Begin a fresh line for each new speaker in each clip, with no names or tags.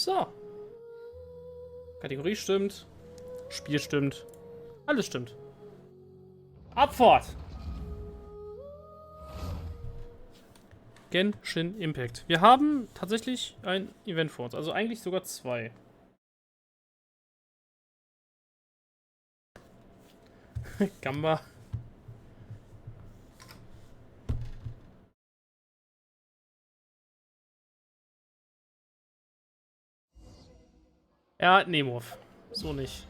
So. Kategorie stimmt. Spiel stimmt. Alles stimmt. Abfahrt! Genshin Impact. Wir haben tatsächlich ein Event vor uns. Also eigentlich sogar zwei. Gamba. Er hat Nemov. So nicht.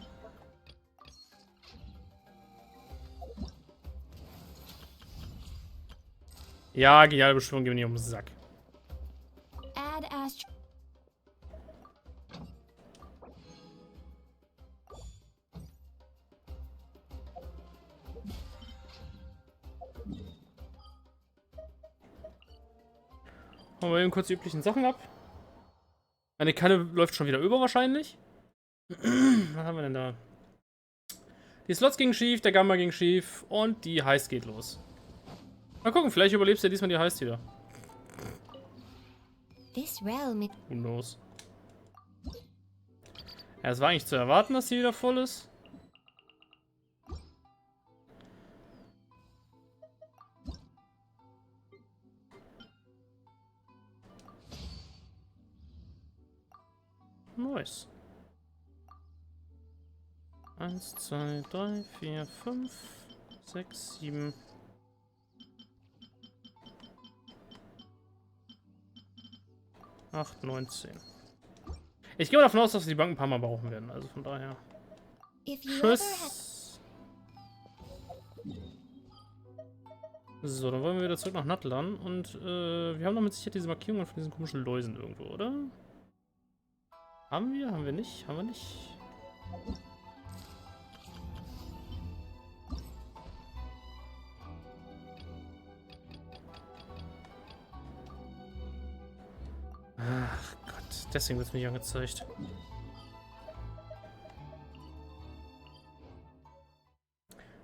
Ja, geniale Beschwörung, gehen wir nicht um den Sack.
Add Ast.
Machen wir eben kurz die üblichen Sachen ab. Meine Kanne läuft schon wieder über wahrscheinlich. Was haben wir denn da? Die Slots gingen schief, der Gamma ging schief und die Heist geht los. Mal gucken, vielleicht überlebst du ja diesmal die Heist wieder.
This realm.
Who knows? Ja, es war eigentlich zu erwarten, dass sie wieder voll ist. Nice. 1, 2, 3, 4, 5, 6, 7. 8, 19. Ich gehe mal davon aus, dass wir die Bank ein paar Mal brauchen werden. Also von daher.
If you ever had.
Tschüss. So, dann wollen wir wieder zurück nach Natlan. Und wir haben doch mit Sicherheit diese Markierungen von diesen komischen Läusen irgendwo, oder? Haben wir? Haben wir nicht? Haben wir nicht? Ach Gott, deswegen wird es mir nicht angezeigt.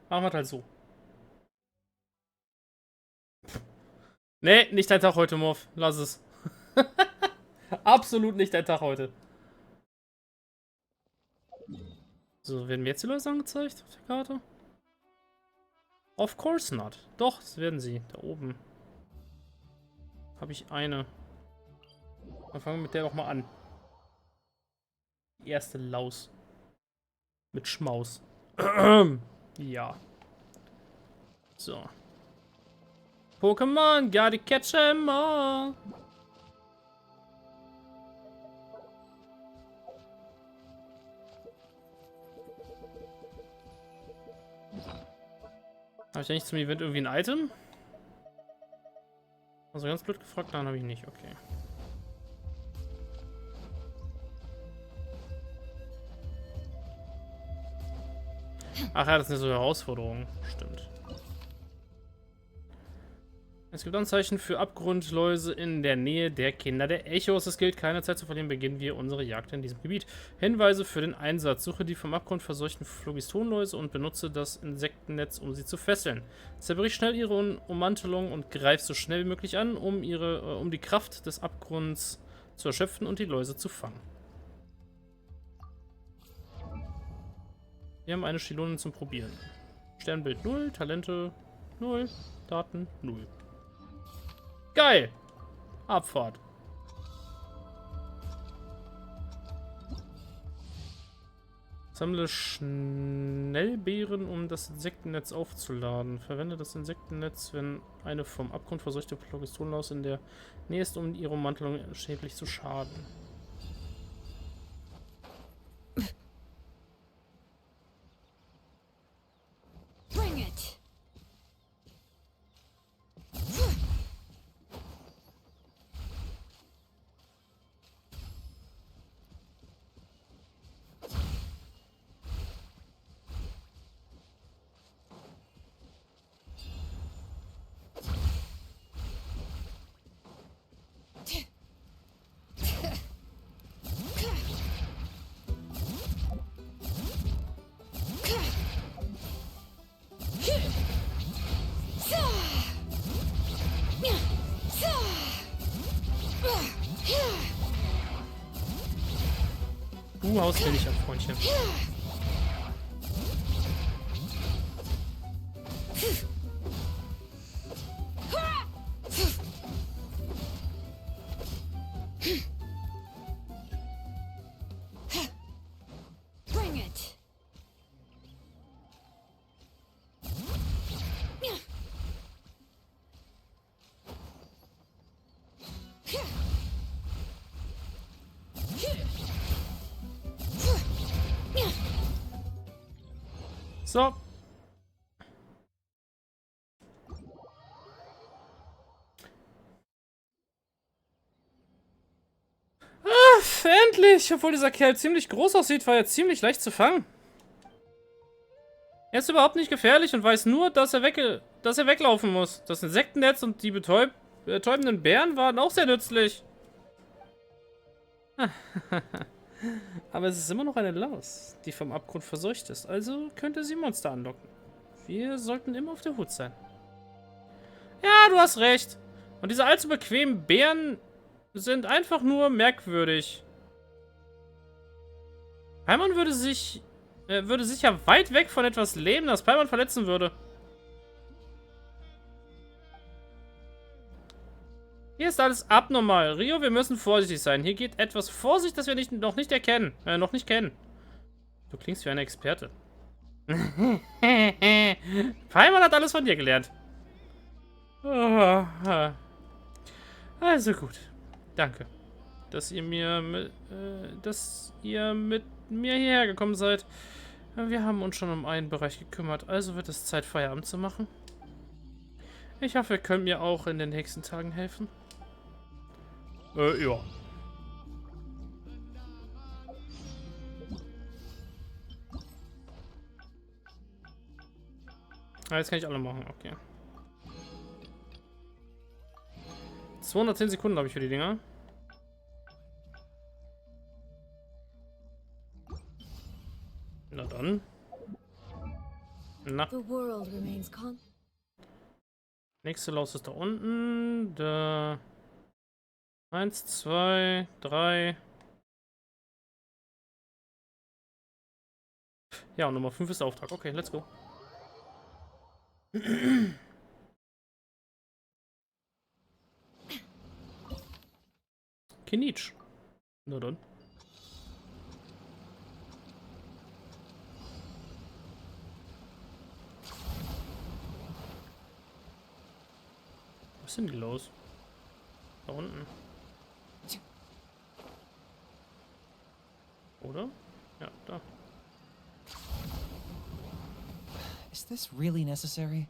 Machen wir halt so. Nee, nicht dein Tag heute, Morph. Lass es. Absolut nicht dein Tag heute. So, werden mir jetzt die Leute angezeigt auf der Karte? Of course not. Doch, das werden sie. Da oben. Habe ich eine. Dann fangen wir mit der doch mal an. Die erste Laus. Mit Schmaus. Ja. So. Pokémon, gotta catch 'em all. Habe ich eigentlich zum Event irgendwie ein Item? Also ganz blöd gefragt, nein, habe ich nicht, okay. Ach ja, das sind ja so Herausforderungen. Stimmt. Es gibt Anzeichen für Abgrundläuse in der Nähe der Kinder der Echos. Es gilt, keine Zeit zu verlieren, beginnen wir unsere Jagd in diesem Gebiet. Hinweise für den Einsatz. Suche die vom Abgrund verseuchten Phlogistonläuse und benutze das Insektennetz, um sie zu fesseln. Zerbrich schnell ihre Ummantelung und greif so schnell wie möglich an, um die Kraft des Abgrunds zu erschöpfen und die Läuse zu fangen. Wir haben eine Xilonen zum Probieren. Sternbild 0, Talente 0, Daten 0. Geil! Abfahrt. Sammle Schnellbeeren, um das Insektennetz aufzuladen. Verwende das Insektennetz, wenn eine vom Abgrund verseuchte Phlogistonlaus in der Nähe ist, um ihre Ummantelung schädlich zu schaden.
Bring it.
Du haust mir nicht ab, Freundchen.
Bring it.
So. Endlich! Obwohl dieser Kerl ziemlich groß aussieht, war er ziemlich leicht zu fangen. Er ist überhaupt nicht gefährlich und weiß nur, dass er weglaufen muss. Das Insektennetz und die betäubenden Bären waren auch sehr nützlich. Aber es ist immer noch eine Laus, die vom Abgrund verseucht ist. Also könnte sie Monster anlocken. Wir sollten immer auf der Hut sein. Ja, du hast recht. Und diese allzu bequemen Bären sind einfach nur merkwürdig. Paimon würde sicher weit weg von etwas leben, das Paimon verletzen würde. Hier ist alles abnormal. Rio, wir müssen vorsichtig sein. Hier geht etwas vor sich, das wir noch nicht kennen. Du klingst wie eine Experte. Paimon hat alles von dir gelernt. Also gut. Danke, dass ihr mit mir hierher gekommen seid. Wir haben uns schon um einen Bereich gekümmert, also wird es Zeit, Feierabend zu machen. Ich hoffe, ihr könnt mir auch in den nächsten Tagen helfen. Ja. Ah, jetzt kann ich alle machen, okay. 210 Sekunden habe ich für die Dinger. Na dann. Na. Nächste Laus ist da unten. Da. 1, 2, 3. Ja, und Nummer 5 ist der Auftrag. Okay, let's go. Kinitsch. Na dann. Was sind die los? Da unten. Oder? Ja, da.
Is this really necessary?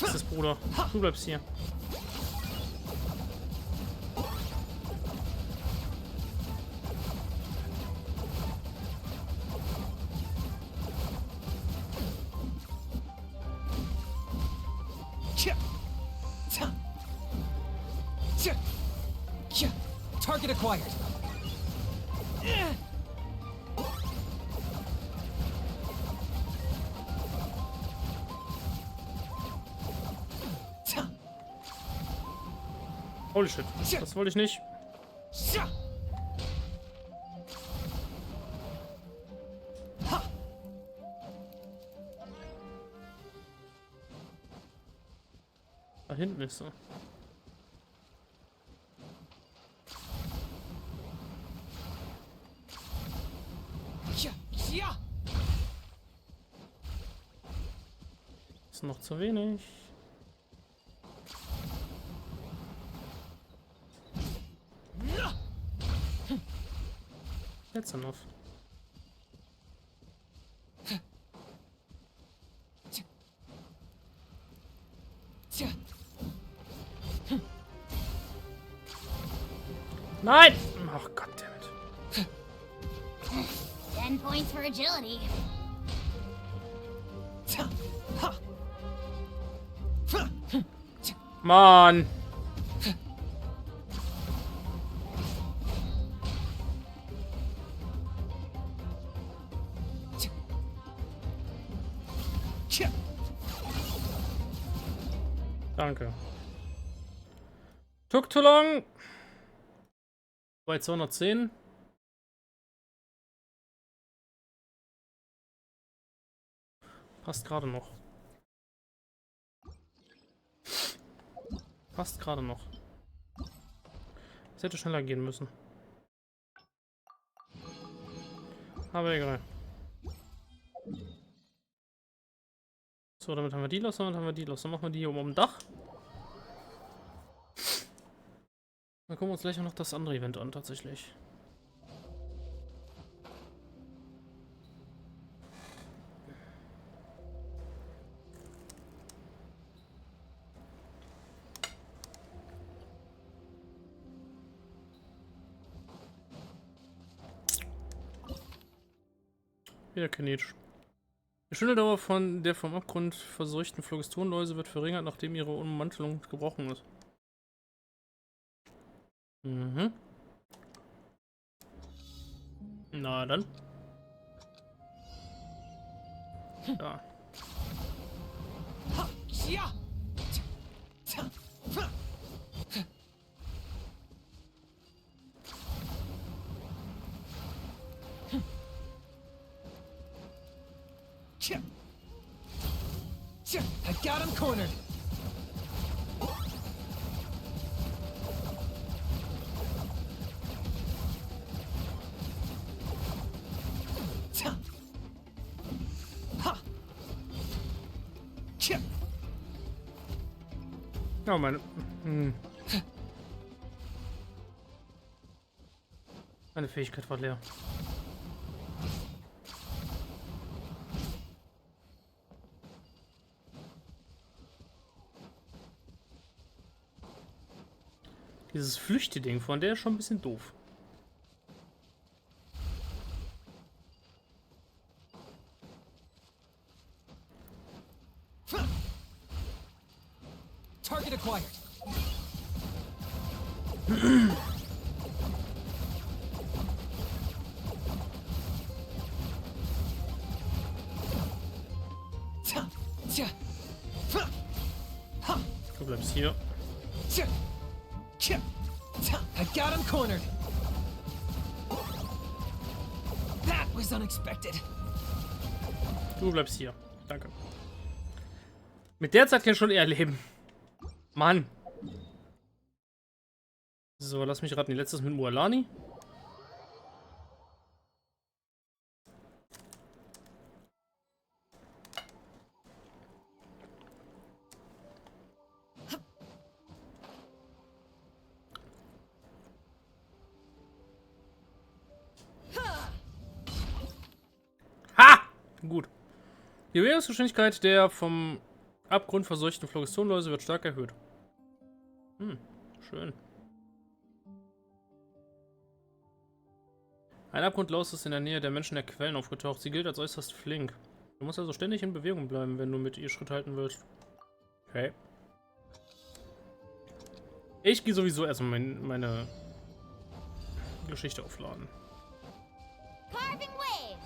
Was ist, Bruder? Du bleibst hier.
Target acquired.
Holy shit. Das wollte ich nicht. Da hinten ist er. Ist noch zu wenig. That's enough. Nein! Ach Goddammit.
10 points for agility.
Mann! Danke. Took too long. Bei 210. Passt gerade noch. Passt gerade noch. Es hätte schneller gehen müssen. Aber egal. So, damit haben wir die los, damit haben wir die los. Dann machen wir die hier oben am Dach. Dann gucken wir uns gleich noch das andere Event an, tatsächlich. Wieder kinetisch. Die Schwindeldauer von der vom Abgrund verseuchten Phlogistonläuse wird verringert, nachdem ihre Ummantelung gebrochen ist. Mhm. Na dann. Ja.
I got him cornered.
Ja, meine. Meine Fähigkeit war leer. Dieses Flüchte-Ding von der ist schon ein bisschen doof.
Target acquired.
Du bleibst hier.
I got him cornered. That was unexpected.
Du bleibst hier. Danke. Mit der Zeit kann ich schon eher leben. Mann. So, lass mich raten. Die letzte ist mit Mualani. Ha! Gut. Die Bewegungsgeschwindigkeit der vom Abgrund verseuchten Phlogistonläuse wird stark erhöht. Schön. Ein Abgrundlaus ist in der Nähe der Menschen der Quellen aufgetaucht. Sie gilt als äußerst flink. Du musst also ständig in Bewegung bleiben, wenn du mit ihr Schritt halten willst. Okay. Ich gehe sowieso erstmal meine Geschichte aufladen.
Carving waves.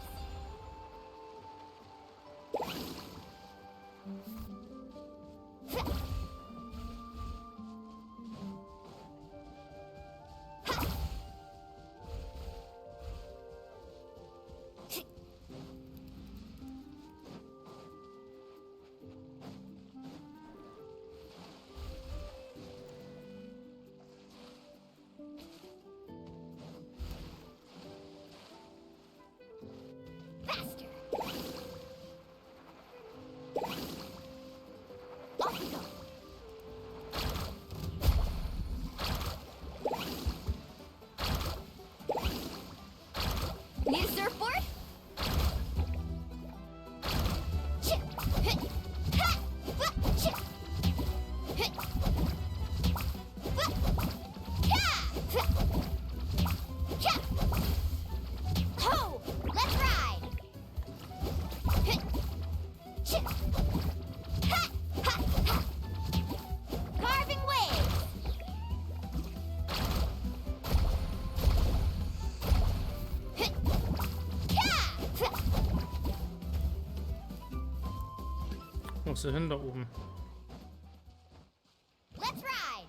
muss er hin da oben?
Let's ride.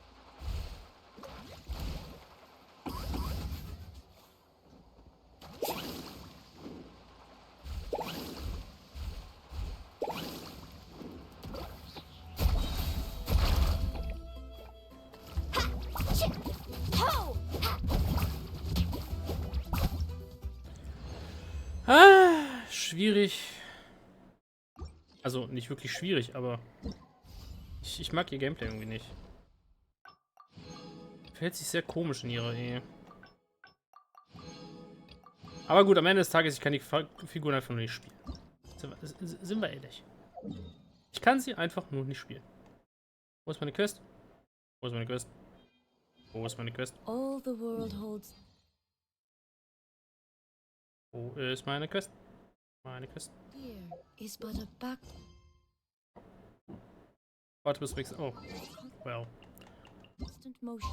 Ha! Shit! Ho! Ha!
Ah, schwierig. Also nicht wirklich schwierig, aber ich mag ihr Gameplay irgendwie nicht. Verhält sich sehr komisch in ihrer Ehe. Aber gut, am Ende des Tages, ich kann die Figuren einfach nur nicht spielen. Sind wir ehrlich. Ich kann sie einfach nur nicht spielen. Wo ist meine Quest? Wo ist meine Quest? Wo ist meine Quest?
All the world holds.
Wo ist meine Quest? Meine Quest.
Here is but a back.
Warte bis nächstes. Oh. Well.
Constant motion.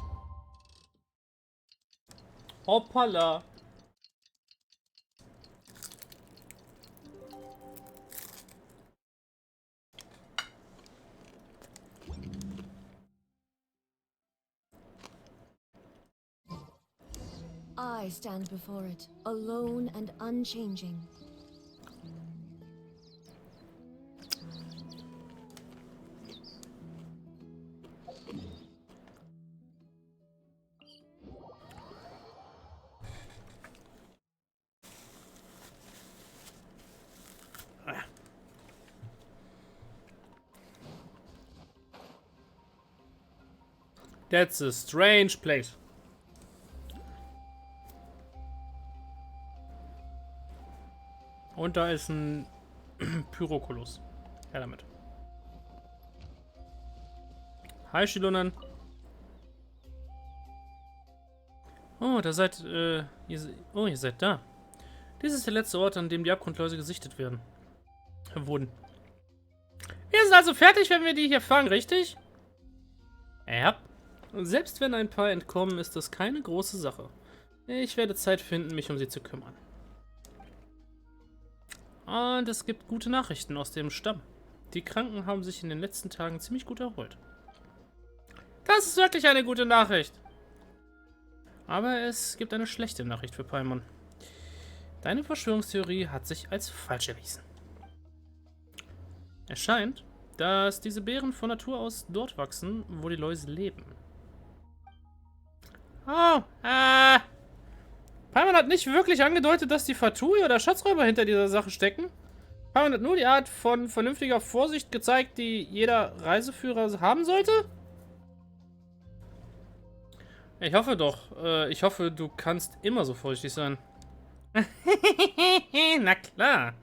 Hoppala.
I stand before it, alone and unchanging.
That's a strange place. Und da ist ein Pyrokolus. Ja, damit. Hi, Xilonen. Oh, da seid, ihr seid da. Dies ist der letzte Ort, an dem die Abgrundläuse gesichtet wurden. Wir sind also fertig, wenn wir die hier fangen, richtig? Ja. Und selbst wenn ein paar entkommen, ist das keine große Sache. Ich werde Zeit finden, mich um sie zu kümmern. Und es gibt gute Nachrichten aus dem Stamm. Die Kranken haben sich in den letzten Tagen ziemlich gut erholt. Das ist wirklich eine gute Nachricht. Aber es gibt eine schlechte Nachricht für Paimon. Deine Verschwörungstheorie hat sich als falsch erwiesen. Es scheint, dass diese Beeren von Natur aus dort wachsen, wo die Läuse leben. Oh, Paimon hat nicht wirklich angedeutet, dass die Fatui oder Schatzräuber hinter dieser Sache stecken. Paimon hat nur die Art von vernünftiger Vorsicht gezeigt, die jeder Reiseführer haben sollte. Ich hoffe doch. Ich hoffe, du kannst immer so vorsichtig sein. Na klar.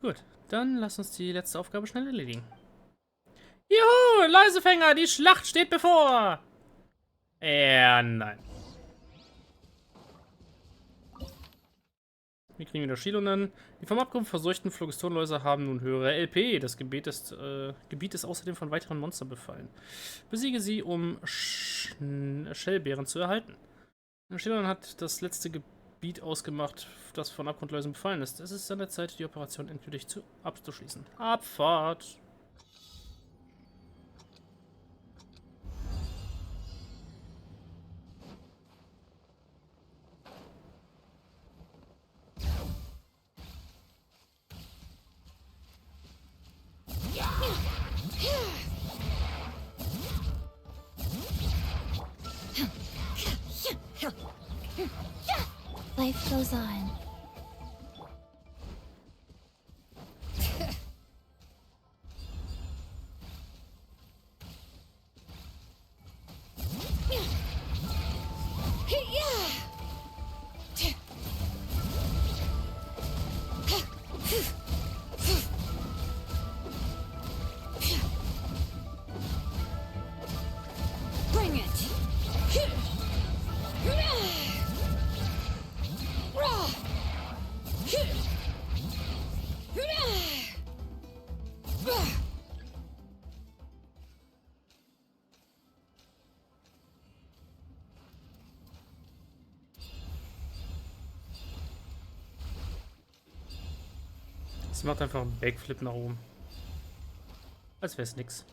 Gut, dann lass uns die letzte Aufgabe schnell erledigen. Juhu, Läusefänger, die Schlacht steht bevor. Nein. Wir kriegen wieder Xilonen. Die vom Abgrund verseuchten Phlogistonläuse haben nun höhere LP. Das Gebiet ist außerdem von weiteren Monstern befallen. Besiege sie, um Schellbeeren zu erhalten. Xilonen hat das letzte Gebiet ausgemacht, das von Abgrundläusen befallen ist. Es ist an der Zeit, die Operation endgültig abzuschließen. Abfahrt!
Life goes on.
Bring it.
Es macht einfach einen Backflip nach oben. Als wär's nix.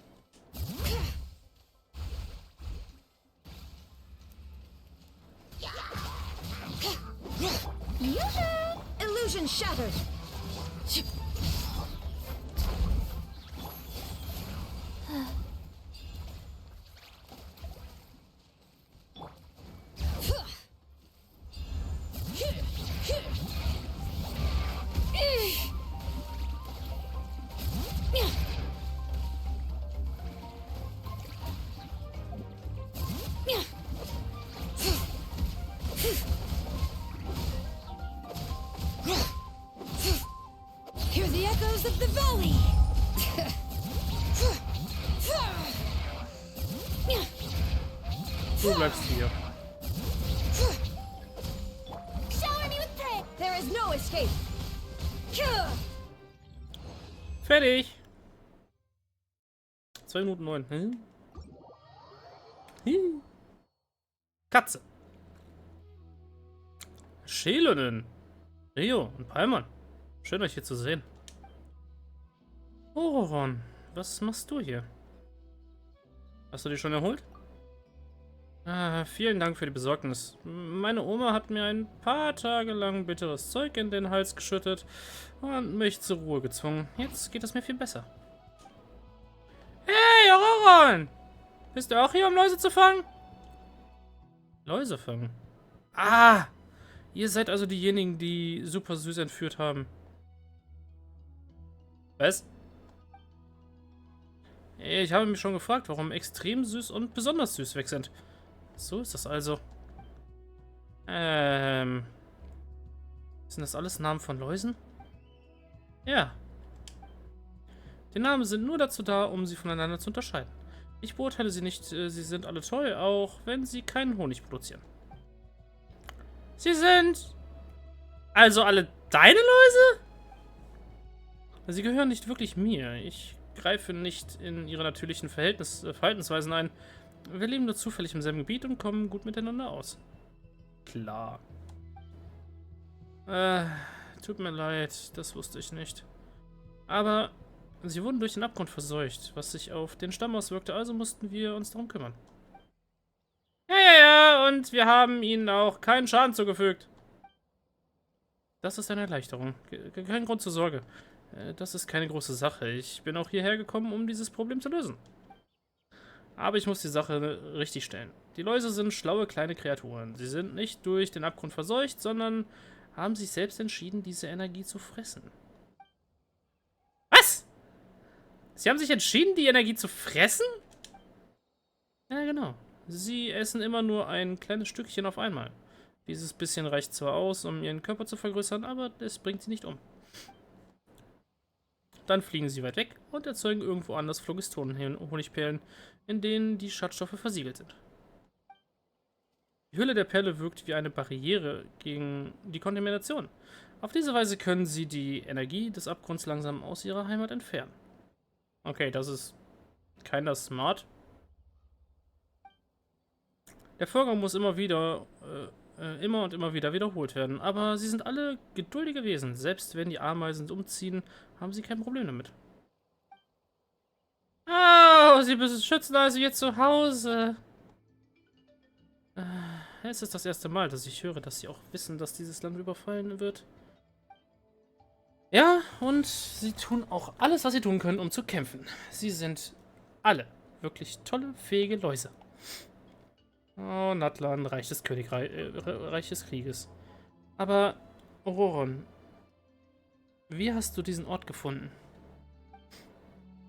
Illusion shattered.
Hear the echoes of the valley.
Du bleibst hier.
Shower me with praise.
There is no escape.
Fertig. 2 Minuten 9. Katze. Xilonen. Rio und Palman. Schön, euch hier zu sehen. Ororon, was machst du hier? Hast du dich schon erholt? Vielen Dank für die Besorgnis. Meine Oma hat mir ein paar Tage lang bitteres Zeug in den Hals geschüttet und mich zur Ruhe gezwungen. Jetzt geht es mir viel besser. Hey, Ororon! Bist du auch hier, um Läuse zu fangen? Läuse fangen? Ah! Ihr seid also diejenigen, die super süß entführt haben. Was? Ich habe mich schon gefragt, warum extrem süß und besonders süß weg sind. So ist das also. Sind das alles Namen von Läusen? Ja. Die Namen sind nur dazu da, um sie voneinander zu unterscheiden. Ich beurteile sie nicht, sie sind alle toll, auch wenn sie keinen Honig produzieren. Sie sind also alle deine Läuse? Sie gehören nicht wirklich mir. Ich greife nicht in ihre natürlichen Verhaltensweisen ein. Wir leben nur zufällig im selben Gebiet und kommen gut miteinander aus. Klar. Tut mir leid, das wusste ich nicht. Aber sie wurden durch den Abgrund verseucht, was sich auf den Stamm auswirkte, also mussten wir uns darum kümmern. Ja, und wir haben ihnen auch keinen Schaden zugefügt. Das ist eine Erleichterung. Kein Grund zur Sorge. Das ist keine große Sache. Ich bin auch hierher gekommen, um dieses Problem zu lösen. Aber ich muss die Sache richtig stellen. Die Läuse sind schlaue kleine Kreaturen. Sie sind nicht durch den Abgrund verseucht, sondern haben sich selbst entschieden, diese Energie zu fressen. Was? Sie haben sich entschieden, die Energie zu fressen? Ja, genau. Sie essen immer nur ein kleines Stückchen auf einmal. Dieses bisschen reicht zwar aus, um ihren Körper zu vergrößern, aber es bringt sie nicht um. Dann fliegen sie weit weg und erzeugen irgendwo anders Phlogistonen-Honigperlen, in denen die Schatzstoffe versiegelt sind. Die Hülle der Perle wirkt wie eine Barriere gegen die Kontamination. Auf diese Weise können sie die Energie des Abgrunds langsam aus ihrer Heimat entfernen. Okay, das ist keiner smart. Der Vorgang muss immer und immer wieder wiederholt werden, aber sie sind alle geduldige Wesen. Selbst wenn die Ameisen umziehen, haben sie kein Problem damit. Oh, sie beschützen also jetzt zu Hause. Es ist das erste Mal, dass ich höre, dass sie auch wissen, dass dieses Land überfallen wird. Ja, und sie tun auch alles, was sie tun können, um zu kämpfen. Sie sind alle wirklich tolle, fähige Läuse. Oh, Natlan, Reich des Krieges. Aber, Ororon, wie hast du diesen Ort gefunden?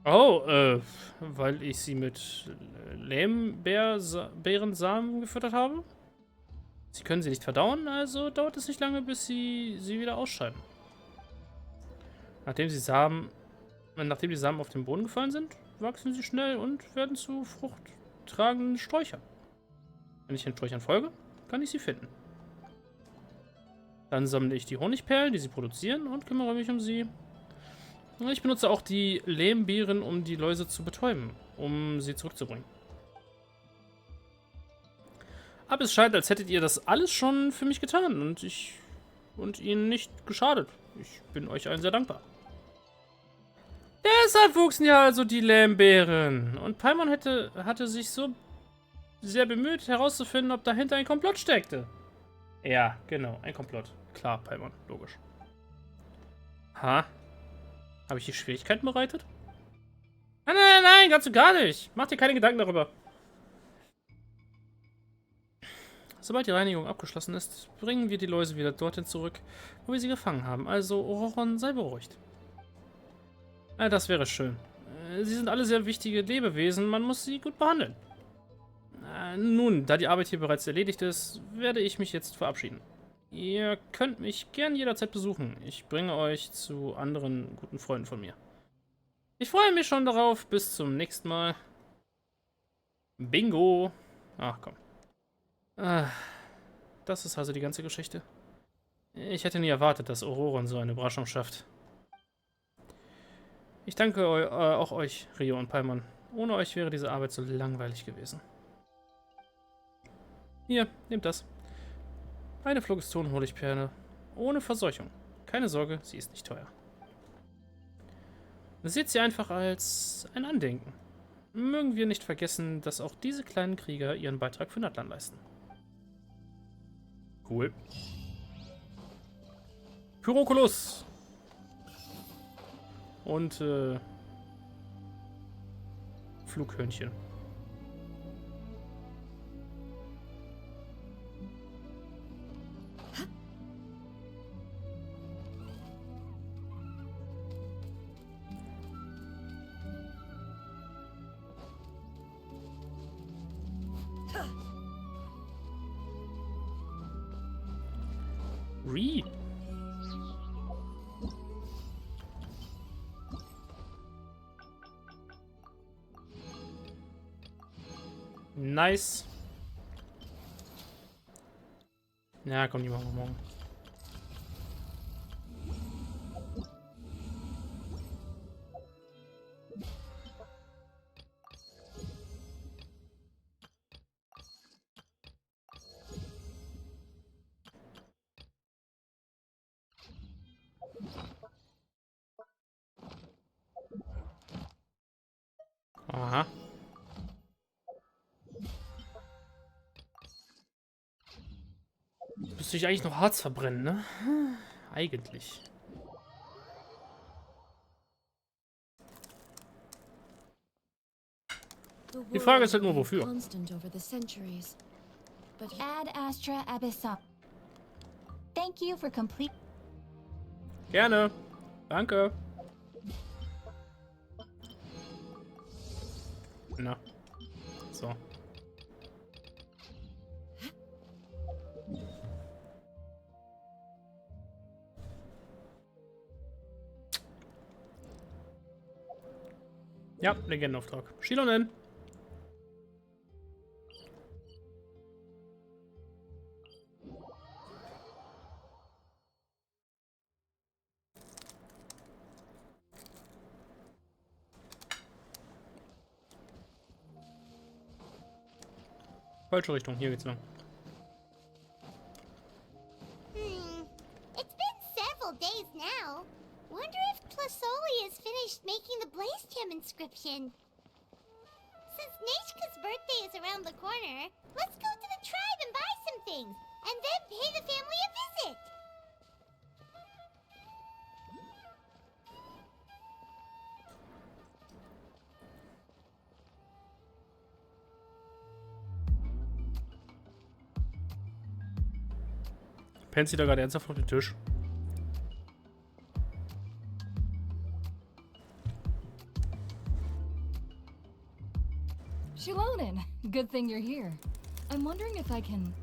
Oh, weil ich sie mit Lehmbeerensamen gefüttert habe? Sie können sie nicht verdauen, also dauert es nicht lange, bis sie wieder ausscheiden. Nachdem die Samen auf den Boden gefallen sind, wachsen sie schnell und werden zu fruchttragenden Sträuchern. Wenn ich den Sträuchern folge, kann ich sie finden. Dann sammle ich die Honigperlen, die sie produzieren, und kümmere mich um sie. Ich benutze auch die Lehmbeeren, um die Läuse zu betäuben, um sie zurückzubringen. Aber es scheint, als hättet ihr das alles schon für mich getan und ihnen nicht geschadet. Ich bin euch allen sehr dankbar. Deshalb wuchsen ja also die Lämbeeren. Und Paimon hatte sich so sehr bemüht, herauszufinden, ob dahinter ein Komplott steckte. Ja, genau, ein Komplott. Klar, Paimon, logisch. Ha? Habe ich hier Schwierigkeiten bereitet? Nein, nein, nein, ganz und gar nicht. Mach dir keine Gedanken darüber. Sobald die Reinigung abgeschlossen ist, bringen wir die Läuse wieder dorthin zurück, wo wir sie gefangen haben. Also, Ororon, sei beruhigt. Das wäre schön. Sie sind alle sehr wichtige Lebewesen, man muss sie gut behandeln. Nun, da die Arbeit hier bereits erledigt ist, werde ich mich jetzt verabschieden. Ihr könnt mich gern jederzeit besuchen. Ich bringe euch zu anderen guten Freunden von mir. Ich freue mich schon darauf. Bis zum nächsten Mal. Bingo. Ach komm. Das ist also die ganze Geschichte. Ich hätte nie erwartet, dass Ororon so eine Überraschung schafft. Ich danke auch euch, Rio und Paimon. Ohne euch wäre diese Arbeit so langweilig gewesen. Hier, nehmt das. Eine Phlogiston-Honigperle. Ohne Verseuchung. Keine Sorge, sie ist nicht teuer. Seht sie einfach als ein Andenken. Mögen wir nicht vergessen, dass auch diese kleinen Krieger ihren Beitrag für Natlan leisten. Cool. Pyrokulus! Und, Flughörnchen. Read. Nice. Ja, komm, die machen wir morgen. Aha. Müsste ich eigentlich noch Harz verbrennen, ne? Eigentlich. Die Frage ist halt nur, wofür.
Ad Astra Abyssum. Thank you for complete.
Gerne. Danke. Na. So. Ja, Legendenauftrag. Xilonen. Falsche Richtung, hier geht's lang.
It's been several days now. Wonder if Tlazzoli has finished making the Blaze Gem inscription. Since Nechka's birthday is around the corner, let's go to the tribe and buy some things, and then pay the family a visit.
Pennt sie da gerade ernsthaft auf den Tisch?
Xilonen, good thing you're here. I'm wondering if I can...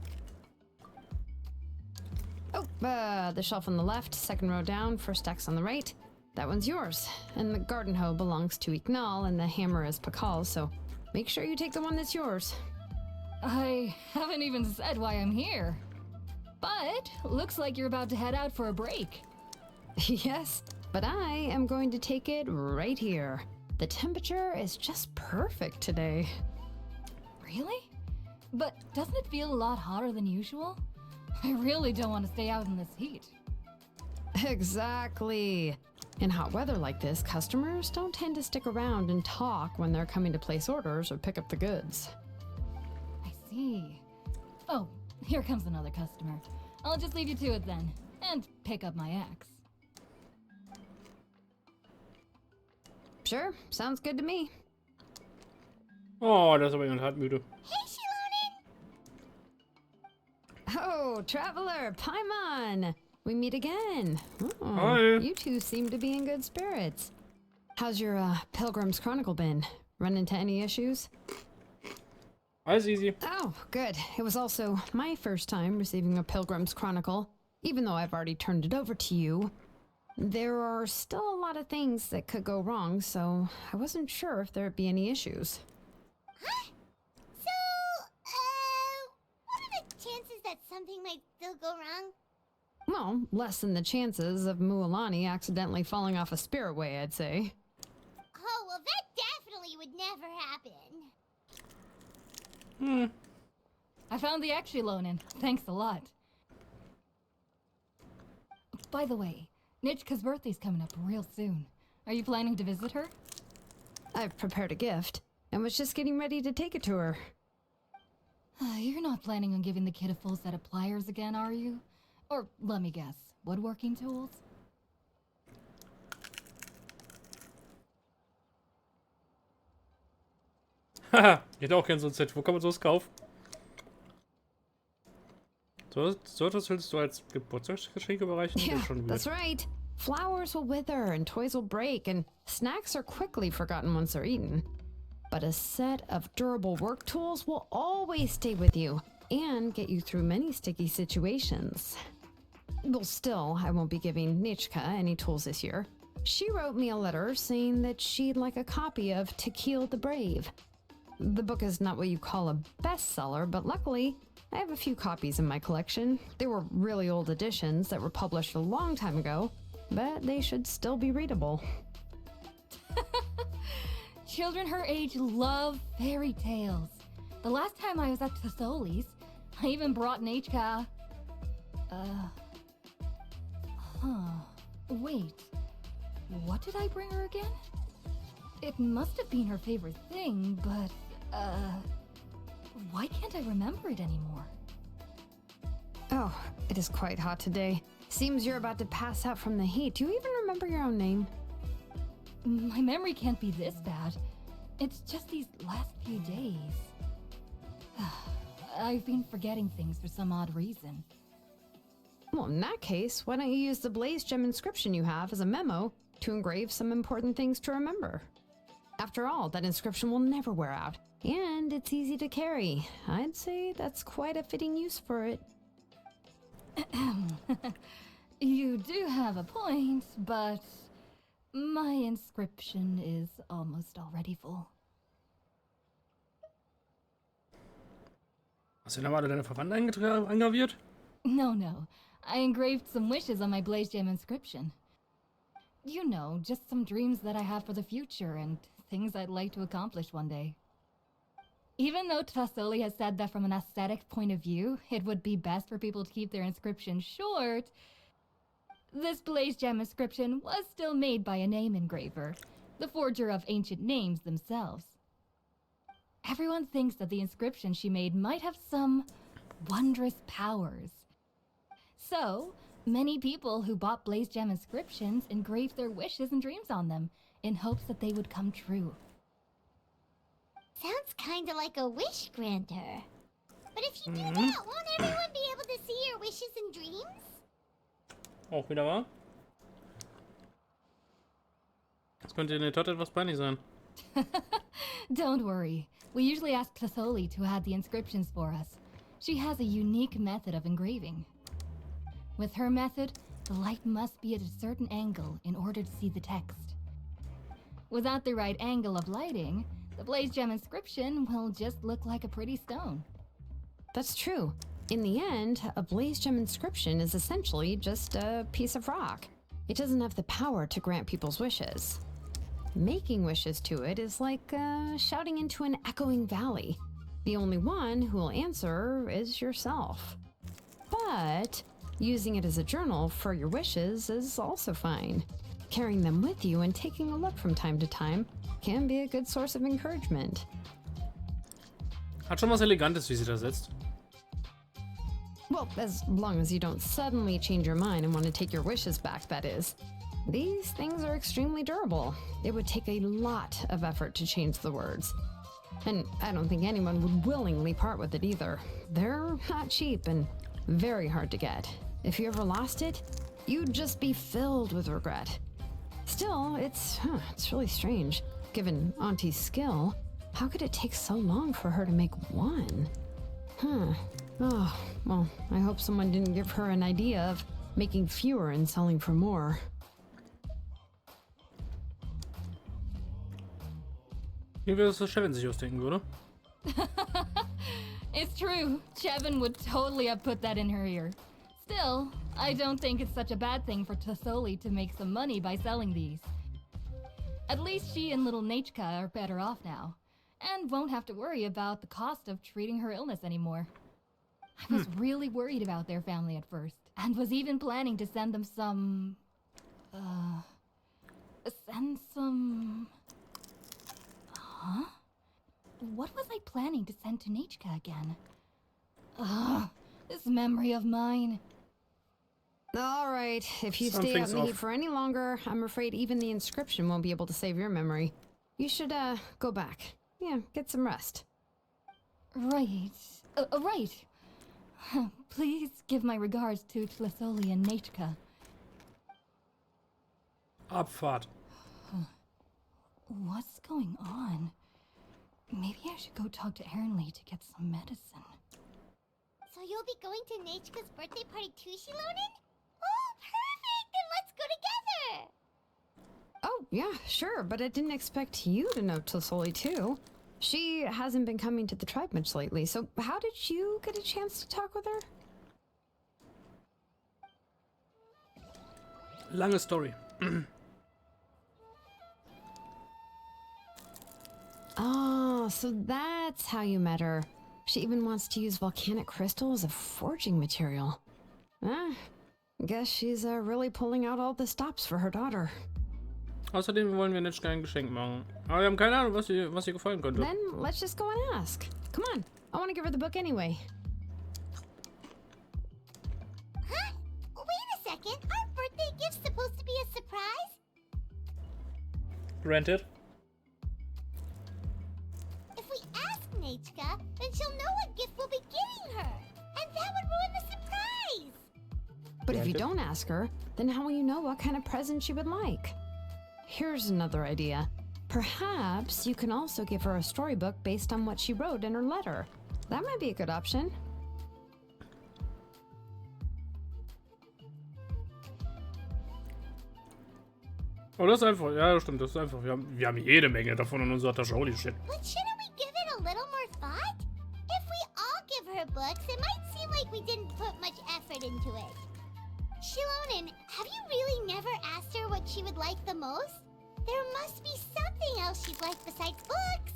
Oh, the shelf on the left, second row down, first axe on the right. That one's yours. And the garden hoe belongs to Ignal, and the hammer is Pakal's, so make sure you take the one that's yours.
I haven't even said why I'm here. But looks like you're about to head out for a break.
Yes, but I am going to take it right here. The temperature is just perfect today.
Really? But doesn't it feel a lot hotter than usual? I really don't want to stay out in this heat.
Exactly. In hot weather like this, customers don't tend to stick around and talk when they're coming to place orders or pick up the goods.
I see. Oh, here comes another customer. I'll just leave you to it then, and pick up my axe.
Sure, sounds good to me.
Oh, das ist aber jemand hartmüde.
Hey, Xilonen!
Oh, traveler, Paimon! We meet again. Oh,
Hi.
You two seem to be in good spirits. How's your Pilgrim's Chronicle been? Run into any issues?
Alles easy.
Oh, good. It was also my first time receiving a Pilgrim's Chronicle. Even though I've already turned it over to you, there are still a lot of things that could go wrong, so I wasn't sure if there'd be any issues.
Huh? So, what are the chances that something might still go wrong?
Well, less than the chances of Mualani accidentally falling off a spiritway, I'd say.
Oh, well, that definitely would never happen.
I found the Xilonen. Thanks a lot. By the way, Nichka's birthday's coming up real soon. Are you planning to visit her?
I've prepared a gift and was just getting ready to take it to her.
You're not planning on giving the kid a full set of pliers again, are you? Or, let me guess, woodworking tools?
Haha, ich hätte auch gern so ein Set. Wo kann man sowas kaufen? So etwas willst du als Geburtstagsgeschenk überreichen?
Yeah,
Das ist schon
that's
weird.
right. Flowers will wither and toys will break, and snacks are quickly forgotten once they're eaten. But a set of durable work tools will always stay with you and get you through many sticky situations. Well, still, I won't be giving Nichka any tools this year. She wrote me a letter saying that she'd like a copy of To Kill the Brave. The book is not what you call a bestseller, but luckily, I have a few copies in my collection. They were really old editions that were published a long time ago, but they should still be readable.
Children her age love fairy tales. The last time I was at Tlazzoli's, I even brought Nichka. Wait. What did I bring her again? It must have been her favorite thing, but, why can't I remember it anymore?
Oh, it is quite hot today. Seems you're about to pass out from the heat. Do you even remember your own name?
My memory can't be this bad. It's just these last few days. I've been forgetting things for some odd reason.
Well, in that case, why don't you use the Blaze Gem inscription you have as a memo to engrave some important things to remember? After all, that inscription will never wear out, and it's easy to carry. I'd say that's quite a fitting use for it.
You do have a point, but my inscription is almost already full.
Hast du da mal deine Verwandten eingraviert?
No. I engraved some wishes on my Blaze Gem inscription. You know, just some dreams that I have for the future and things I'd like to accomplish one day. Even though Tlazzoli has said that from an aesthetic point of view, it would be best for people to keep their inscription short, this Blaze Gem inscription was still made by a name engraver, the forger of ancient names themselves. Everyone thinks that the inscription she made might have some wondrous powers. So, many people who bought Blaze Gem inscriptions engraved their wishes and dreams on them, in hopes that they would come true.
Sounds kinda like a wish granter. But if you do that, won't everyone be able to see your wishes and dreams?
Auch wieder wahr? Das könnte in der Tat etwas peinlich sein.
Don't worry. We usually ask Tlazzoli to add the inscriptions for us. She has a unique method of engraving. With her method, the light must be at a certain angle in order to see the text. Without the right angle of lighting, the Blaze Gem inscription will just look like a pretty stone.
That's true. In the end, a Blaze Gem inscription is essentially just a piece of rock. It doesn't have the power to grant people's wishes. Making wishes to it is like shouting into an echoing valley. The only one who will answer is yourself. But using it as a journal for your wishes is also fine. carrying them with you and taking a look from time to time can be a good source of encouragement.
Hat schon was Elegantes, wie sie da sitzt.
Well, as long as you don't suddenly change your mind and want to take your wishes back, that is. These things are extremely durable. It would take a lot of effort to change the words. And I don't think anyone would willingly part with it either. They're not cheap and very hard to get. If you ever lost it, you'd just be filled with regret. Still, it's really strange. Given Auntie's skill, how could it take so long for her to make one? Oh, well, I hope someone didn't give her an idea of making fewer and selling for more.
Wie wäre es, was Chevin sich ausdenken würde?
It's true. Chevin would totally have put that in her ear. Still, I don't think it's such a bad thing for Tlazzoli to make some money by selling these. At least she and little Nechka are better off now, and won't have to worry about the cost of treating her illness anymore. I was really worried about their family at first, and was even planning to send them some... Huh? What was I planning to send to Nechka again? Ugh, this memory of mine.
All right, if you stay up late for any longer, I'm afraid even the inscription won't be able to save your memory. You should, go back. Yeah, get some rest.
Right. Right. Please give my regards to Tlazzoli and Nechka.
Abfahrt.
What's going on? Maybe I should go talk to Ernly to get some medicine.
So you'll be going to Nechka's birthday party too, Xilonen? Oh, perfect! Then let's go together!
Oh, yeah, sure, but I didn't expect you to know Tlazzoli too. She hasn't been coming to the tribe much lately, so how did you get a chance to talk with her?
Lange Story.
Oh, so that's how you met her. She even wants to use volcanic crystal as a forging material. Guess she's really pulling out all the stops for her daughter.
Außerdem wollen wir Nechka ein Geschenk machen. Aber wir haben keine Ahnung, was ihr gefallen könnte.
Then let's just go and ask. Come on, I want to give her the book anyway.
Huh? Wait a second, aren't birthday gifts supposed to be a surprise?
Granted.
If we ask Nechka, then she'll know what gift we'll be giving her. And that would ruin the surprise!
But if you don't ask her, then how will you know what kind of present she would like? Here's another idea. Perhaps you can also give her a storybook based on what she wrote in her letter. That might be a good option.
Oh, das ist einfach, ja, das stimmt, das ist einfach, wir haben jede Menge davon in unserer Tasche, holy shit.
But shouldn't we give it a little more thought? If we all give her books, it might seem like we didn't put much effort into it. Xilonen, have you really never asked her what she would like the most? There must be something else she'd like besides books.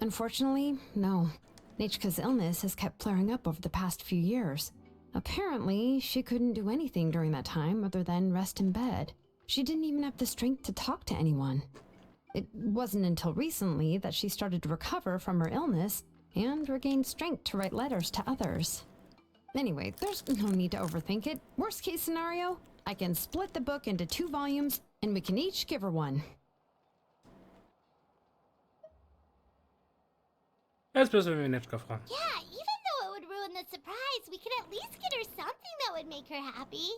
Unfortunately, no. Nechka's illness has kept flaring up over the past few years. Apparently, she couldn't do anything during that time other than rest in bed. She didn't even have the strength to talk to anyone. It wasn't until recently that she started to recover from her illness and regained strength to write letters to others. Anyway, there's no need to overthink it. Worst case scenario, I can split the book into 2 volumes and we can each give her one.
Jetzt müssen wir Nechka fragen.
Yeah, even though it would ruin the surprise, we could at least get her something that would make her happy.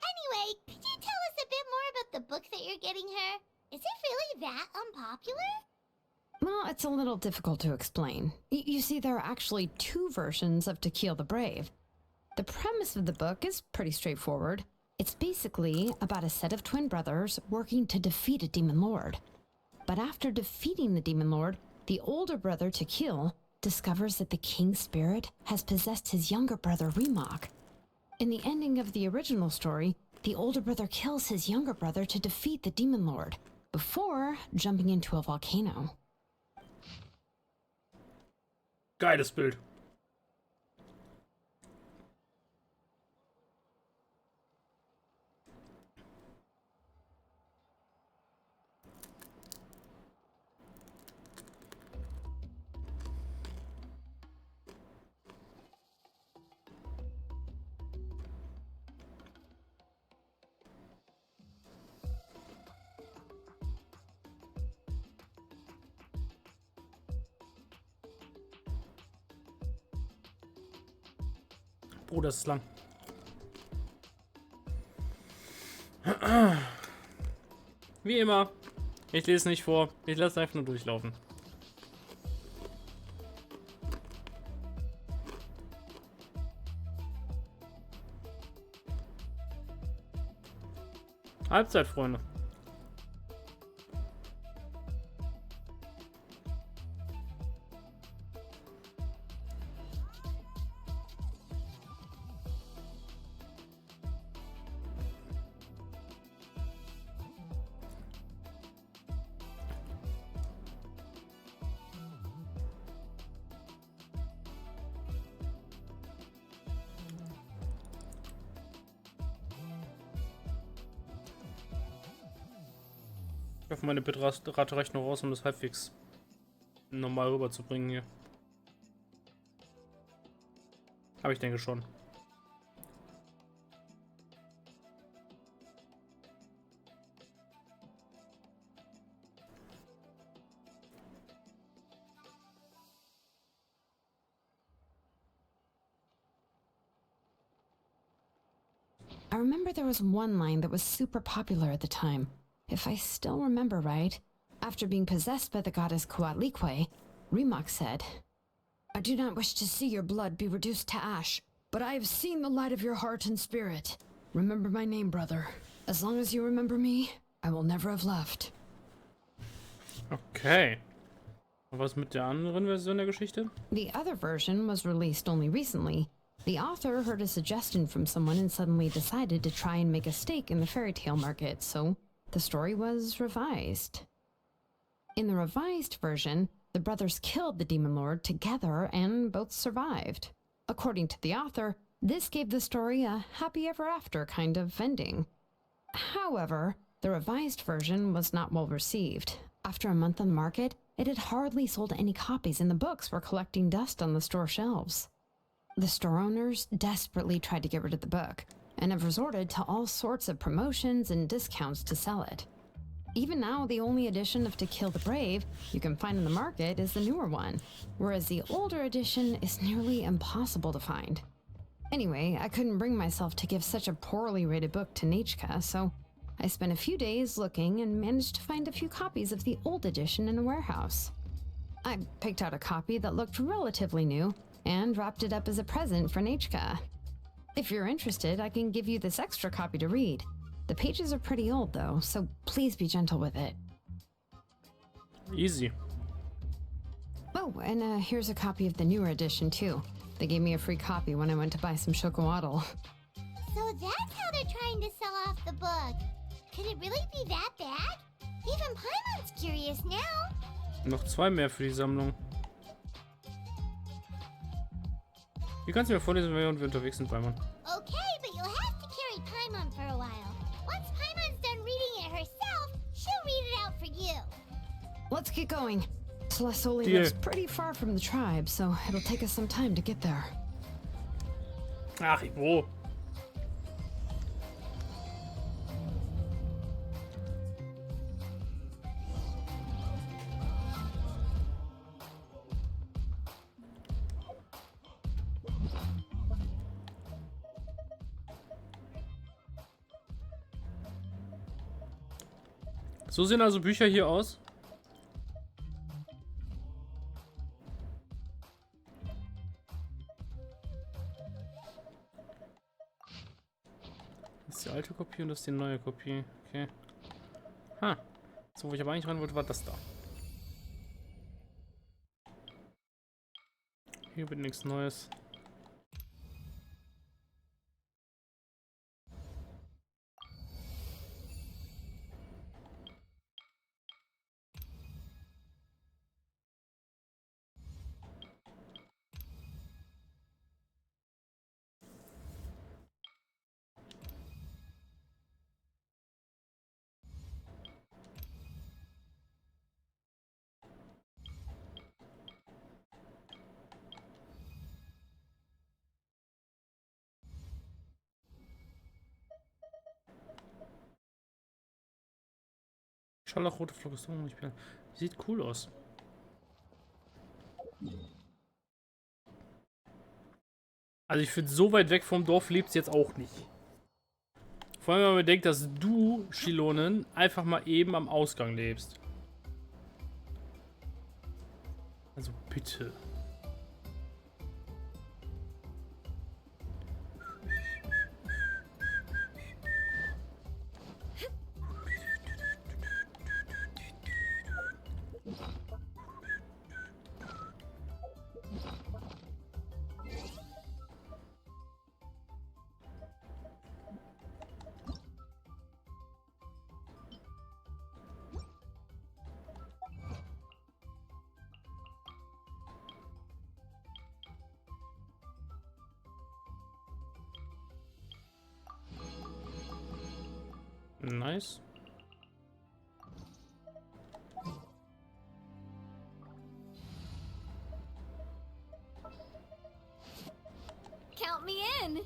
Anyway, could you tell us a bit more about the book that you're getting her? Is it really that unpopular?
Well, it's a little difficult to explain. You see, there are actually 2 versions of To Kill the Brave. The premise of the book is pretty straightforward. It's basically about a set of twin brothers working to defeat a demon lord. But after defeating the demon lord, the older brother, To Kill, discovers that the king's spirit has possessed his younger brother, Remog. In the ending of the original story, the older brother kills his younger brother to defeat the demon lord, before jumping into a volcano.
Geiles Bild. Oh, das ist lang. Wie immer. Ich lese nicht vor. Ich lasse einfach nur durchlaufen. Halbzeit, Freunde. Ich hoffe, meine Bitrate reicht noch raus, um das halbwegs normal rüberzubringen hier. Aber ich denke schon.
I remember there was one line that was super popular at the time. If I still remember right, after being possessed by the goddess Coatlicue, Rimac said, "I do not wish to see your blood be reduced to ash, but I have seen the light of your heart and spirit. Remember my name, brother. As long as you remember me, I will never have left."
Okay. Und was mit der anderen Version der Geschichte?
The other version was released only recently. The author heard a suggestion from someone and suddenly decided to try and make a stake in the fairy tale market, so the story was revised. In the revised version, the brothers killed the demon lord together and both survived. According to the author, this gave the story a happy ever after kind of ending. However, the revised version was not well received. After a month on the market, it had hardly sold any copies and the books were collecting dust on the store shelves. The store owners desperately tried to get rid of the book and have resorted to all sorts of promotions and discounts to sell it. Even now, the only edition of To Kill the Brave you can find in the market is the newer one, whereas the older edition is nearly impossible to find. Anyway, I couldn't bring myself to give such a poorly rated book to Nechka, so I spent a few days looking and managed to find a few copies of the old edition in a warehouse. I picked out a copy that looked relatively new and wrapped it up as a present for Nechka. If you're interested, I can give you this extra copy to read. The pages are pretty old though, so please be gentle with it.
Easy.
Oh, and here's a copy of the newer edition too. They gave me a free copy when I went to buy some chocolatl.
So that's how they're trying to sell off the book. Could it really be that bad? Even Paimon's curious now.
Noch 2 mehr für die Sammlung. Wie kannst du mir vorlesen, während wir unterwegs sind, Paimon?
Okay, but you'll have to carry Paimon for a while. Once Paimon's done reading it herself, she'll read it out for you.
Let's get going. Tlazzoli
Deal.
lives pretty far from the tribe, so it'll take us some time to get there.
Ach, wo? So sehen also Bücher hier aus. Das ist die alte Kopie und das ist die neue Kopie. Okay. Ha. So, wo ich aber eigentlich ran wollte, war das da. Hier wird nichts Neues. Scharlachrote Phlogiston. Sieht cool aus. Also ich finde, so weit weg vom Dorf lebst jetzt auch nicht. Vor allem, wenn man bedenkt, dass du, Xilonen, einfach mal eben am Ausgang lebst. Also bitte. Nice.
Count me in!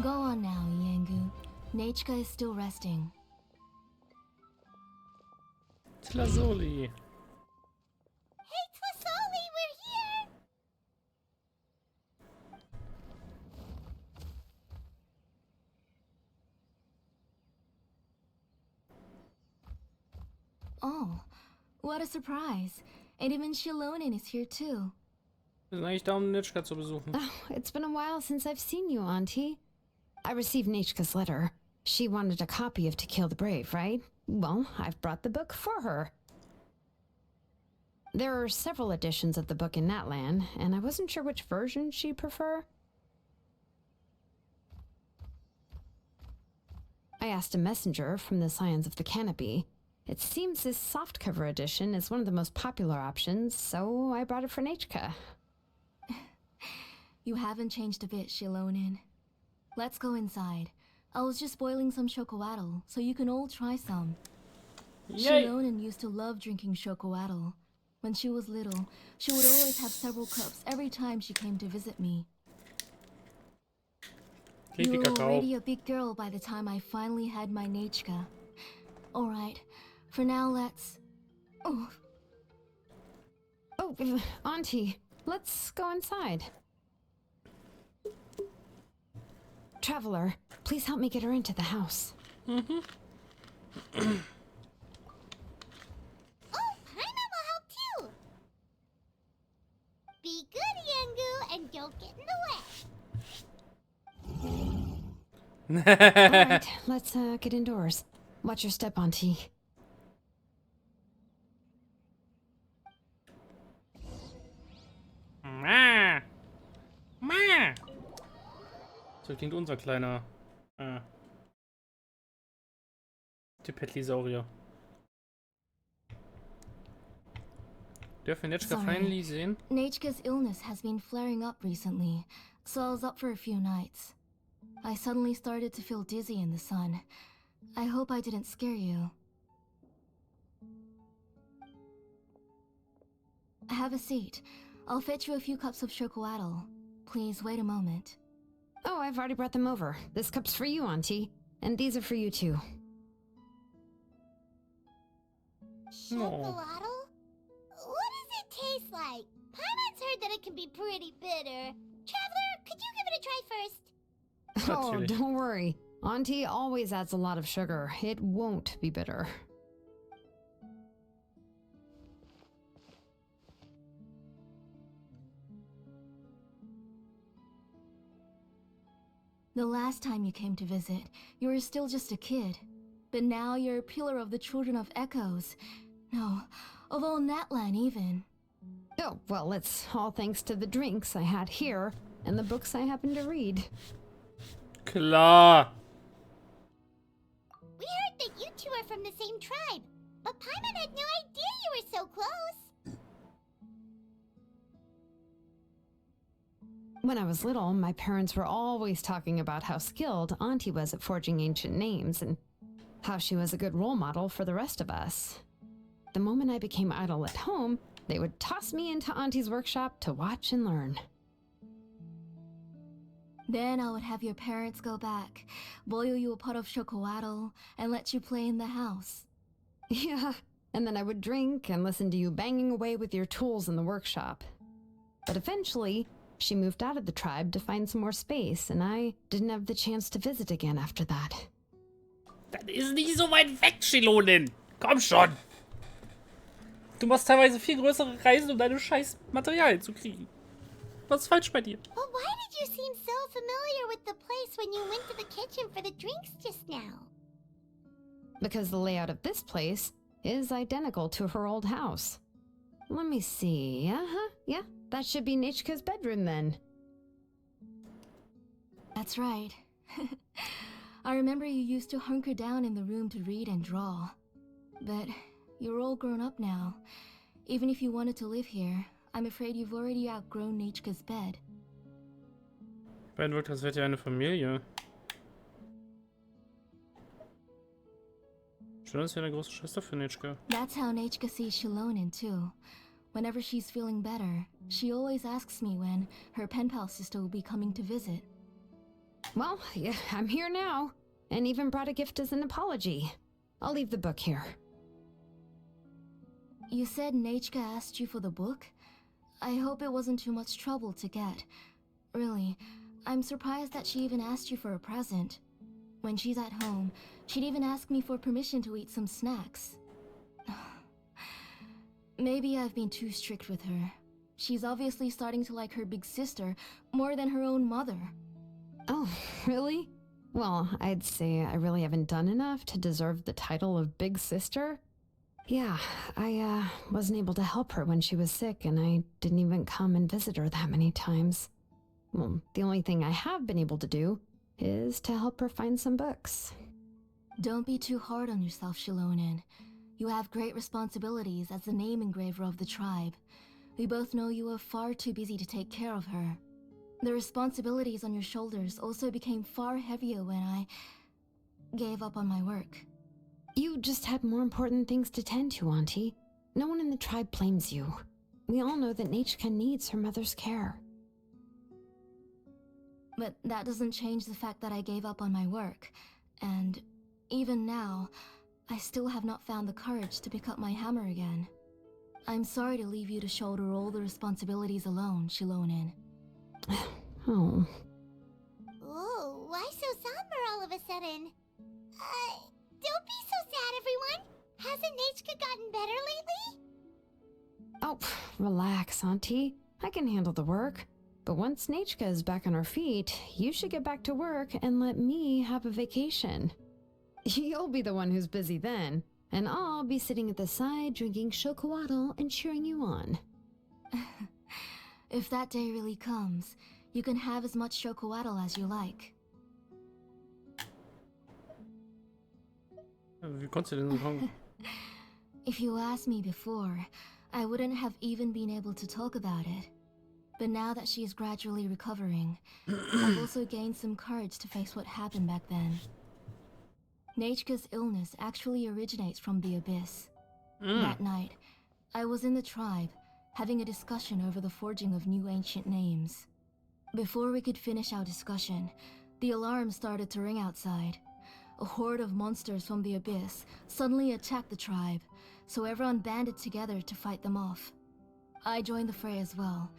Go on now, Yangu. Nechka is still resting.
Tlazzoli.
Hey, Tlazzoli, we're here!
Oh, what a surprise. And even Xilonen is here too.
Wir sind eigentlich da, um Nitschka zu besuchen.
Oh, it's been a while since I've seen you, Auntie. I received Nechka's letter. She wanted a copy of To Kill the Brave, right? Well, I've brought the book for her. There are several editions of the book in Natlan, and I wasn't sure which version she'd prefer. I asked a messenger from the Scions of the Canopy. It seems this softcover edition is one of the most popular options, so I brought it for Nechka.
You haven't changed a bit, Xilonen. Let's go inside. I was just boiling some chocoatl, so you can all try some.
Yay!
Xilonen used to love drinking chocoatl. When she was little, she would always have several cups every time she came to visit me. You
Creepy
were
Kakao.
already a big girl by the time I finally had my Nechka. Alright, for now let's... Oh,
Oh, Auntie, let's go inside. Traveler, please help me get her into the house.
Oh, Paimon will help too! Be good, Yangu, and don't get in the way.
All right, let's get indoors. Watch your step, Auntie.
Ma. Ma. So klingt unser kleiner Tipetlisaurier. Dürfen wir Nechka
Sorry.
finally sehen?
Nechka's illness has been flaring up recently, so I was up for a few nights. I suddenly started to feel dizzy in the sun. I hope I didn't scare you. Have a seat. I'll fetch you a few cups of chocoatl. Please wait a moment.
Oh, I've already brought them over. This cup's for you, Auntie. And these are for you, too.
Chocolatl? What does it taste like? Paimon's heard that it can be pretty bitter. Traveler, could you give it a try first?
Oh,
Natürlich.
don't worry. Auntie always adds a lot of sugar. It won't be bitter.
The last time you came to visit, you were still just a kid. But now you're a pillar of the Children of Echoes. No, of all Natlan even.
Oh, well, it's all thanks to the drinks I had here and the books I happen to read.
Klar.
We heard that you two are from the same tribe. But Paimon had no idea you were so close.
When I was little, my parents were always talking about how skilled Auntie was at forging ancient names and how she was a good role model for the rest of us. The moment I became idle at home, they would toss me into Auntie's workshop to watch and learn.
Then I would have your parents go back, boil you a pot of chocolatl, and let you play in the house.
Yeah, and then I would drink and listen to you banging away with your tools in the workshop. But eventually, she moved out of the tribe to find some more space, and I didn't have the chance to visit again after that.
Das ist nicht so weit weg, Xilonen. Komm schon. Du machst teilweise viel größere Reisen, um deine scheiß Materialien zu kriegen. Was ist falsch bei dir?
Well, why did you seem so familiar with the place when you went to the kitchen for the drinks just now?
Because the layout of this place is identical to her old house. Let me see. Yeah, that should be Nechka's bedroom then.
That's right. I remember you used to hunker down in the room to read and draw. But you're all grown up now. Even if you wanted to live here, I'm afraid you've already outgrown Nechka's bed.
Ben wirkt, als wärt ihr eine Familie. Schön, dass ihr eine große Schwester für Nechka.
That's how Nechka sees Xilonen too. Whenever she's feeling better, she always asks me when her pen pal sister will be coming to visit.
Well, yeah, I'm here now, and even brought a gift as an apology. I'll leave the book here.
You said Nechka asked you for the book? I hope it wasn't too much trouble to get. Really, I'm surprised that she even asked you for a present. When she's at home, she'd even ask me for permission to eat some snacks. Maybe I've been too strict with her. She's obviously starting to like her big sister more than her own mother.
Oh, really? Well, I'd say I really haven't done enough to deserve the title of Big Sister. Yeah, I wasn't able to help her when she was sick, and I didn't even come and visit her that many times. Well, the only thing I have been able to do is to help her find some books.
Don't be too hard on yourself, Xilonen. You have great responsibilities as the name engraver of the tribe. We both know you are far too busy to take care of her. The responsibilities on your shoulders also became far heavier when I gave up on my work.
You just had more important things to tend to, Auntie. No one in the tribe blames you. We all know that Nechka needs her mother's care.
But that doesn't change the fact that I gave up on my work. And even now, I still have not found the courage to pick up my hammer again. I'm sorry to leave you to shoulder all the responsibilities alone, Xilonen.
Oh.
Ooh, why so somber all of a sudden? Don't be so sad, everyone. Hasn't Nechka gotten better lately?
Oh, relax, Auntie. I can handle the work. But once Nechka is back on her feet, you should get back to work and let me have a vacation. You'll be the one who's busy then, and I'll be sitting at the side drinking chocolatl and cheering you on.
If that day really comes, you can have as much chocolatl as you like.
Wie konntest du denn so kommen?
If you asked me before, I wouldn't have even been able to talk about it. But now that she is gradually recovering, I've also gained some courage to face what happened back then. Nechka's illness actually originates from the Abyss. That night, I was in the tribe, having a discussion over the forging of new ancient names. Before we could finish our discussion, the alarm started to ring outside. A horde of monsters from the Abyss suddenly attacked the tribe, so everyone banded together to fight them off. I joined the fray as well,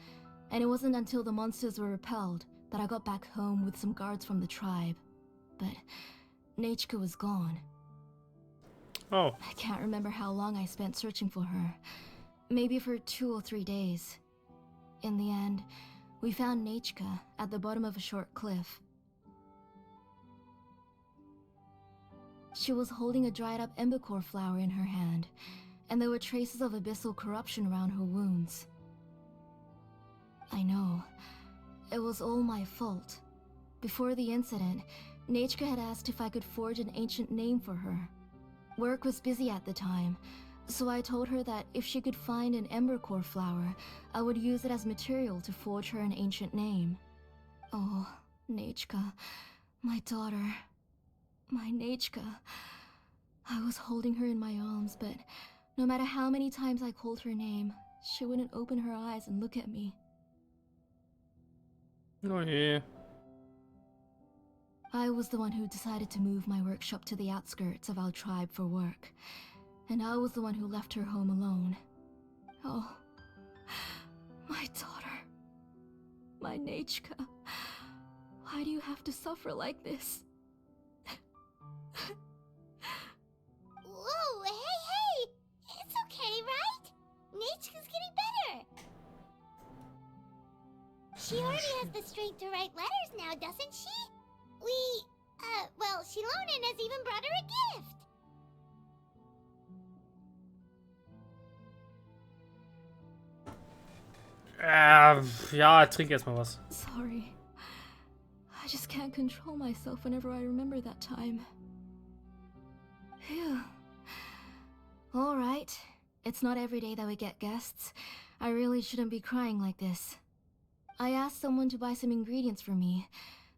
and it wasn't until the monsters were repelled that I got back home with some guards from the tribe. But Nechka was gone.
Oh.
I can't remember how long I spent searching for her. Maybe for 2 or 3 days. In the end, we found Nechka at the bottom of a short cliff. She was holding a dried up embercore flower in her hand, and there were traces of abyssal corruption around her wounds. I know. It was all my fault. Before the incident, Nechka had asked if I could forge an ancient name for her.
Work was busy at the time, so I told her that if she could find an embercore flower, I would use it as material to forge her an ancient name. Oh, Nechka, my daughter. My Nechka. I was holding her in my arms, but no matter how many times I called her name, she wouldn't open her eyes and look at me.
Oh je.
I was the one who decided to move my workshop to the outskirts of our tribe for work, and I was the one who left her home alone. Oh, my daughter. My Nechka. Why do you have to suffer like this?
Whoa, hey! It's okay, right? Nechka's getting better. She already has the strength to write letters now, doesn't she? Well, Xilonen has even brought her a gift.
Ja, trink erstmal was.
Sorry. I just can't control myself whenever I remember that time. Phew. Alright. It's not every day that we get guests. I really shouldn't be crying like this. I asked someone to buy some ingredients for me.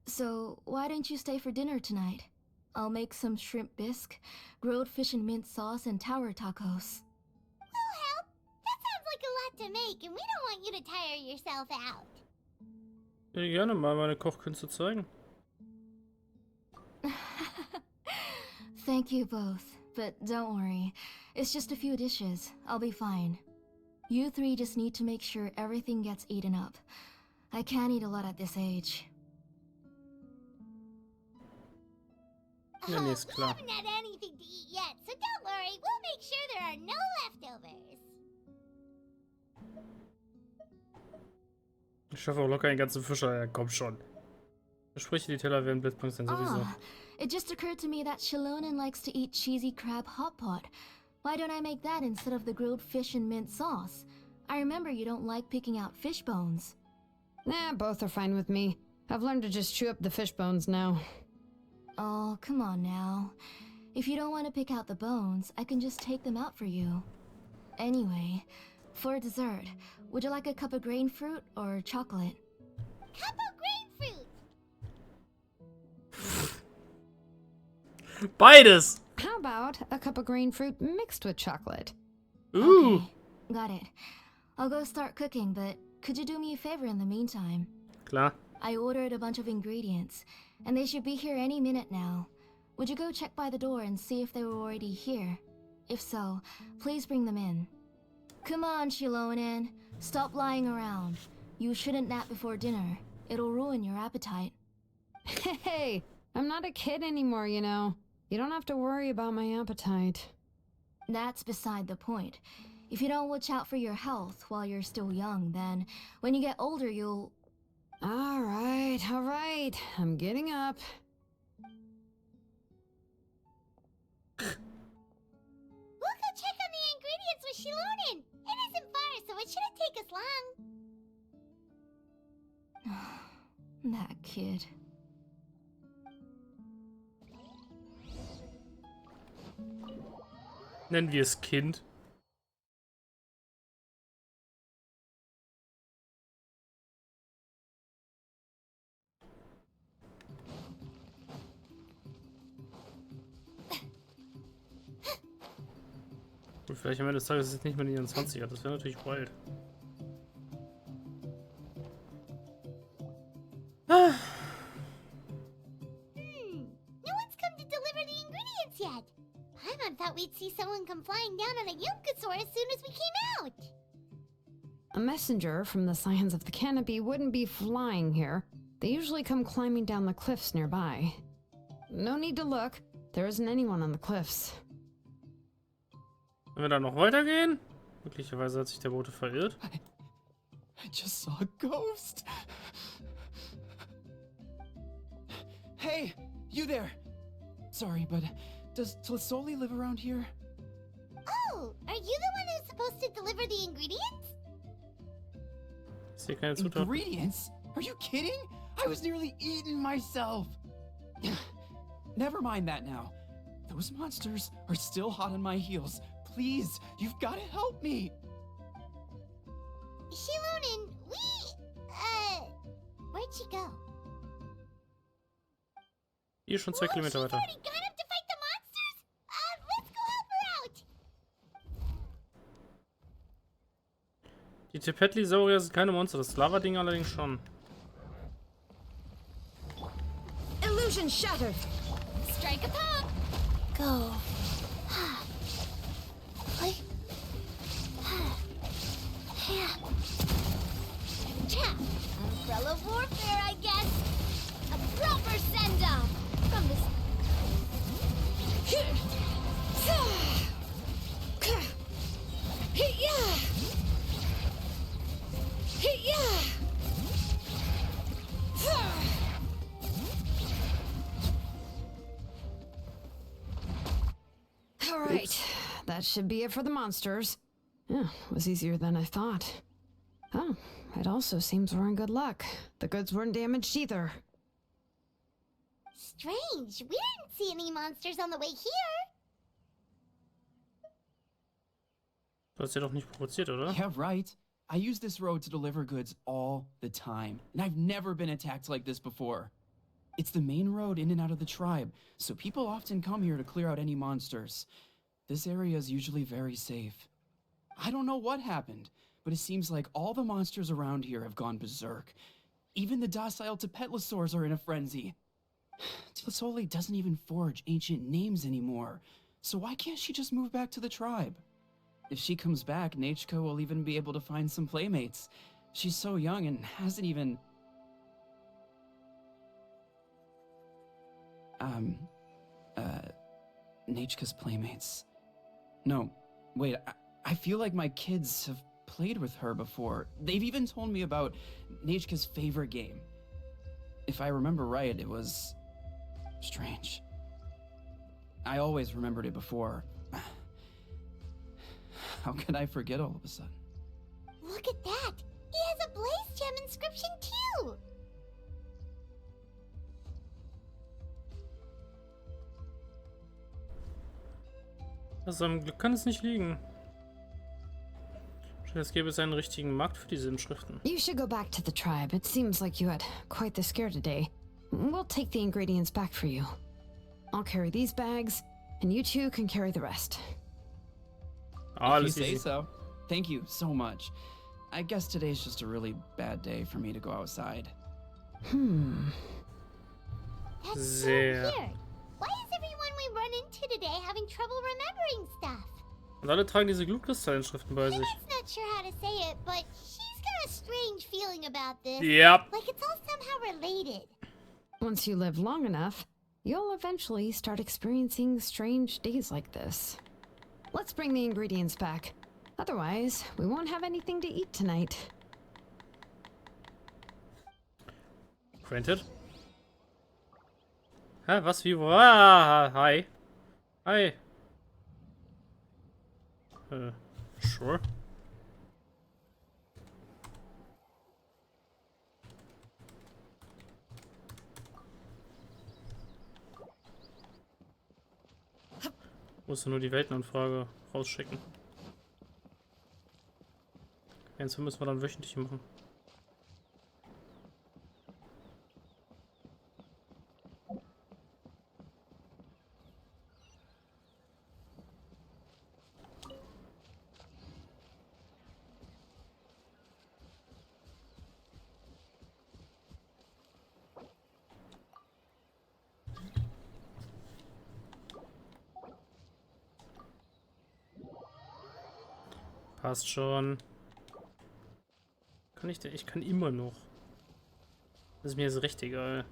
So, why don't you stay for dinner tonight? I'll make some shrimp bisque, grilled fish and mint sauce, and tower tacos.
We'll help. That sounds like a lot to make, and we don't want you to tire yourself out.
Ich würde gerne mal meine Kochkünste zeigen.
Thank you both, but don't worry. It's just a few dishes. I'll be fine. You three just need to make sure everything gets eaten up. I can't eat a lot at this age.
Ja, nee, ist
We
klar.
haven't had anything to eat yet, so don't worry. We'll make sure there are no leftovers.
Ich schaffe auch locker den ganzen Fischer. Ja, komm schon. Verspreche, die Teller werden Blitzpunkt sein, sowieso.
Ah, it just occurred to me that Xilonen likes to eat cheesy crab hot pot. Why don't I make that instead of the grilled fish and mint sauce? I remember you don't like picking out fish bones.
Nah, both are fine with me. I've learned to just chew up the fish bones now.
Oh, come on now. If you don't want to pick out the bones, I can just take them out for you. Anyway, for dessert, would you like a cup of grain fruit or chocolate?
Cup of grain fruit.
Beides!
How about a cup of green fruit mixed with chocolate?
Ooh!
Okay, got it. I'll go start cooking, but could you do me a favor in the meantime?
Klar.
I ordered a bunch of ingredients, and they should be here any minute now. Would you go check by the door and see if they were already here? If so, please bring them in. Come on, Xilonen. Stop lying around. You shouldn't nap before dinner. It'll ruin your appetite.
Hey, I'm not a kid anymore, you know. You don't have to worry about my appetite.
That's beside the point. If you don't watch out for your health while you're still young, then when you get older, you'll...
All right. I'm getting up.
We'll go check on the ingredients with Xilonen. It isn't far, so it shouldn't take us long.
That kid.
Nennen wir es Kind. Und vielleicht am Ende des Tages ist es nicht mehr die 20er. Das wäre natürlich wild.
No one's come to deliver the ingredients yet. Paimon thought we'd see someone come flying down on a Yunkasaur as soon as we came out.
A messenger from the Scions of the Canopy wouldn't be flying here. They usually come climbing down the cliffs nearby. No need to look. There isn't anyone on the cliffs.
Wenn wir dann noch weitergehen? Möglicherweise hat sich der Bote verirrt.
I just saw a ghost. Hey, you there. Sorry, but does Tlazzoli live around here?
Oh, are you the one who's supposed to deliver the ingredients?
Ist hier keine Zutat?
Ingredients? Are you kidding? I was nearly eaten myself. Never mind that now. Those monsters are still hot on my heels. Please, you've got to help me.
Xilonen, where'd she go?
Hier schon 2 Kilometer
She's
weiter.
already gone up to fight the monsters? Let's go help her out.
Die Tepetli-Saurier sind keine Monster, das Lava-Ding allerdings schon.
Illusion shattered.
Strike a pop. Go. Umbrella warfare, I guess. A proper send-off from this.
All right, that should be it for the monsters. Yeah, was easier than I thought. Oh, it also seems we're in good luck. The goods weren't damaged either.
Strange. We didn't see any monsters on the way here.
Du hast ja doch nicht provoziert, oder?
Yeah, right. I use this road to deliver goods all the time, and I've never been attacked like this before. It's the main road in and out of the tribe, so people often come here to clear out any monsters. This area is usually very safe. I don't know what happened, but it seems like all the monsters around here have gone berserk. Even the docile Tepetlosaurs are in a frenzy. Tlazzoli doesn't even forge ancient names anymore, so why can't she just move back to the tribe? If she comes back, Nechka will even be able to find some playmates. She's so young and hasn't even... Nechka's playmates. No, wait, I feel like my kids have played with her before. They've even told me about Nechka's favorite game. If I remember right, it was... strange. I always remembered it before. How could I forget all of a sudden?
Look at that. He has a blaze gem inscription too.
Also am Glück kann es nicht liegen. Es gäbe es einen richtigen Markt für diese Inschriften.
You should go back to the tribe. It seems like you had quite the scare today. We'll take the ingredients back for you. I'll carry these bags, and you two can carry the rest.
If you
Alles
say
easy.
so. Thank you so much. I guess today's just a really bad day for me to go outside.
That's so
Sehr.
weird. Why is everyone we run into today having trouble remembering stuff?
Und alle tragen diese Glutkristallinschriften bei sich.
Emma's not sure how to say it, but she's got a strange feeling about this.
Yep.
Like it's all somehow related.
Once you live long enough, you'll eventually start experiencing strange days like this. Let's bring the ingredients back. Otherwise, we won't have anything to eat tonight.
Granted. Hä, was, wie, wo? Ah, hi. Hi. Sure. Musst du nur die Weltenanfrage rausschicken. Jetzt müssen wir dann wöchentlich machen. Passt schon. Kann ich denn? Ich kann immer noch. Das ist mir jetzt recht egal.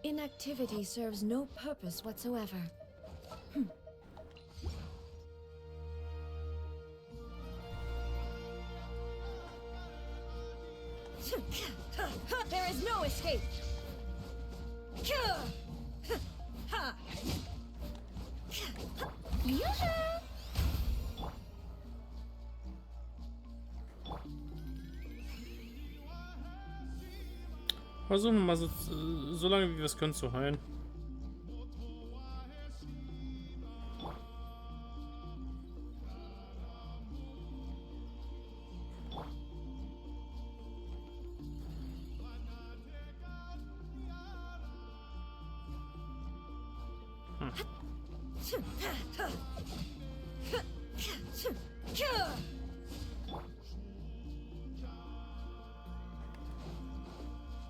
Inactivity serves no purpose whatsoever. There is no escape.
Versuchen wir mal so lange wie wir es können zu heilen.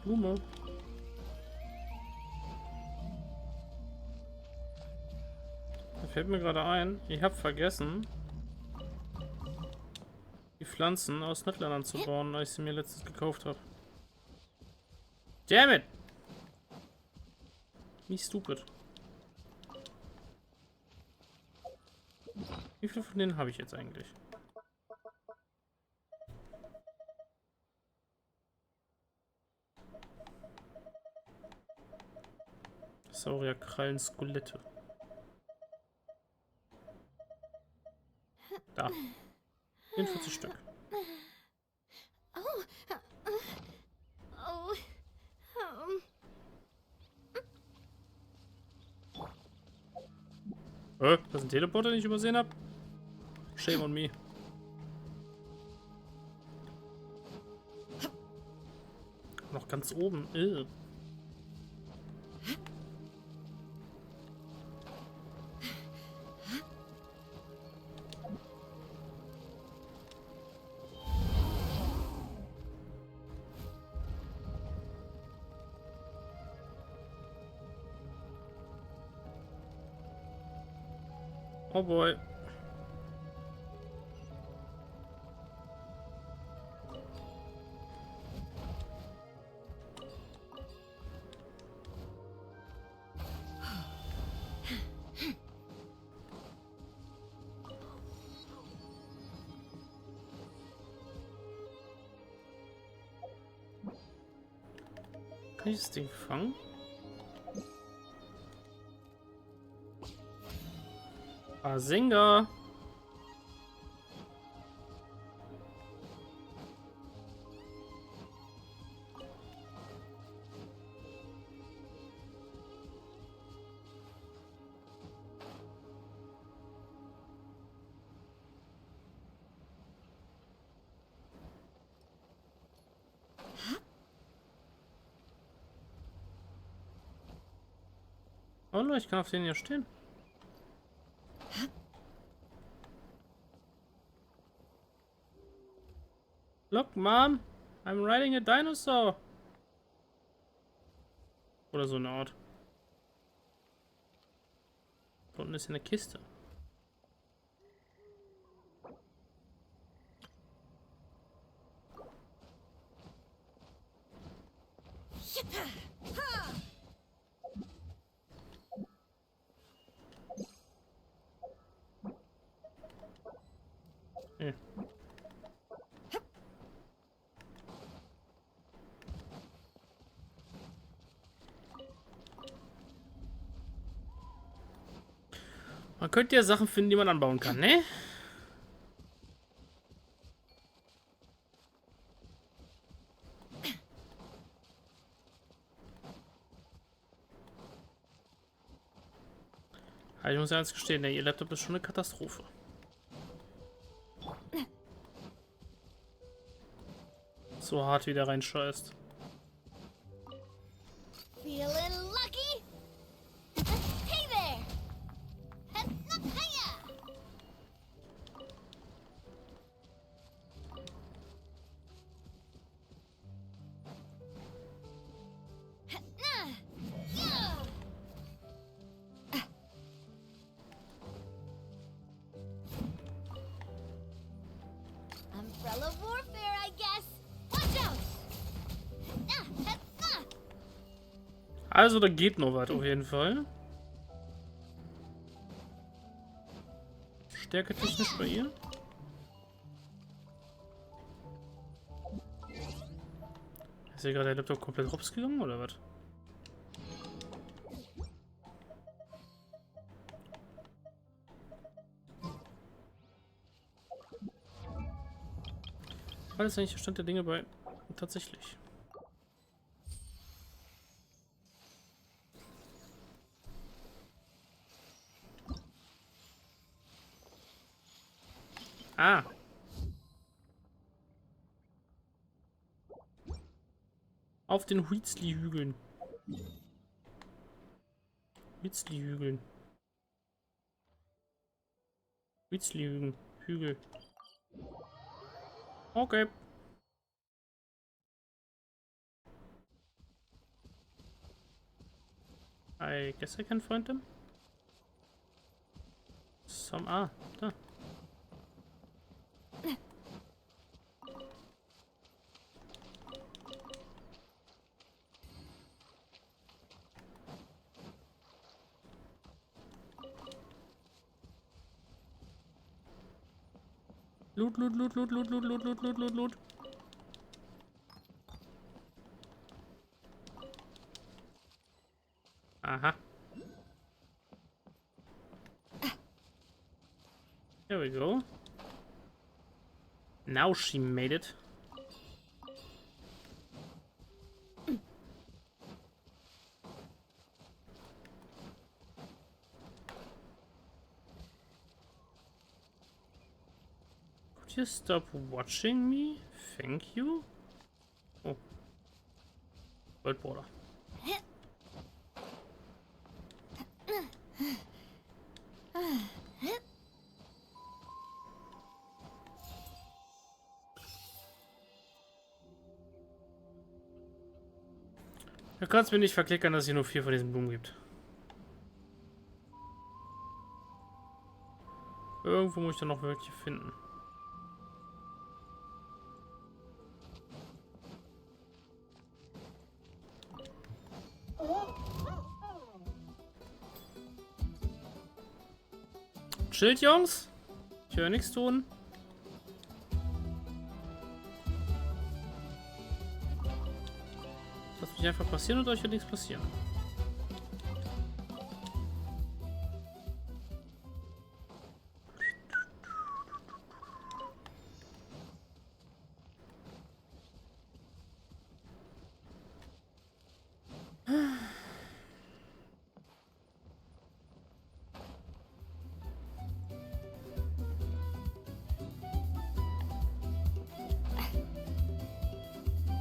Blume. Da fällt mir gerade ein, ich habe vergessen, die Pflanzen aus Nettland anzubauen, als ich sie mir letztens gekauft habe. Damn it! Wie stupid. Wie viele von denen habe ich jetzt eigentlich? Saurierkrallen, Skelette. Da. 44 Stück.
Oh. Oh.
Das ist ein Teleporter, den ich übersehen habe. Shame on me. Noch ganz oben. Oh boy. Kann ich das Ding fangen? Bazinga! Oh, ich kann auf den hier stehen. Look, Mom, I'm riding a dinosaur. Oder so eine Art. Da unten ist eine Kiste. Hey. Man könnte ja Sachen finden, die man anbauen kann, ne? Aber ich muss ja eins gestehen, der Laptop ist schon eine Katastrophe. So hart wie der reinscheißt.
Feeling lucky? Hey there! Hiya! Umbrella warfare, I guess. Watch out!
Also, da geht noch was auf jeden Fall. Stärke technisch bei ihr. hier gerade der Laptop komplett hops gegangen oder was? Was ist eigentlich der Stand der Dinge bei... Tatsächlich. Ah. Auf den Huitzli-Hügeln. Huitzli-Hügeln. Huitzli-Hügeln. Hügel. Okay. I guess I can find them. Some... Ah, da. Loot, loot, loot, loot, loot, loot, loot, loot, loot, loot, loot. Aha. There we go. Now she made it. Could you stop watching me? Thank you. Oh. World border. Du kannst mir nicht verklickern, dass es hier nur 4 von diesen Blumen gibt. Irgendwo muss ich dann noch welche finden. Chillt, Jungs. Ich höre nichts tun. Lasst mich einfach passieren und euch wird nichts passieren.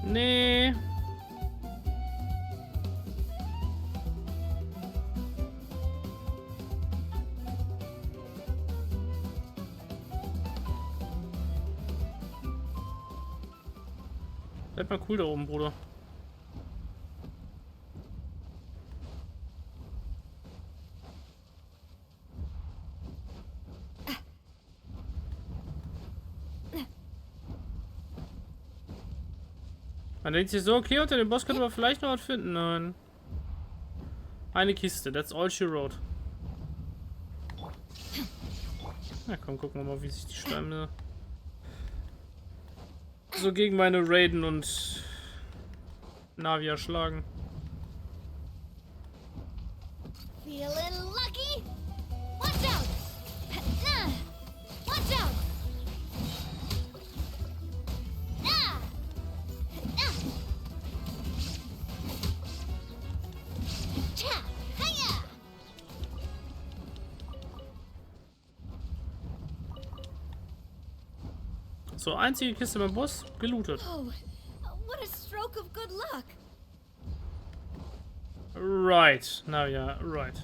Nee. Bleib mal cool da oben, Bruder. Man denkt sich so, okay, unter dem Boss könnte man vielleicht noch was finden. Nein. Eine Kiste, that's all she wrote. Na komm, gucken wir mal, wie sich die Schleime so gegen meine Raiden und Navia schlagen.
Feeling lucky? Watch out! Watch out!
So, einzige Kiste beim Boss, gelootet.
Oh, what a stroke of good luck!
Right, Navia, right.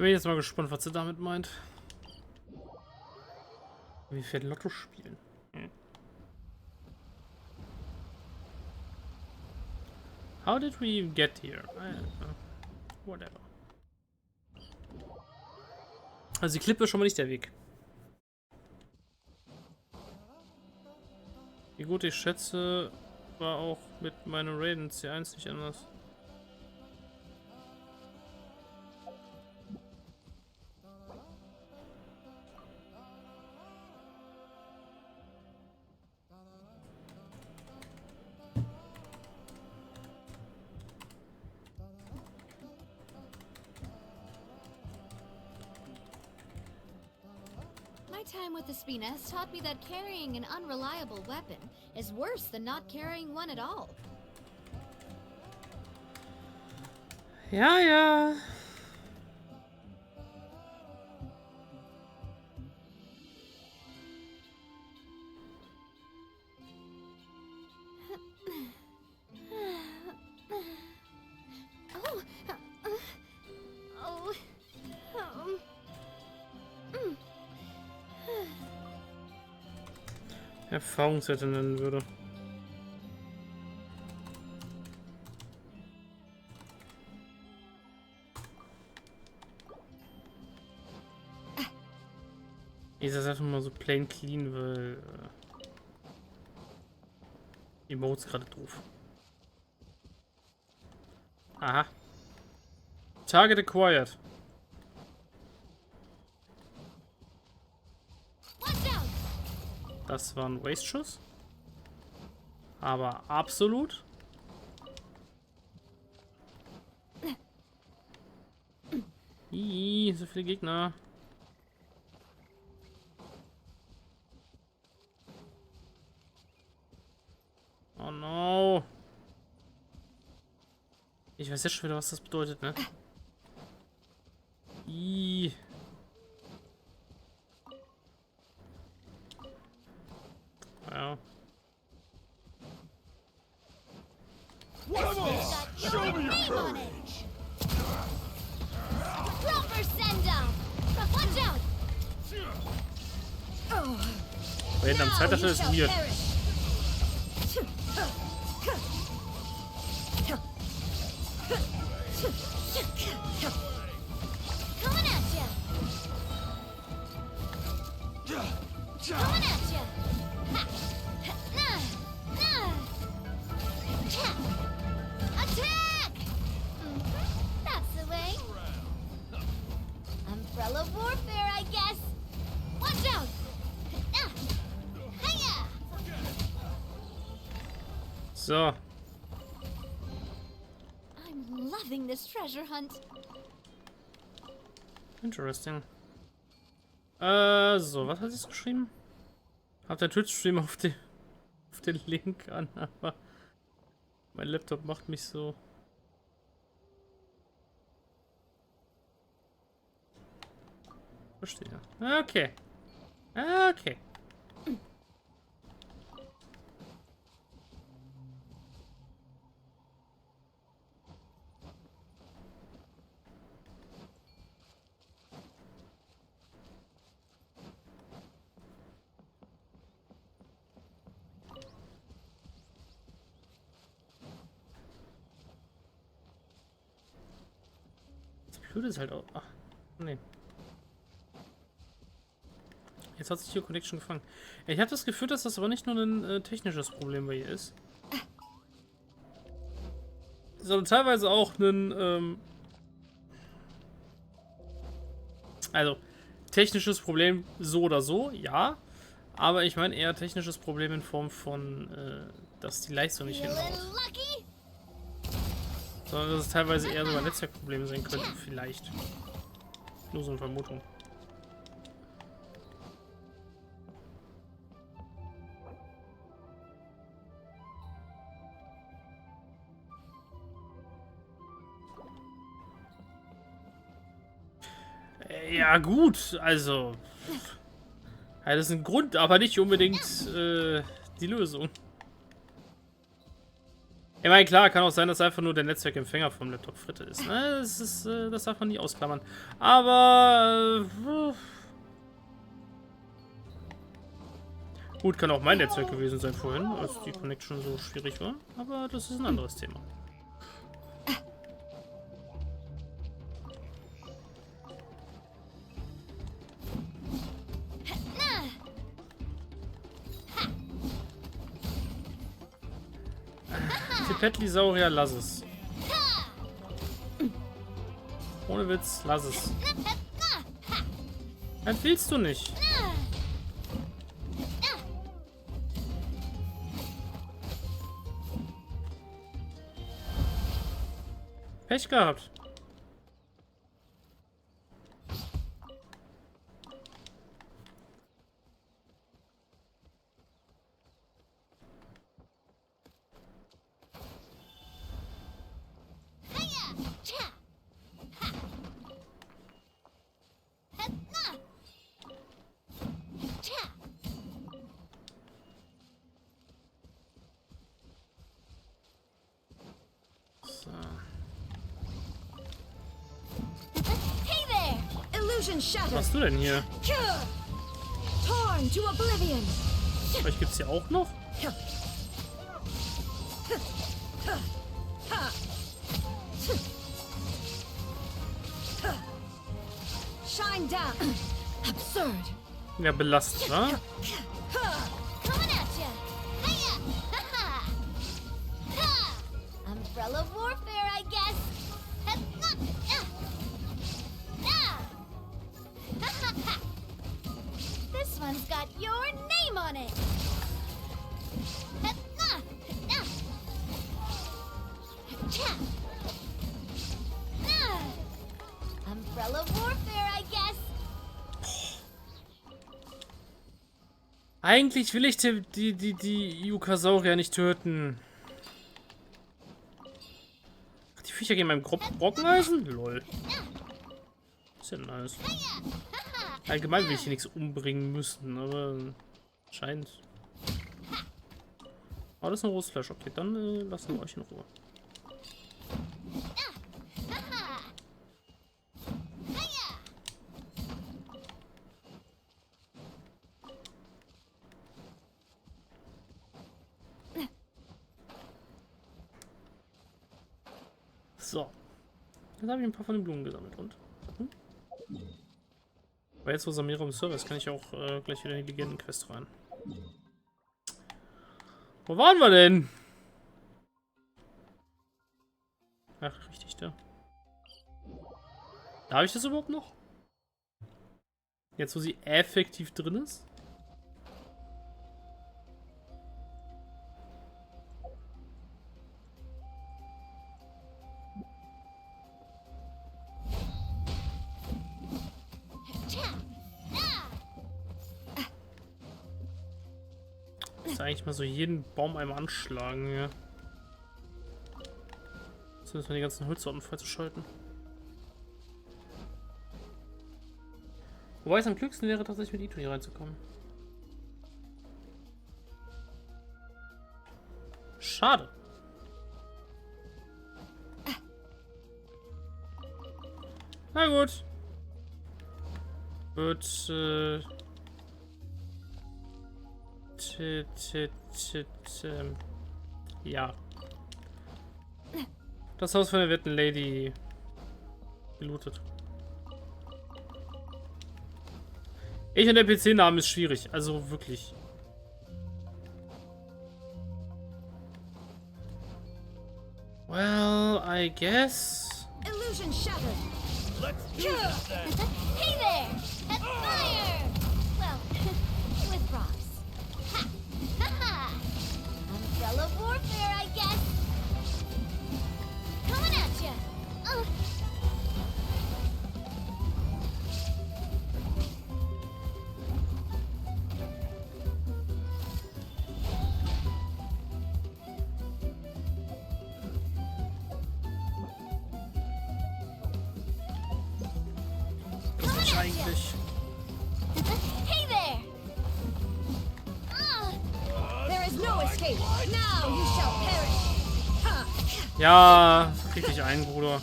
Bin ich jetzt mal gespannt, was sie damit meint. Wie viel Lotto spielen? How did we get here? I don't know. Whatever. Also die Klippe ist schon mal nicht der Weg. Wie gut ich schätze, war auch mit meinem Raiden C1 nicht anders.
My time with the Spina has taught me that carrying an unreliable weapon is worse than not carrying one at all.
Ja, ja. Erfahrungswerte nennen würde. Ist das einfach mal so plain clean, weil Emotes gerade doof. Aha. Target acquired. Das war ein Waste-Schuss. Aber absolut. Ih, so viele Gegner. Oh no. Ich weiß jetzt schon wieder, was das bedeutet, ne? Ih. Ja. Reden am Zeitalter ist weird. So.
I'm loving this treasure hunt.
Interesting. So, was hat sie geschrieben? Hab der Twitch-Stream auf den Link an, aber mein Laptop macht mich so. Verstehe. Okay. Okay. Blöd ist halt auch. Ach, nee. Jetzt hat sich hier Connection gefangen. Ich habe das Gefühl, dass das aber nicht nur ein technisches Problem bei ihr ist. Sondern teilweise auch ein also technisches Problem so oder so, ja. Aber ich meine eher technisches Problem in Form von, dass die Leistung nicht hinhaut. Sondern dass es teilweise eher sogar Netzwerkprobleme sein könnten, vielleicht. Nur so eine Vermutung. Ja gut, also... Ja, das ist ein Grund, aber nicht unbedingt die Lösung. Ich meine, klar, kann auch sein, dass einfach nur der Netzwerkempfänger vom Laptop Fritte ist. Ne? Das darf man nie ausklammern. Aber gut, kann auch mein Netzwerk gewesen sein vorhin, als die Connection so schwierig war. Aber das ist ein anderes Thema. Petlisaurier, lass es. Ohne Witz, lass es. Das willst du nicht. Pech gehabt. Was machst du denn hier?
Torn to oblivion.
Vielleicht gibt's hier auch noch?
Shine down. Absurd.
Ja, belastet, wa?
Coming at ya! Hiya! Ha! Umbrella warfare, I guess. This one's got your name on it. Umbrella warfare, I guess.
Eigentlich will ich die Yukasaurier nicht töten. Ach, die Viecher gehen meinem Brockeneisen? Lol. Ist ja nice. Allgemein will ich hier nichts umbringen müssen, aber scheint. Oh, das ist ein rohes Fleisch. Okay, dann lassen wir euch in Ruhe. So. Jetzt habe ich ein paar von den Blumen gesammelt und. Aber jetzt, wo Samira im Server ist, kann ich auch gleich wieder in die Legenden-Quest rein. Wo waren wir denn? Ach, richtig, da. Darf ich das überhaupt noch? Jetzt, wo sie effektiv drin ist? Eigentlich mal so jeden Baum einmal anschlagen hier. Jetzt müssen wir die ganzen Holzsorten freizuschalten. Wobei es am klügsten wäre, tatsächlich mit Ito hier reinzukommen. Schade. Na gut. Wird, ja. Das Haus von der werten Lady gelootet. Ich und der PC-Name ist schwierig, also wirklich. Well, I guess.
Illusion shattered.
Let's do this then. Hey there! At fire! Well, with rocks. Ha! Ha! Umbrella warfare, I guess. Coming at ya.
Eigentlich.
Hey there!
There is no escape. Now you shall perish. Ha!
Ja, krieg dich ein, Bruder.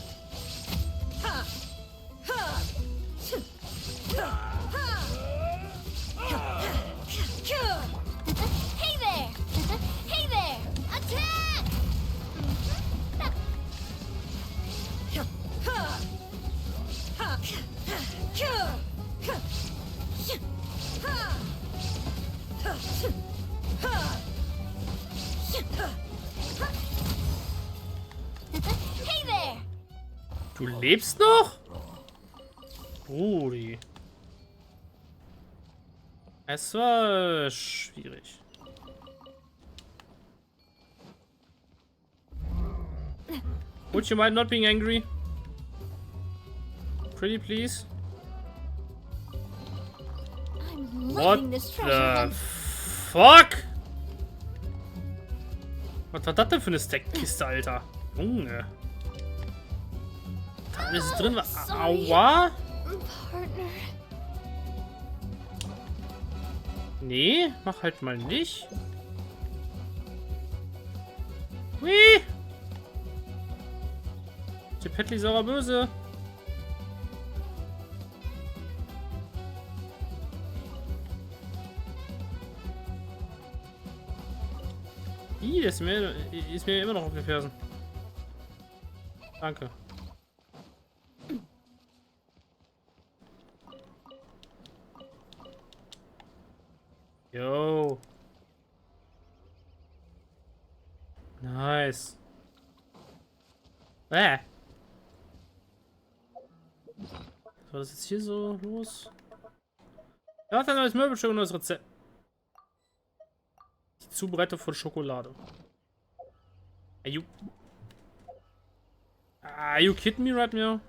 Hey there! Hey there! Attack! Hey there!
Du lebst noch? Brudi. Es war schwierig. Would you mind not being angry? Pretty please?
I'm
What
loving this treasure
the
hunt.
fuck? Was war das denn für eine Stackkiste, Alter? Junge. Da alles drin war.
Sorry.
Aua?
Partner.
Nee, mach halt mal nicht. Hui! Die Petli sauer böse. Ih, ist mir immer noch auf den Fersen. Danke. Yo. Nice. Was war das jetzt hier so los? Er hat ein neues Möbelstück und neues Rezept. Die Zubereitung von Schokolade. Are you kidding me right now?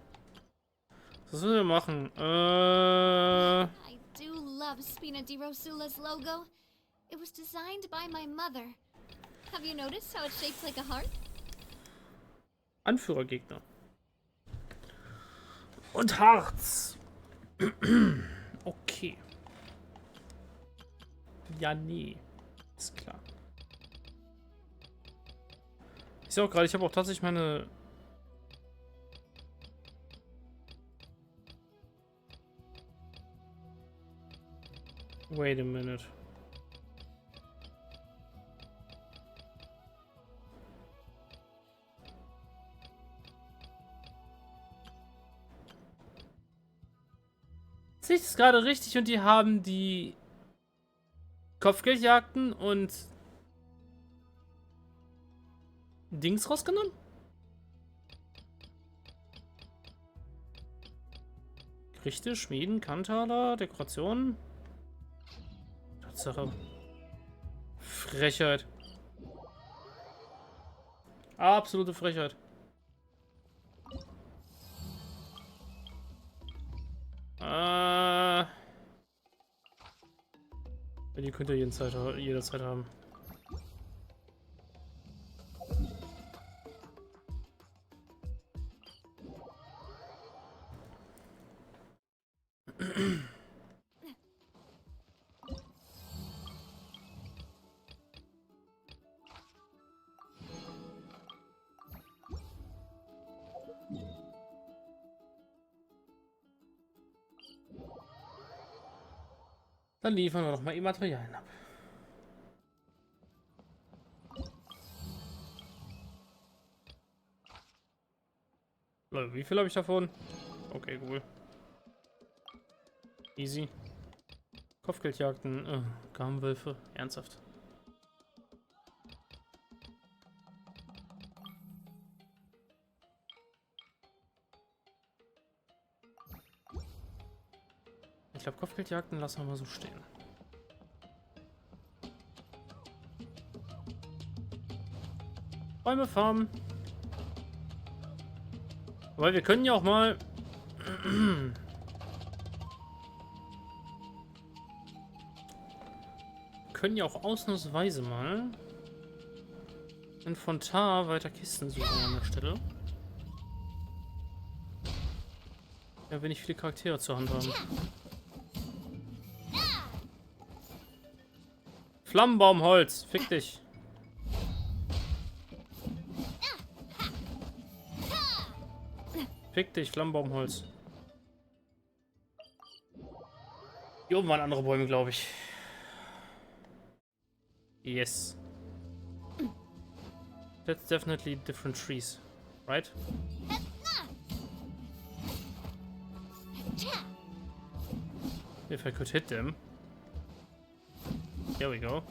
Was sollen wir machen?
I do love Spina di Rosula's logo. It was designed by my mother. Have you noticed how it's shaped like a heart?
Anführergegner. Und Harz. Okay. Ja, nee. Ist klar. Ich sehe auch gerade, ich habe auch tatsächlich meine... Wait a minute. Sehe ich das gerade richtig und die haben die Kopfgeldjagden und Dings rausgenommen? Gerichte, Schmieden, Kantaler, Dekorationen. Tatsache. Frechheit. Absolute Frechheit. Die könnt ihr jederzeit haben. Dann liefern wir doch mal die Materialien ab. Leute, wie viel habe ich davon? Okay, cool. Easy. Kopfgeldjagden, Garnwölfe, ernsthaft. Ich glaube, Kopfgeldjagden lassen wir mal so stehen. Bäume farmen. Weil wir können ja auch mal... können ja auch ausnahmsweise mal in Fontar weiter Kisten suchen an der Stelle. Ja, wenn nicht viele Charaktere zur Hand haben. Flammenbaumholz, fick dich. Fick dich, Flammenbaumholz. Hier oben waren andere Bäume, glaube ich. Yes. That's definitely different trees, right? If I could hit them. There we go.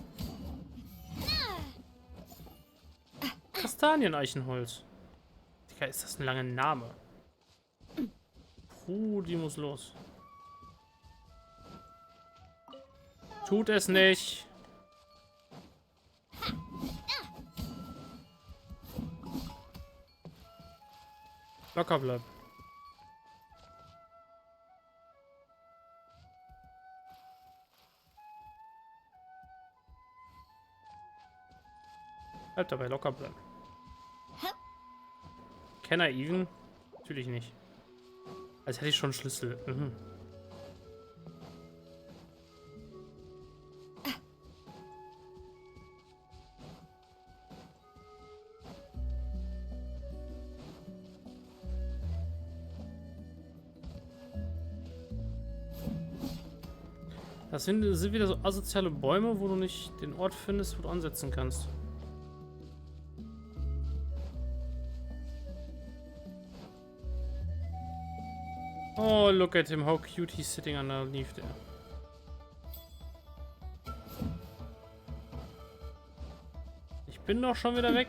Kastanieneichenholz. Digga, ist das ein langer Name? Puh, die muss los. Tut es nicht. Locker bleiben. Bleib dabei, locker bleiben. Can I even? Natürlich nicht. Als hätte ich schon Schlüssel. Mhm. Das sind wieder so asoziale Bäume, wo du nicht den Ort findest, wo du ansetzen kannst. Oh, look at him, how cute he's sitting underneath there. Ich bin doch schon wieder weg.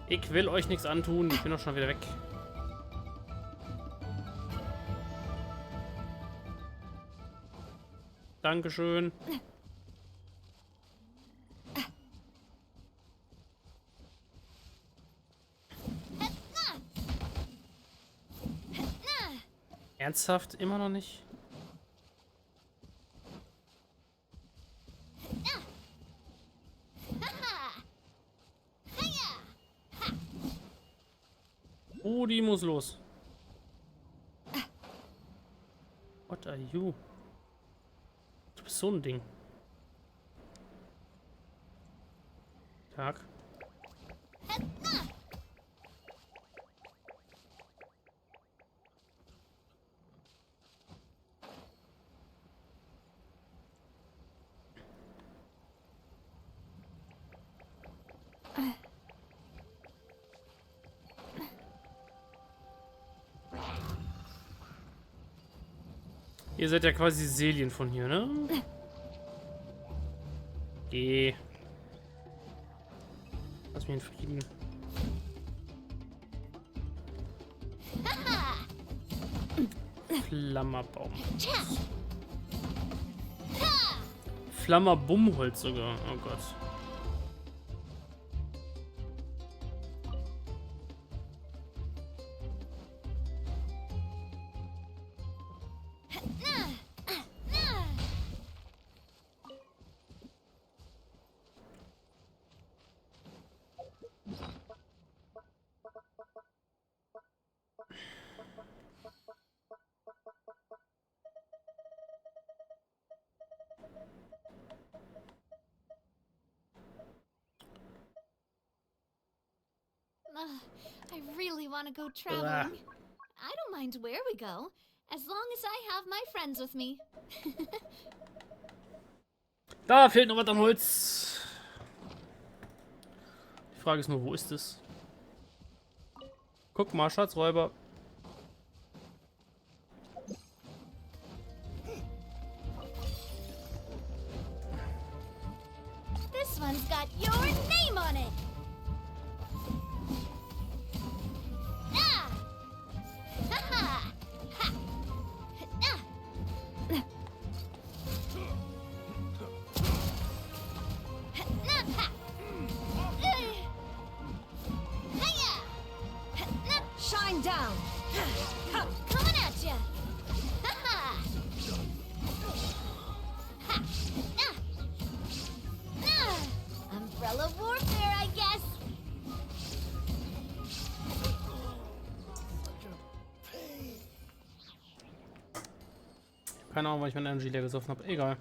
Ich will euch nichts antun, ich bin doch schon wieder weg. Dankeschön. Ernsthaft? Immer noch nicht? Oh, die muss los. What are you? Du bist so ein Ding. Tag. Ihr seid ja quasi Seelen von hier, ne? Geh. Lass mich in Frieden. Flammerbaum. Flammerbumholz sogar. Oh Gott.
I really want to go traveling. I don't mind where we go, as long as I have my friends with me.
Da fehlt noch was an Holz. Die Frage ist nur, wo ist es? Guck mal, Schatzräuber.
This one's got your name on it. Ah! Ha-ha! Ha! Ah!
Shine down!
Coming at ya! Umbrella warfare, I guess.
Keine Ahnung, weil ich meine Energy leer gesoffen habe. Egal.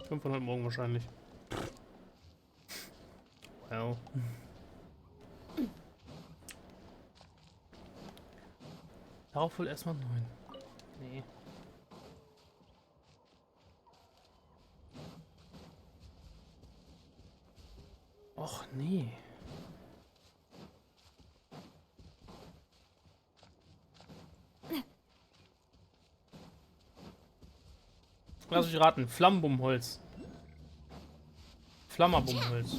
500 morgen wahrscheinlich. Well. Darauf wohl erstmal 9. Nee. Och, nee. Lass mich raten. Flammenbummholz. Flammerbummholz.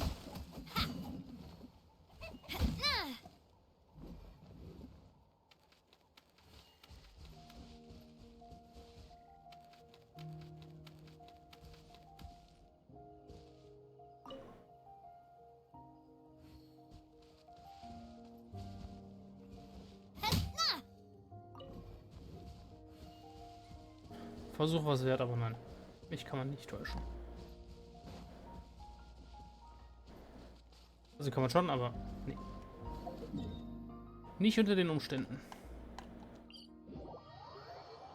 Versuch was wert, aber nein. Mich kann man nicht täuschen. Also kann man schon, aber nee. Nicht unter den Umständen.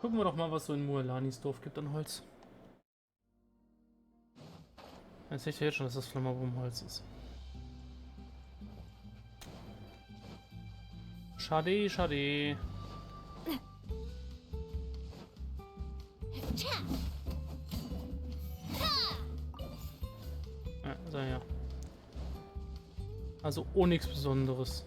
Gucken wir doch mal, was so in Mualanis Dorf gibt an Holz. Jetzt sehe ich ja jetzt schon, dass das Flammerbummholz ist. Schade, schade. Ja, so ja. Also oh nichts Besonderes.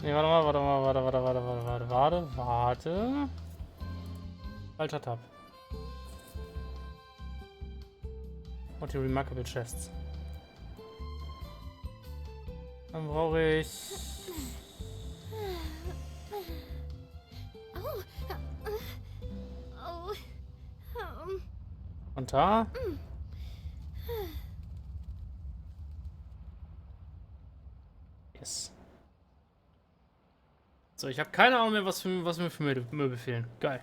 Nee, warte. Falscher Tab. Und die Remarkable Chests. Dann brauche ich... Und da? Yes. So, ich habe keine Ahnung mehr, was mir für Möbel fehlen. Geil.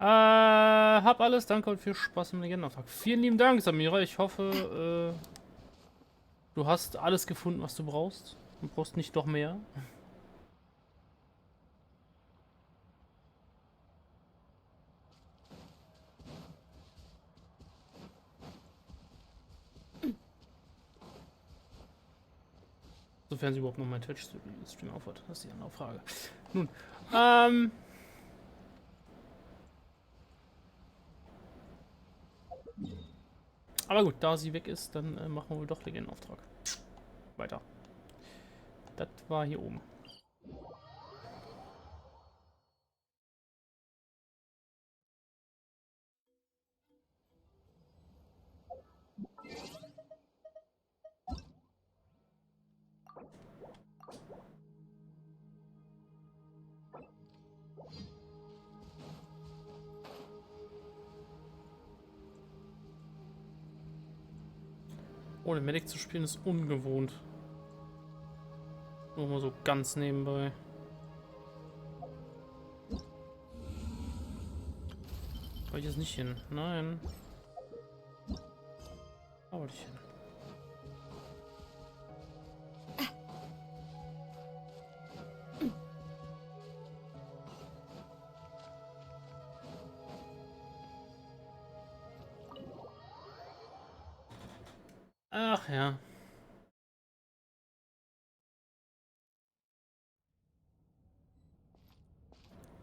Hab alles, danke und viel Spaß im Legendenauftrag. Vielen lieben Dank, Samira. Ich hoffe, du hast alles gefunden, was du brauchst. Du brauchst nicht doch mehr. Sofern sie überhaupt noch mein Twitch-Stream aufhört. Das ist die andere Frage. Nun, aber gut, da sie weg ist, dann machen wir wohl doch Legendenauftrag. Weiter. Das war hier oben. Ohne Medic zu spielen ist ungewohnt. Nur mal so ganz nebenbei. Wollte ich jetzt nicht hin? Nein. Da wollte ich hin. Ach ja.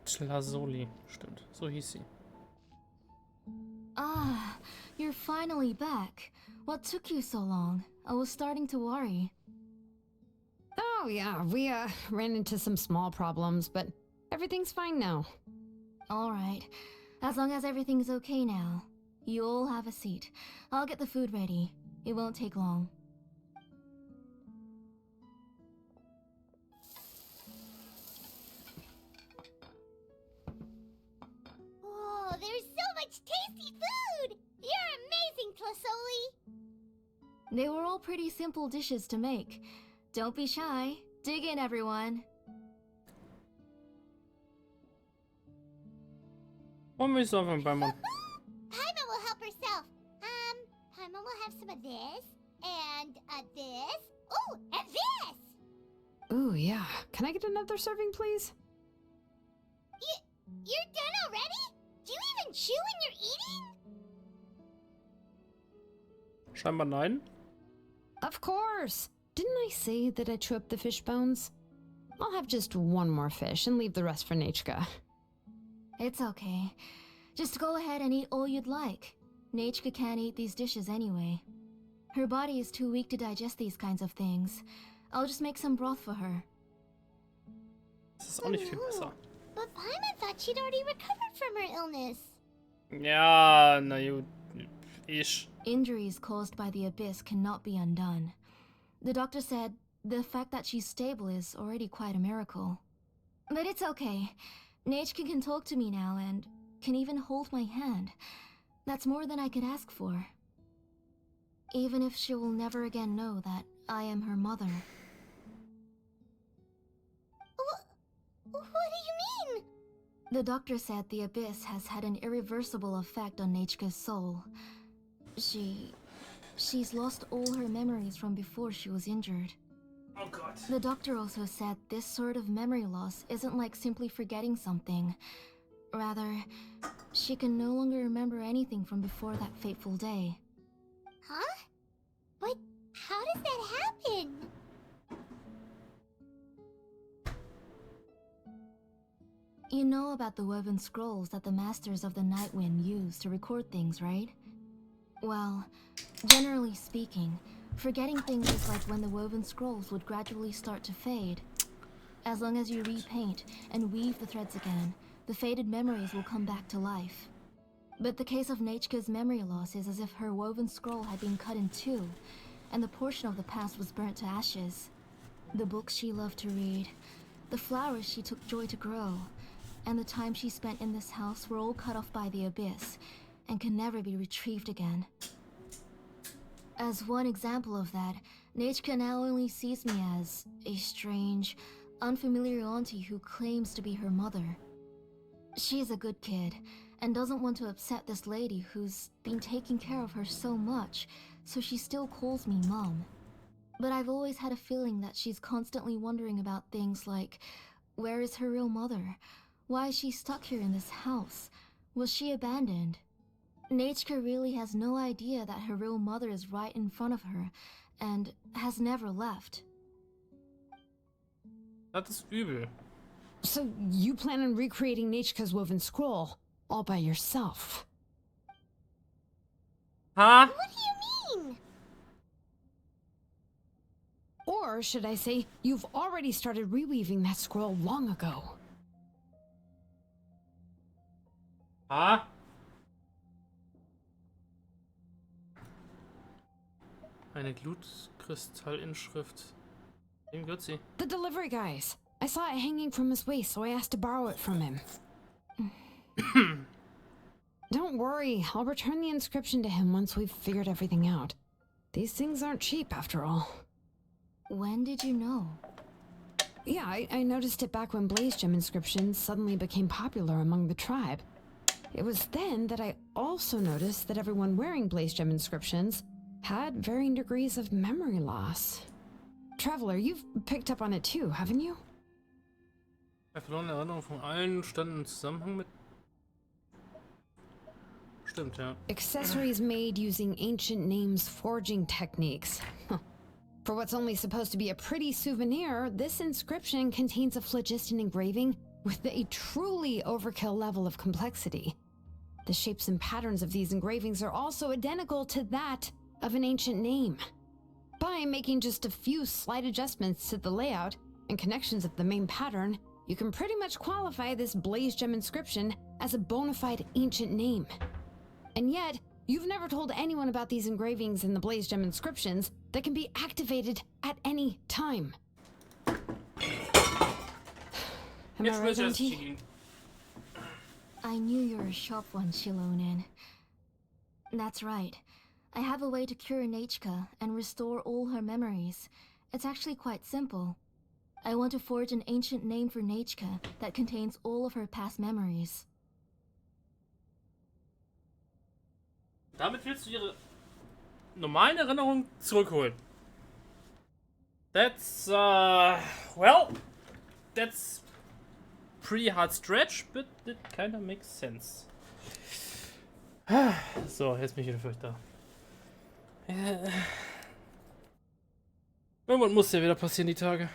Tlazzoli, stimmt. So hieß sie.
Ah, you're finally back. What took you so long? I was starting to worry.
Oh, Oh yeah, we ran into some small problems, but everything's fine now.
Alright. As long as everything's okay now. You all have a seat. I'll get the food ready. It won't take long.
Oh, there's so much tasty food! You're amazing, Tlazzoli!
They were all pretty simple dishes to make. Don't be shy. Dig in, everyone.
Wollen wir es einfach beim Mann?
Paimon will help herself. Paimon will have some of this, and this. Oh, and this!
Ooh, yeah. Can I get another serving, please?
You're done already? Do you even chew when you're eating?
Scheinbar nein.
Of course! Didn't I say that I chew up the fish bones? I'll have just one more fish and leave the rest for Nechka.
It's okay. Just go ahead and eat all you'd like. Nechka can't eat these dishes anyway. Her body is too weak to digest these kinds of things. I'll just make some broth for her.
Das ist auch nicht viel besser.
But Paimon thought she'd already recovered from her illness.
Ja, na gut. Ich.
Injuries caused by the abyss cannot be undone. The doctor said the fact that she's stable is already quite a miracle. But it's okay. Nechka can talk to me now and can even hold my hand. That's more than I could ask for. Even if she will never again know that I am her mother.
What do you mean?
The doctor said the abyss has had an irreversible effect on Nechka's soul. She's lost all her memories from before she was injured.
Oh God.
The doctor also said this sort of memory loss isn't like simply forgetting something. Rather, she can no longer remember anything from before that fateful day.
Huh? But how does that happen?
You know about the woven scrolls that the Masters of the Night Wind use to record things, right? Well, generally speaking, forgetting things is like when the woven scrolls would gradually start to fade. As long as you repaint and weave the threads again, the faded memories will come back to life. But the case of Nechka's memory loss is as if her woven scroll had been cut in two, and the portion of the past was burnt to ashes. The books she loved to read, the flowers she took joy to grow, and the time she spent in this house were all cut off by the abyss, and can never be retrieved again. As one example of that, Nechka now only sees me as a strange, unfamiliar auntie who claims to be her mother. She's a good kid, and doesn't want to upset this lady who's been taking care of her so much, so she still calls me Mom. But I've always had a feeling that she's constantly wondering about things like, where is her real mother? Why is she stuck here in this house? Was she abandoned? Nechka really has no idea that her real mother is right in front of her, and has never left.
Das ist übel.
So you plan on recreating Nechka's woven scroll all by yourself?
Ha?
What do you mean?
Or should I say, you've already started reweaving that scroll long ago?
Ha? Eine Glutkristallinschrift. Wem gehört sie?
The delivery guys. I saw it hanging from his waist, so I asked to borrow it from him. Don't worry, I'll return the inscription to him once we've figured everything out. These things aren't cheap, after all.
When did you know?
Yeah, I noticed it back when Blaze Gem inscriptions suddenly became popular among the tribe. It was then that I also noticed that everyone wearing Blaze Gem inscriptions had varying degrees of memory loss. Traveler, you've picked up on it too, haven't you?
Verlorene Erinnerung von allen standen im Zusammenhang mit... Stimmt, ja.
Accessories made using ancient names forging techniques. For what's only supposed to be a pretty souvenir, this inscription contains a phlogiston engraving with a truly overkill level of complexity. The shapes and patterns of these engravings are also identical to that of an ancient name. By making just a few slight adjustments to the layout and connections of the main pattern, you can pretty much qualify this Blaze Gem inscription as a bona fide ancient name. And yet, you've never told anyone about these engravings in the Blaze Gem inscriptions that can be activated at any time. Am I right, Auntie?
I knew you were a sharp one, Xilonen. That's right. I have a way to cure Nechka and restore all her memories. It's actually quite simple. I want to forge an ancient name for Nechka that contains all of her past memories.
Damit willst du ihre normalen Erinnerungen zurückholen. That's, well, that's pretty hard stretch, but it kinda makes sense. So, jetzt bin ich wieder für euch da. Irgendwann muss ja wieder passieren, die Tage.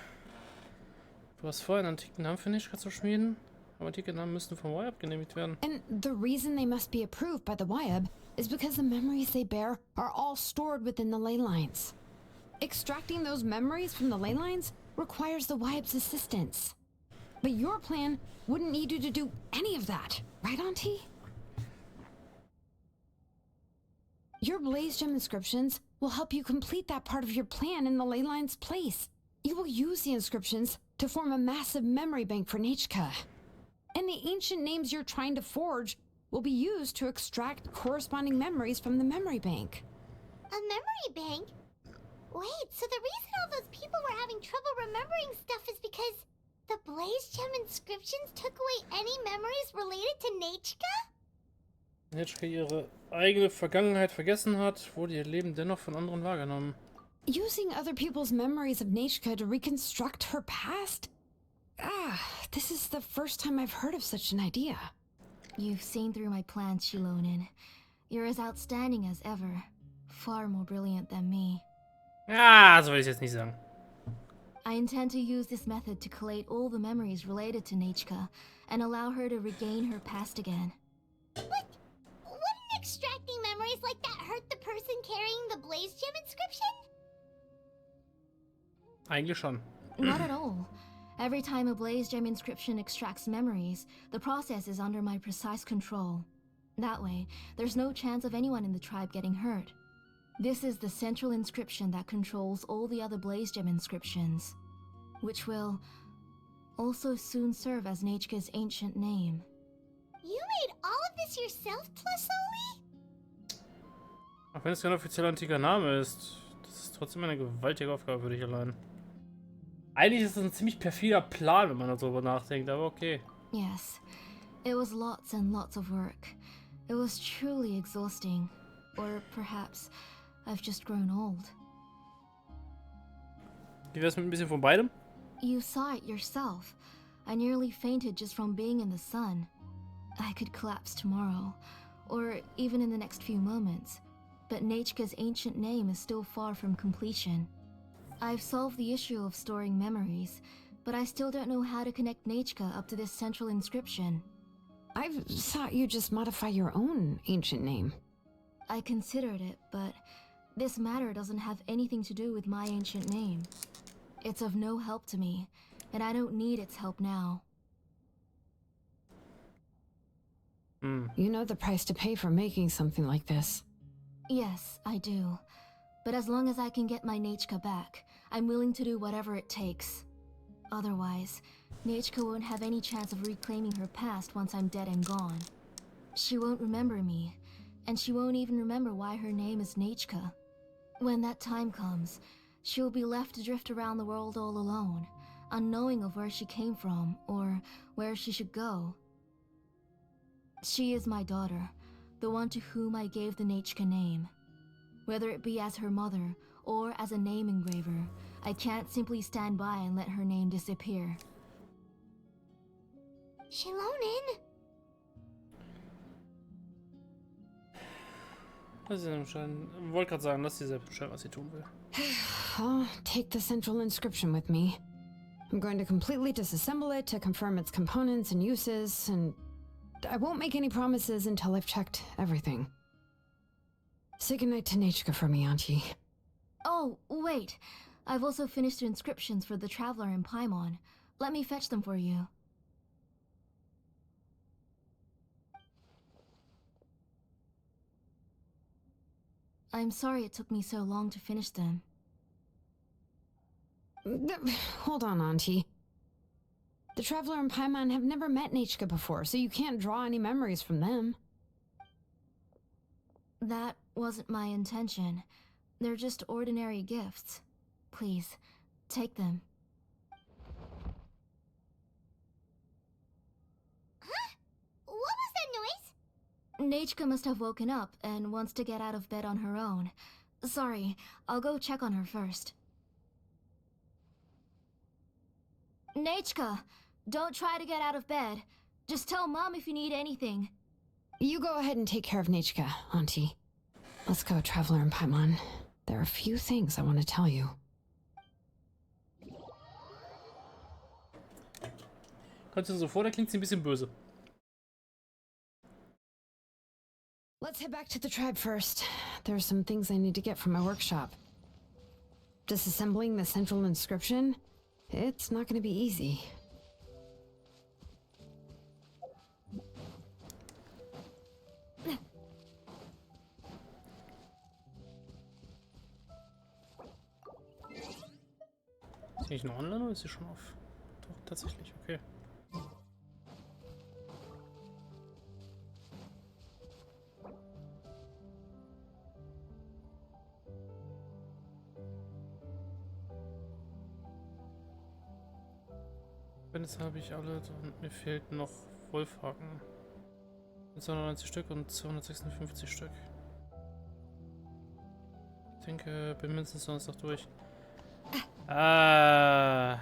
Du hast vorher einen antiken Namen für Nechka zu schmieden, aber antike Namen müssen vom YAB genehmigt werden.
And the reason they must be approved by the YAB is because the memories they bear are all stored within the ley lines. Extracting those memories from the ley lines requires the YAB's assistance. But your plan wouldn't need you to do any of that, right, Auntie? Your Blaze Gem inscriptions will help you complete that part of your plan in the ley line's place. You will use the inscriptions to form a massive memory bank for Nechka. And the ancient names you're trying to forge will be used to extract corresponding memories from the memory bank.
A memory bank? Wait, so the reason all those people were having trouble remembering stuff is because the Blaze Gem inscriptions took away any memories related to Nechka?
Nechka ihre eigene Vergangenheit vergessen hat, wurde ihr Leben dennoch von anderen wahrgenommen.
Using other people's memories of Nechka to reconstruct her past? This is the first time I've heard of such an idea.
You've seen through my plans, Xilonen. You're as outstanding as ever. Far more brilliant than me.
So will ich jetzt nicht sagen.
I intend to use this method to collate all the memories related to Nechka and allow her to regain her past again.
But wouldn't extracting memories like that hurt the person carrying the Blaze Gem inscription?
Eigentlich schon.
Not at all. Every time a Blaze Gem inscription extracts memories, the process is under my precise control. That way, there's no chance of anyone in the tribe getting hurt. This is the central inscription that controls all the other Blaze Gem inscriptions, which will also soon serve as Nechka's ancient name.
You made all of this yourself, Tlazzoli?
Auch wenn es kein offizieller antiker Name ist, das ist trotzdem eine gewaltige Aufgabe für dich allein. Eigentlich ist das ein ziemlich perfider Plan, wenn man darüber nachdenkt, aber okay.
Yes, it was lots and lots of work. It was truly exhausting. Or perhaps I've just grown old.
Wie wär's mit ein bisschen von beidem?
You saw it yourself. I nearly fainted just from being in the sun. I could collapse tomorrow, or even in the next few moments. But Nechka's ancient name is still far from completion. I've solved the issue of storing memories, but I still don't know how to connect Nechka up to this central inscription.
I've thought you just modify your own ancient name.
I considered it, but this matter doesn't have anything to do with my ancient name. It's of no help to me, and I don't need its help now.
You know the price to pay for making something like this.
Yes, I do. But as long as I can get my Nechka back, I'm willing to do whatever it takes. Otherwise, Nechka won't have any chance of reclaiming her past once I'm dead and gone. She won't remember me, and she won't even remember why her name is Nechka. When that time comes, she'll be left to drift around the world all alone, unknowing of where she came from or where she should go. She is my daughter, the one to whom I gave the Nechka name. Whether it be as her mother or as a name engraver, I can't simply stand by and let her name disappear.
Xilonen?
Das ist ja entscheidend. Ich wollte gerade sagen, dass sie selbst beschreiben, was sie tun will.
I'll take the central inscription with me. I'm going to completely disassemble it to confirm its components and uses, and I won't make any promises until I've checked everything. Say goodnight to Nechka for me, Auntie.
Oh, wait. I've also finished the inscriptions for the Traveler in Paimon. Let me fetch them for you. I'm sorry it took me so long to finish them.
Hold on, Auntie. The Traveler and Paimon have never met Nechka before, so you can't draw any memories from them.
That wasn't my intention. They're just ordinary gifts. Please, take them.
Huh? What was that noise?
Nechka must have woken up and wants to get out of bed on her own. Sorry, I'll go check on her first. Nechka, don't try to get out of bed. Just tell Mom if you need anything.
You go ahead and take care of Nechka, Auntie. Let's go, Traveler and Paimon. There are a few things I want to tell you.
Kommt dir so vor, da klingt sie ein bisschen böse.
Let's head back to the tribe first. There are some things I need to get from my workshop. Disassembling the central inscription? It's not going to be easy.
Ist die nicht noch online oder ist sie schon auf? Doch, tatsächlich, okay. Wenn jetzt habe ich alle und mir fehlt noch Wolfhaken. 290 Stück und 256 Stück. Ich denke, bin mindestens Donnerstag durch. Ah.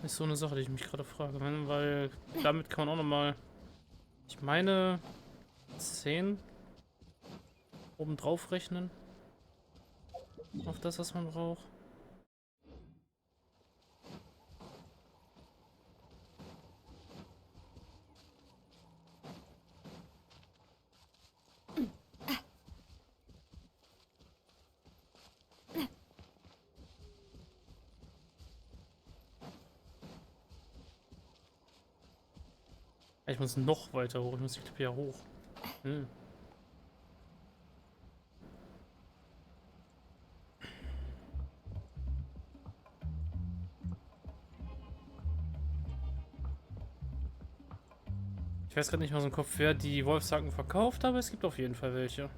Ist so eine Sache, die ich mich gerade frage, weil damit kann man auch nochmal, ich meine, 10 obendrauf rechnen. Auf das, was man braucht. Ich muss noch weiter hoch, ich muss die Klippe ja hoch. Hm. Ich weiß gerade nicht mehr aus dem Kopf, wer die Wolfshaken verkauft, aber es gibt auf jeden Fall welche.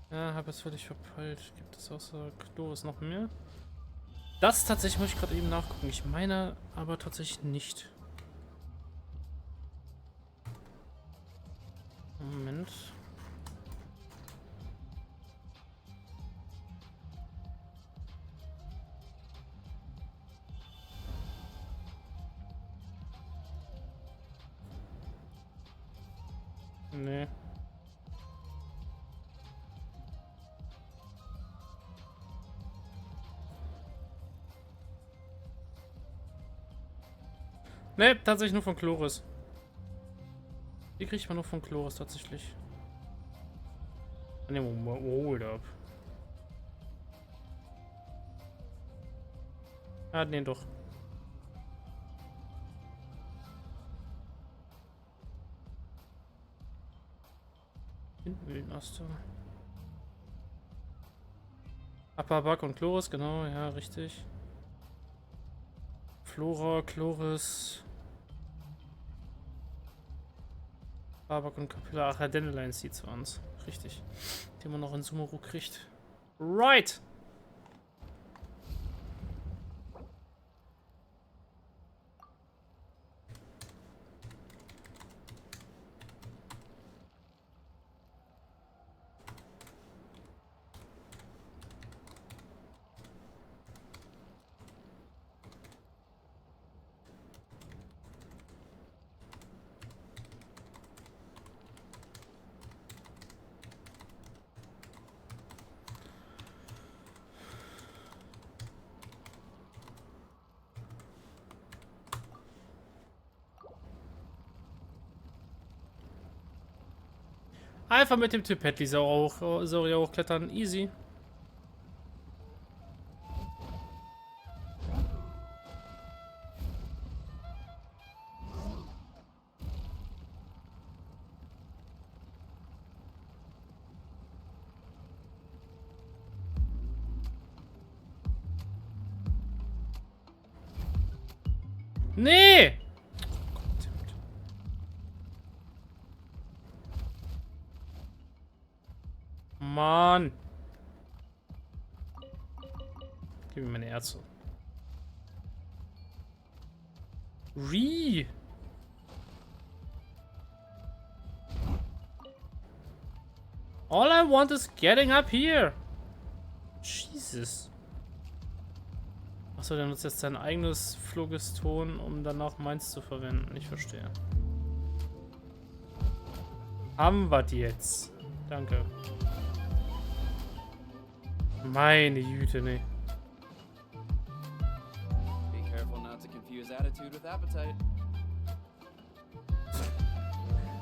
Ja, habe es völlig verpeilt. Gibt es außer Kloris noch mehr? Das tatsächlich muss ich gerade eben nachgucken. Ich meine aber tatsächlich nicht. Moment. Nee. Ne, tatsächlich nur von Kloris. Die kriegt man nur von Kloris tatsächlich. Ne, hold up. Ah, ne, doch. Windmühlenaster. Apabak und Chloris, genau, ja, richtig. Flora, Chloris. Tabak und Kapillar. Ach, Dandelion Seeds waren es. Richtig. Die man noch in Sumeru kriegt. Right! Einfach mit dem Typetli-Saurier hochklettern. Easy. Nee! Mann. Gib mir meine Erze. All I want is getting up here. Jesus. Achso, der nutzt jetzt sein eigenes Phlogiston, um danach meins zu verwenden. Ich verstehe. Haben wir die jetzt? Danke. Meine Güte, ne.
Be careful not to confuse attitude with appetite.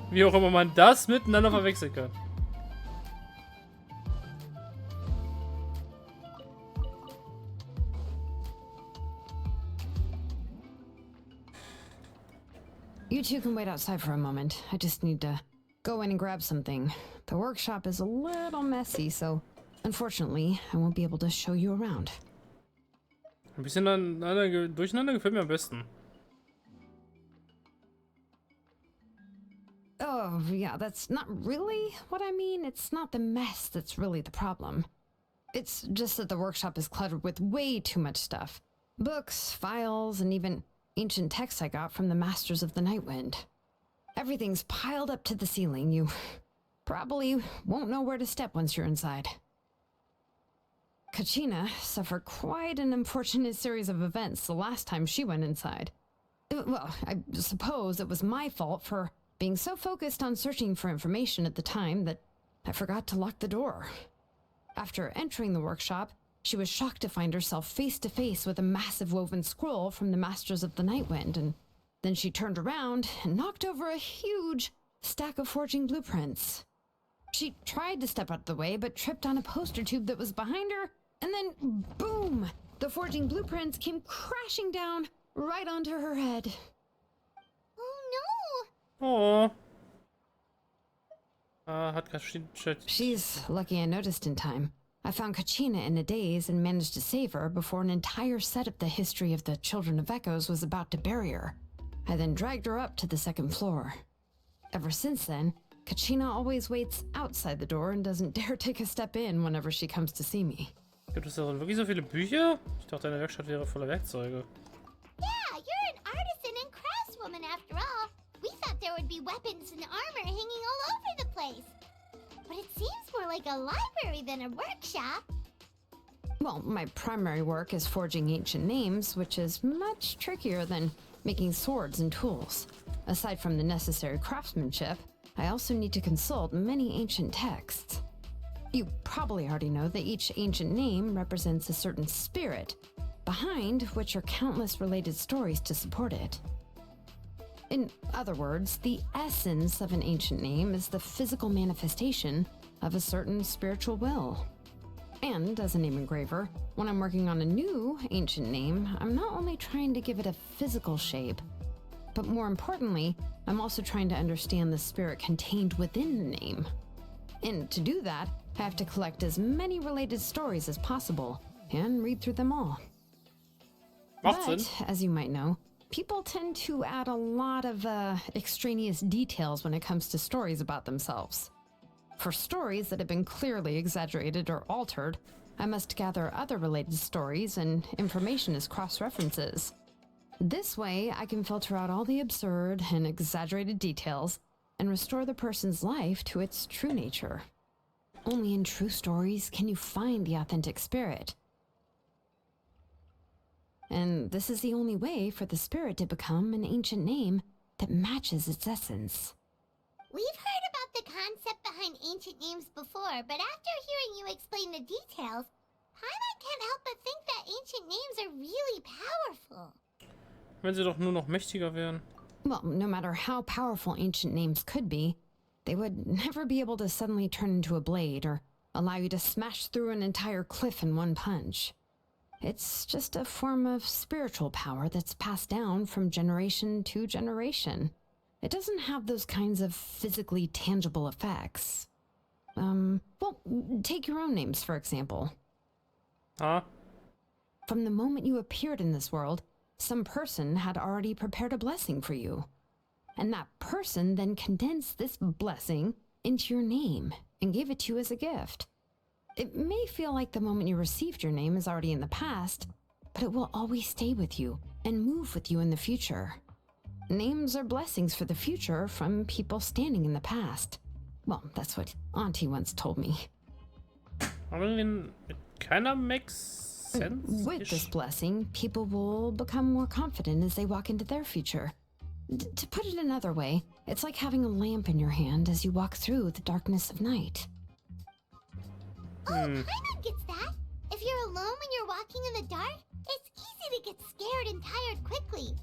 Wie auch immer man das miteinander verwechseln kann.
You two can wait outside for a moment. I just need to go in and grab something. The workshop is a little messy, so unfortunately, I won't be able to show you around.
Ein bisschen durcheinander gefällt mir am besten.
Oh, yeah, that's not really what I mean. It's not the mess that's really the problem. It's just that the workshop is cluttered with way too much stuff. Books, files, and even ancient texts I got from the Masters of the Nightwind. Everything's piled up to the ceiling. You probably won't know where to step once you're inside. Kachina suffered quite an unfortunate series of events the last time she went inside. Well, I suppose it was my fault for being so focused on searching for information at the time that I forgot to lock the door. After entering the workshop, she was shocked to find herself face to face with a massive woven scroll from the Masters of the Nightwind, and then she turned around and knocked over a huge stack of forging blueprints. She tried to step out of the way, but tripped on a poster tube that was behind her, and then boom! The forging blueprints came crashing down right onto her head.
Oh
Oh. Hat Kachina...
She's lucky I noticed in time. I found Kachina in a daze and managed to save her before an entire set of the history of the Children of Echoes was about to bury her. I then dragged her up to the second floor. Ever since then, Kachina always waits outside the door and doesn't dare take a step in whenever she comes to see me.
Gibt es darin wirklich so viele Bücher? Ich dachte, deine Werkstatt wäre voller Werkzeuge.
Yeah, you're an artisan and craftswoman after all. We thought there would be weapons and armor hanging all over the place. But it seems more like a library than a workshop.
Well, my primary work is forging ancient names, which is much trickier than making swords and tools. Aside from the necessary craftsmanship, I also need to consult many ancient texts. You probably already know that each ancient name represents a certain spirit, behind which are countless related stories to support it. In other words, the essence of an ancient name is the physical manifestation of a certain spiritual will. And as a name engraver, when I'm working on a new ancient name, I'm not only trying to give it a physical shape, but more importantly, I'm also trying to understand the spirit contained within the name. And to do that, I have to collect as many related stories as possible and read through them all.
Macht
But,
Sinn.
as you might know, people tend to add a lot of extraneous details when it comes to stories about themselves. For stories that have been clearly exaggerated or altered, I must gather other related stories and information as cross-references. This way, I can filter out all the absurd and exaggerated details and restore the person's life to its true nature. Only in true stories can you find the authentic spirit. And this is the only way for the spirit to become an ancient name that matches its essence.
We've heard about the concept behind ancient names before, but after hearing you explain the details, Paimon can't help but think that ancient names are really powerful.
Wenn sie doch nur noch mächtiger wären.
Well, no matter how powerful ancient names could be, they would never be able to suddenly turn into a blade or allow you to smash through an entire cliff in one punch. It's just a form of spiritual power that's passed down from generation to generation. It doesn't have those kinds of physically tangible effects. Well, take your own names, for example.
Ah,
From the moment you appeared in this world, some person had already prepared a blessing for you. And that person then condensed this blessing into your name and gave it to you as a gift. It may feel like the moment you received your name is already in the past, but it will always stay with you and move with you in the future. Names are blessings for the future from people standing in the past. Well, that's what Auntie once told me.
I mean, it kinda makes sense.
With this blessing, people will become more confident as they walk into their future. To put it another way, it's like having a lamp in your hand as you walk through the darkness of night.
Oh, Paimon gets that. If you're alone when you're walking in the dark, it's easy to get scared and tired quickly.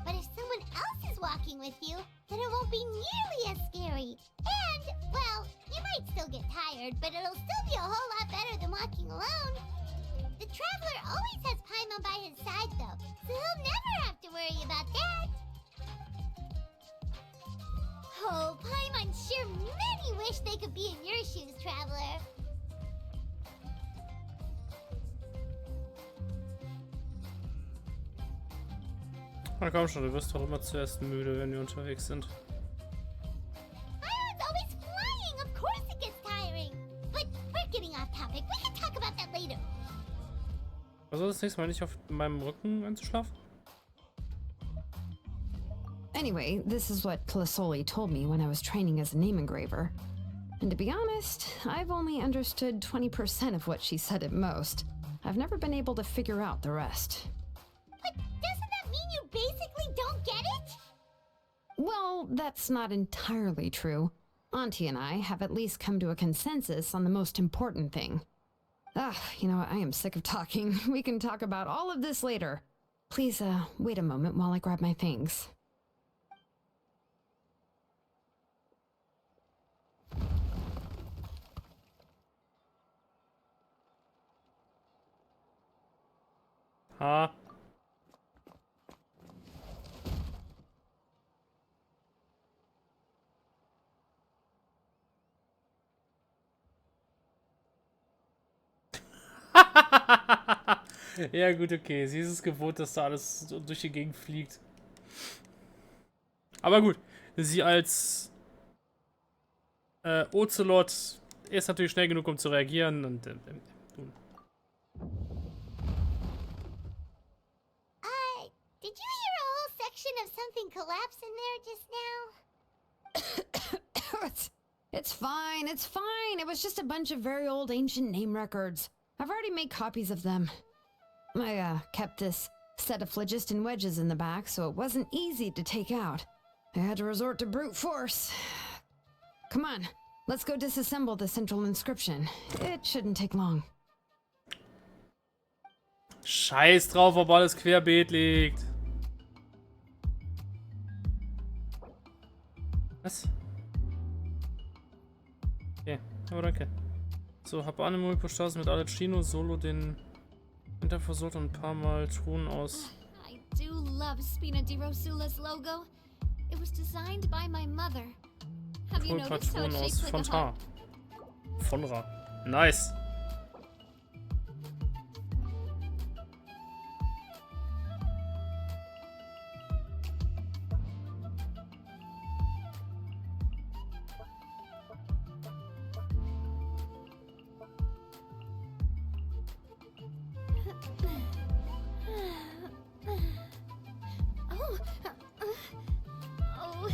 But if someone else is walking with you, then it won't be nearly as scary. And, well, you might still get tired, but it'll still be a whole lot better than walking alone. The Traveler always has Paimon by his side, though, so he'll never have to worry about that. Oh, Paimon sure many wish they could be in your shoes, Traveler.
Na komm schon, du wirst doch immer zuerst müde, wenn wir unterwegs sind.
Paimon's always flying, of course it gets tiring. But we're getting off topic, we can talk about that later.
Also das nächste Mal nicht auf meinem Rücken einzuschlafen?
Anyway, this is what Tlazzoli told me when I was training as a name engraver. And to be honest, I've only understood 20% of what she said at most. I've never been able to figure out the rest.
But doesn't that mean you basically don't get it?
Well, that's not entirely true. Auntie and I have at least come to a consensus on the most important thing. Ugh, you know what? I am sick of talking. We can talk about all of this later. Please, wait a moment while I grab my things.
Ha. Ja gut, okay. Sie ist es gewohnt, dass da alles so durch die Gegend fliegt. Aber gut, sie als Ocelot ist natürlich schnell genug, um zu reagieren. Und
Did you hear a whole section of something collapse in there just now?
It's fine, it's fine. It was just a bunch of very old ancient name records. I've already made copies of them. I kept this set of phlogiston wedges in the back, so it wasn't easy to take out. I had to resort to brute force. Come on, let's go disassemble the central inscription. It shouldn't take long.
Scheiß drauf, ob alles querbeet liegt. Was? Okay, aber danke. So, hab Animo Hypostasen mit Alechino Solo den Winter versucht und ein paar Mal Truhen aus.
I do love Spina di Rosula's logo. It was designed by my mother. Have you
Holt ein paar
noticed how
Truhen
it's
aus
shaped like a
Fontar.
heart?
Fonra. Nice.
Oh. Oh.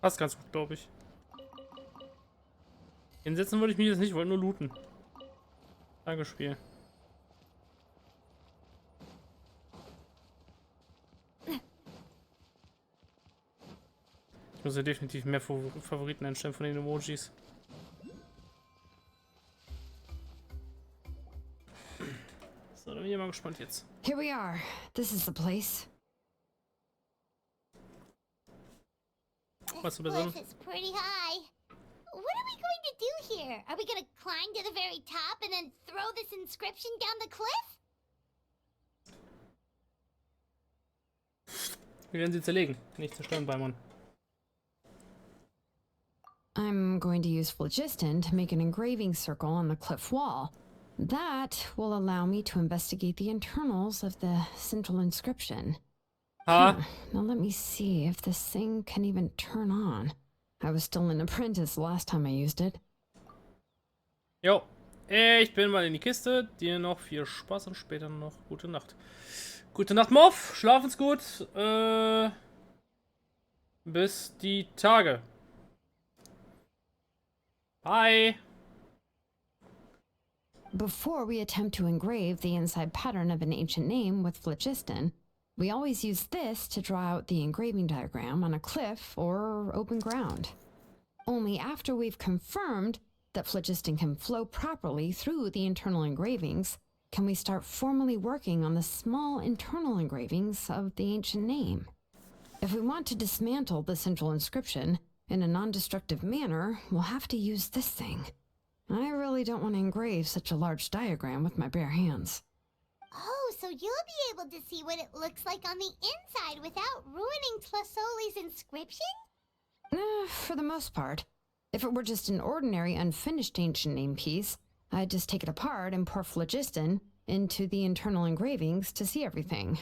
Passt ganz gut, glaube ich. Hinsetzen wollte ich mich jetzt nicht, wollte nur looten. Danke, Spiel. Ich muss ja definitiv mehr Favoriten einstellen von den Emojis. So, dann bin ich mal gespannt jetzt.
Here we are. This is the place.
Was
This
du besonders?
cliff is pretty high. What are we going to do here? Are we going to climb to the very top and then throw this inscription down the cliff?
Wir werden sie zerlegen, nicht zerstören, Beimon.
I'm going to use phlogiston to make an engraving circle on the cliff wall. That will allow me to investigate the internals of the central inscription.
Ha!
Now let me see if this thing can even turn on. I was still an apprentice last time I used it.
Jo, ich bin mal in die Kiste. Dir noch viel Spaß und später noch gute Nacht. Gute Nacht, Moff. Schlafen's gut. Bis die Tage. Bye.
Before we attempt to engrave the inside pattern of an ancient name with phlogiston, we always use this to draw out the engraving diagram on a cliff or open ground. Only after we've confirmed that phlogiston can flow properly through the internal engravings can we start formally working on the small internal engravings of the ancient name. If we want to dismantle the central inscription in a non-destructive manner, we'll have to use this thing. I really don't want to engrave such a large diagram with my bare hands.
Oh, so you'll be able to see what it looks like on the inside without ruining Tlazzoli's inscription?
For the most part. If it were just an ordinary unfinished ancient name piece, I'd just take it apart and pour phlogiston into the internal engravings to see everything.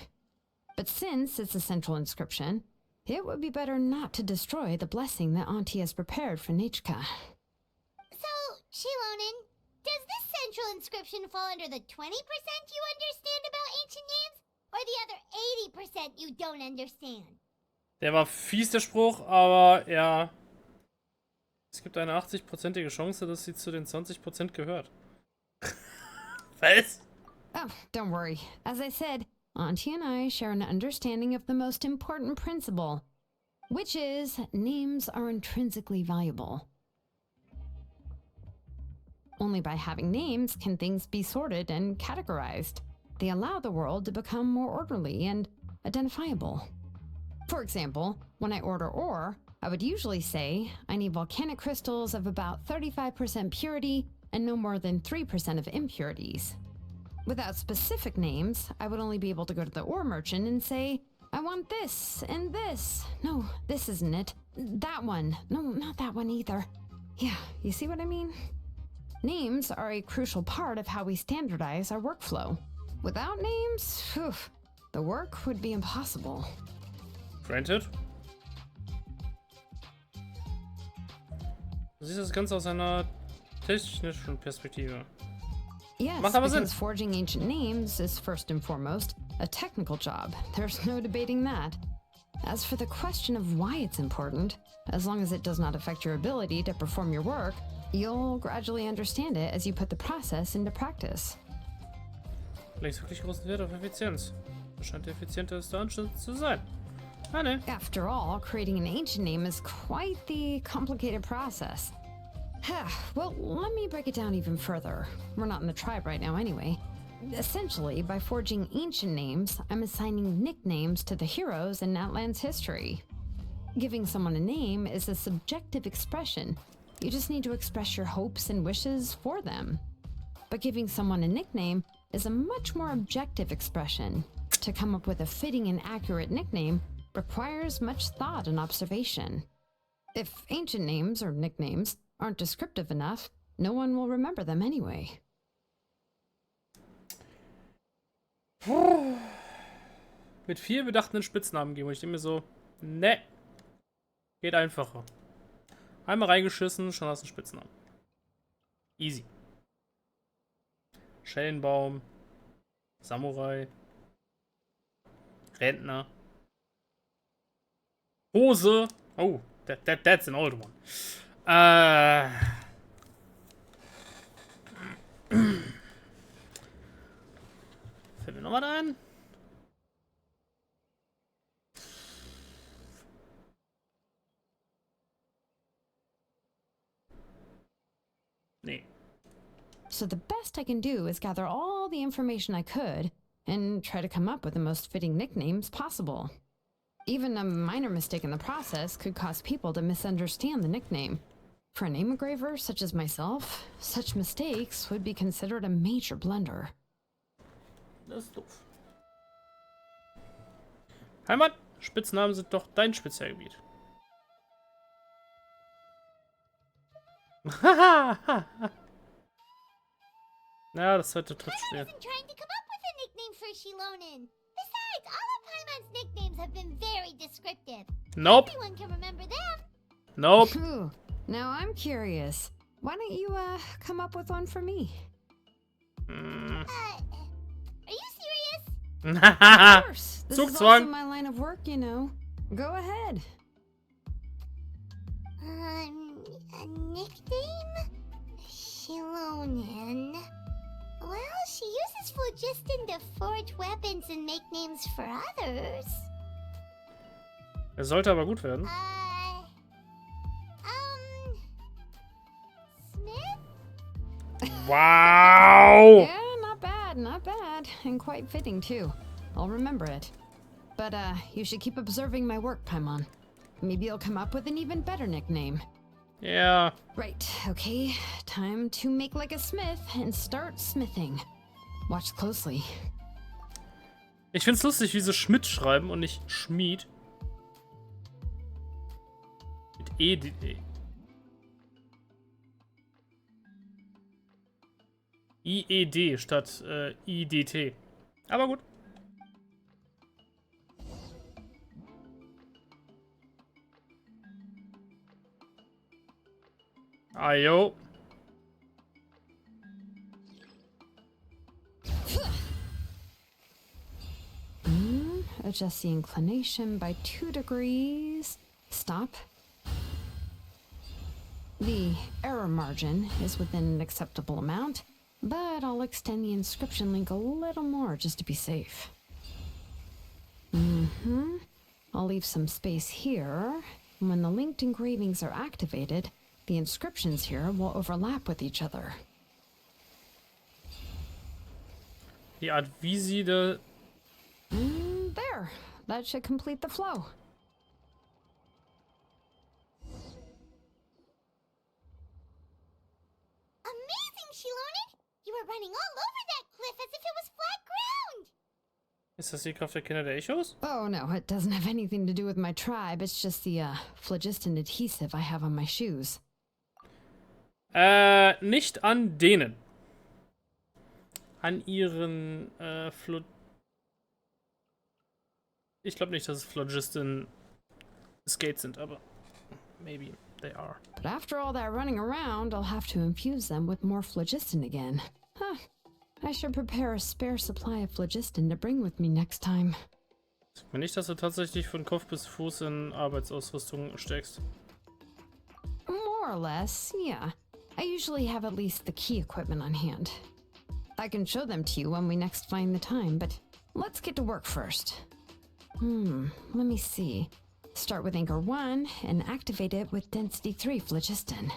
But since it's a central inscription, it would be better not to destroy the blessing that Auntie has prepared for Nechka.
So, Xilonen, does this central inscription fall under the 20% you understand about ancient names? Or the other 80% you don't understand?
Der war fies, der Spruch, aber ja. Es gibt eine 80%ige Chance, dass sie zu den 20% gehört. Was?
Oh, don't worry. As I said, Auntie and I share an understanding of the most important principle, which is names are intrinsically valuable. Only by having names can things be sorted and categorized. They allow the world to become more orderly and identifiable. For example, when I order ore, I would usually say I need volcanic crystals of about 35% purity and no more than 3% of impurities. Without specific names, I would only be able to go to the ore merchant and say, I want this and this. No, this isn't it. That one. No, not that one either. Yeah, you see what I mean? Names are a crucial part of how we standardize our workflow. Without names, the work would be impossible.
Granted. Du siehst das Ganze aus einer technischen Perspektive.
Yes,
Macht aber Sinn.
because forging ancient names is first and foremost a technical job. There's no debating that. As for the question of why it's important, as long as it does not affect your ability to perform your work, you'll gradually understand it as you put the process into practice.
Legst wirklich großen Wert auf Effizienz. Das scheint der effizienteste Anschluss zu sein. Ah, ne.
After all, creating an ancient name is quite the complicated process. Well, let me break it down even further. We're not in the tribe right now anyway. Essentially, by forging ancient names, I'm assigning nicknames to the heroes in Outland's history. Giving someone a name is a subjective expression. You just need to express your hopes and wishes for them. But giving someone a nickname is a much more objective expression. To come up with a fitting and accurate nickname requires much thought and observation. If ancient names or nicknames aren't descriptive enough, no one will remember them anyway.
Mit viel bedachten Spitznamen geben. Und ich denke mir so, ne. Geht einfacher. Einmal reingeschissen, schon hast du einen Spitznamen. Easy. Schellenbaum. Samurai. Rentner. Hose. Oh, that's an old one. Fällt mir noch was ein? Nee.
So the best I can do is gather all the information I could and try to come up with the most fitting nicknames possible. Even a minor mistake in the process could cause people to misunderstand the nickname. For a name engraver such as myself, such mistakes would be considered a major blunder.
Das ist doof. Heimat, Spitznamen sind doch dein Spezialgebiet. Ja, das heute trifft schwer.
Paimon isn't trying to come up with a nickname for Xilonen. Besides, all of Paimon's nicknames have been very descriptive.
Nope.
Everyone can remember them.
Nope.
Phew. Now I'm curious. Why don't you, come up with one for me?
Are you serious?
Of course. This is also
Zugzwang.
my line of work, you know. Go ahead.
A nickname? Xilonen. Well, she uses phlogiston to forge weapons and make names for others.
Er sollte aber gut werden.
Smith?
Wow.
Yeah, not bad. And quite fitting, too. I'll remember it. But, you should keep observing my work, Paimon. Maybe you'll come up with an even better nickname.
Ja.
Right, okay. Time to make like a smith and start smithing. Watch closely.
Ich find's lustig, wie sie Schmidt schreiben und nicht Schmied. Mit ED. IED statt IDT. Aber gut. Ayo.
Adjust the inclination by 2 degrees. Stop. The error margin is within an acceptable amount, but I'll extend the inscription link a little more just to be safe. I'll leave some space here. When the linked engravings are activated, the inscriptions here will overlap with each other.
Die Art, wie sie da.
There. That should complete the flow.
Amazing, Xilonen! You were running all over that cliff as if it was flat ground!
Ist das die Kraft der Kinder der Echos?
Oh no, it doesn't have anything to do with my tribe. It's just the, phlogiston adhesive I have on my shoes.
Nicht an denen. An ihren, Ich glaube nicht, dass es Phlogiston Skates sind, aber maybe they are.
But after all that running around, I'll have to infuse them with more phlogiston again. Huh. I should prepare a spare supply of phlogiston to bring with me next time.
Ich meine nicht, dass du tatsächlich von Kopf bis Fuß in Arbeitsausrüstung steckst.
More or less, yeah. I usually have at least the key equipment on hand. I can show them to you when we next find the time, but let's get to work first. Let me see. Start with Anchor 1 and activate it with Density 3 phlogiston.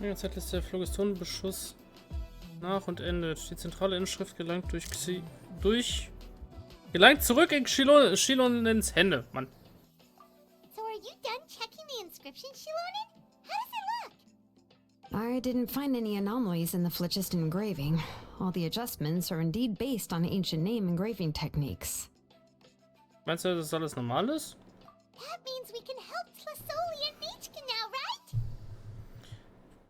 Ja, Zeit lässt der Phlogistonenbeschuss nach und endet. Die zentrale Inschrift gelangt gelangt zurück in Xilonens Hände. Mann.
So are you done checking the inscription, Xilonen? How does it look?
I didn't find any anomalies in the Flichist engraving. All the adjustments are indeed based on ancient name engraving techniques.
Meinst du, dass alles normal ist?
That means we can help Tlazzoli and Nechka now, right?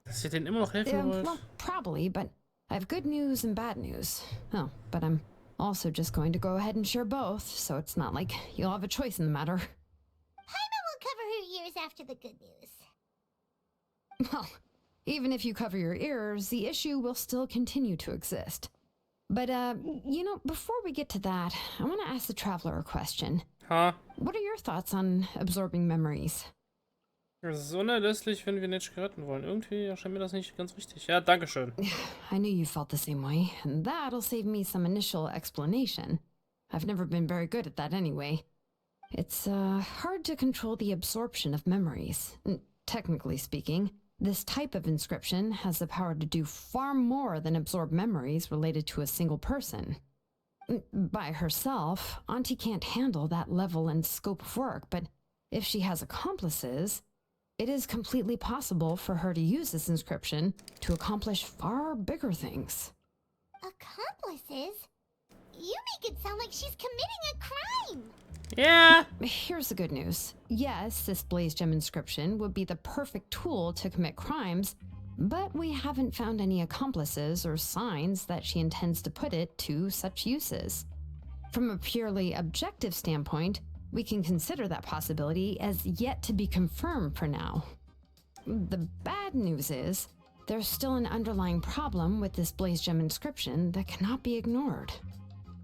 Dass ihr denen immer noch helfen wollt?
Well, probably, but I have good news and bad news. Oh, but I'm also just going to go ahead and share both, so it's not like you'll have a choice in the matter.
Paimon will cover her ears after the good news.
Well, even if you cover your ears, the issue will still continue to exist. But, you know, before we get to that, I want to ask the Traveler a question.
Ha.
What are your thoughts on absorbing memories?
Das ist unerlässlich, wenn wir Nechka retten wollen. Irgendwie erscheint mir das nicht ganz richtig. Ja, dankeschön.
I knew you felt the same way, and that'll save me some initial explanation. I've never been very good at that anyway. It's, hard to control the absorption of memories. Technically speaking, this type of inscription has the power to do far more than absorb memories related to a single person. By herself, Auntie can't handle that level and scope of work, but if she has accomplices, it is completely possible for her to use this inscription to accomplish far bigger things.
Accomplices? You make it sound like she's committing a crime!
Yeah!
Here's the good news. Yes, this Blaze Gem inscription would be the perfect tool to commit crimes, but we haven't found any accomplices or signs that she intends to put it to such uses. From a purely objective standpoint, we can consider that possibility as yet to be confirmed for now. The bad news is, there's still an underlying problem with this Blaze Gem inscription that cannot be ignored.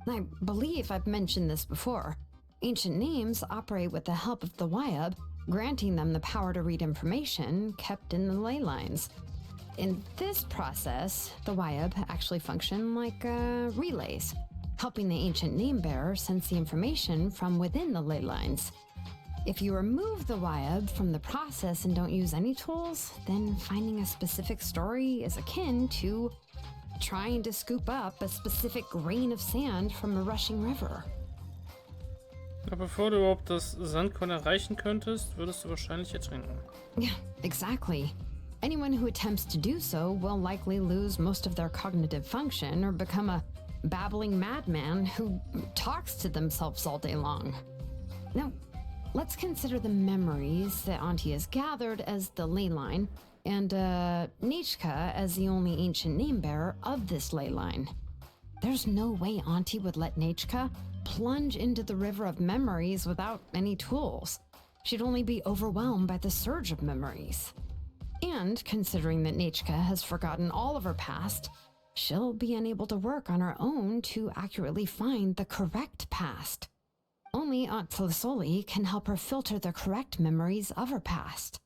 I believe I've mentioned this before. Ancient names operate with the help of the Wyab, granting them the power to read information kept in the ley lines. In this process, the Wyab actually function like relays, helping the ancient name bearer sense the information from within the ley lines. If you remove the Wyab from the process and don't use any tools, then finding a specific story is akin to trying to scoop up a specific grain of sand from a rushing river.
Aber bevor du überhaupt das Sandkorn erreichen könntest, würdest du wahrscheinlich ertrinken.
Yeah, exactly. Anyone who attempts to do so will likely lose most of their cognitive function or become a babbling madman who talks to themselves all day long. Now, let's consider the memories that Auntie has gathered as the ley line, and Nechka as the only ancient name bearer of this ley line. There's no way Auntie would let Nechka plunge into the river of memories without any tools. She'd only be overwhelmed by the surge of memories. And considering that Nechka has forgotten all of her past, she'll be unable to work on her own to accurately find the correct past. Only Aunt Tlazzoli can help her filter the correct memories of her past.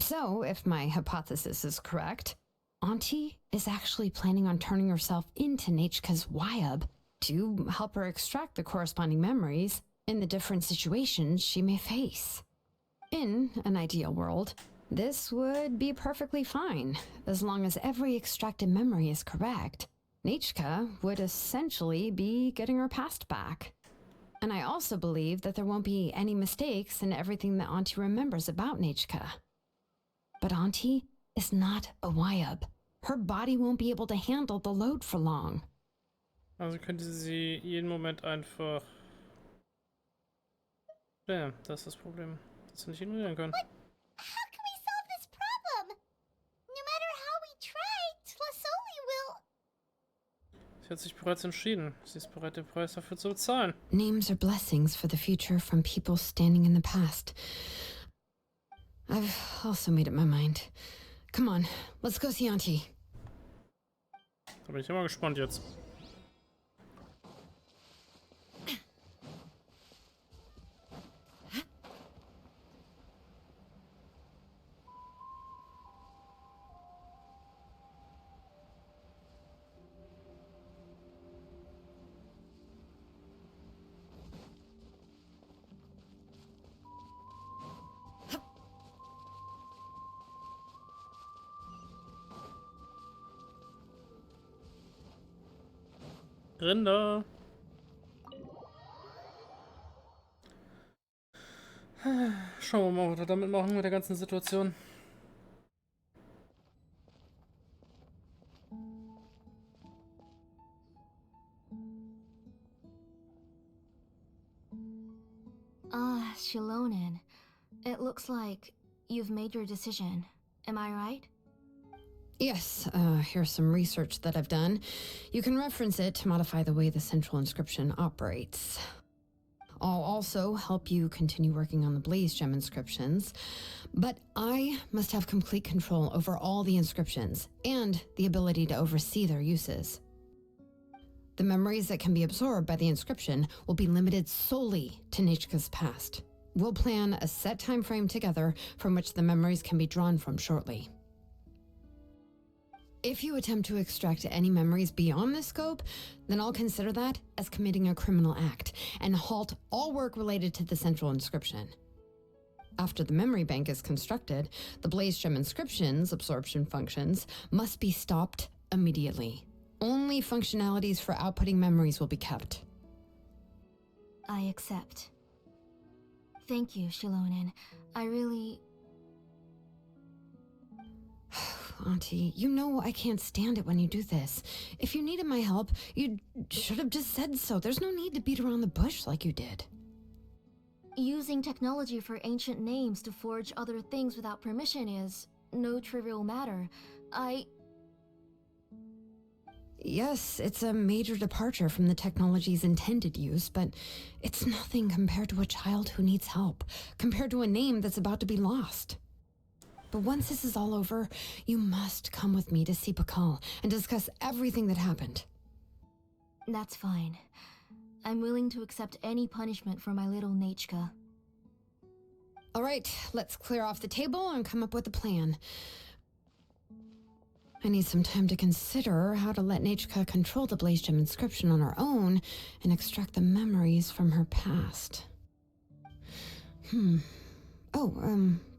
So, if my hypothesis is correct, Auntie is actually planning on turning herself into Nechka's Wyab to help her extract the corresponding memories in the different situations she may face. In an ideal world, this would be perfectly fine, as long as every extracted memory is correct. Nechka would essentially be getting her past back. And I also believe that there won't be any mistakes in everything that Auntie remembers about Nechka. But Auntie is not a Wyab. Her body won't be able to handle the load for long.
Also könnte sie jeden Moment einfach... Ja, das ist das Problem. Dass sie nicht ignorieren können.
How can we solve this problem? No matter how we try, Tlazzoli will...
Sie hat sich bereits entschieden. Sie ist bereit, den Preis dafür zu bezahlen.
Names are blessings for the future from people standing in the past. I've also made up my mind. Come on, let's go see Auntie.
Da bin ich immer gespannt jetzt. Rinder. Schauen wir mal, was wir damit machen mit der ganzen Situation.
Ah, Xilonen. It looks like you've made your decision. Am I right?
Yes, here's some research that I've done. You can reference it to modify the way the central inscription operates. I'll also help you continue working on the Blaze Gem inscriptions, but I must have complete control over all the inscriptions and the ability to oversee their uses. The memories that can be absorbed by the inscription will be limited solely to Nechka's past. We'll plan a set time frame together from which the memories can be drawn from shortly. If you attempt to extract any memories beyond this scope, then I'll consider that as committing a criminal act and halt all work related to the central inscription. After the memory bank is constructed, the Blaze Gem inscription's absorption functions must be stopped immediately. Only functionalities for outputting memories will be kept.
I accept. Thank you, Xilonen. I really...
Auntie, you know I can't stand it when you do this. If you needed my help, you should have just said so. There's no need to beat around the bush like you did.
Using technology for ancient names to forge other things without permission is no trivial matter.
Yes, it's a major departure from the technology's intended use, but it's nothing compared to a child who needs help, compared to a name that's about to be lost. But once this is all over, you must come with me to see Pakal and discuss everything that happened.
That's fine. I'm willing to accept any punishment for my little Nechka.
All right, let's clear off the table and come up with a plan. I need some time to consider how to let Nechka control the Blaze Gem inscription on her own and extract the memories from her past.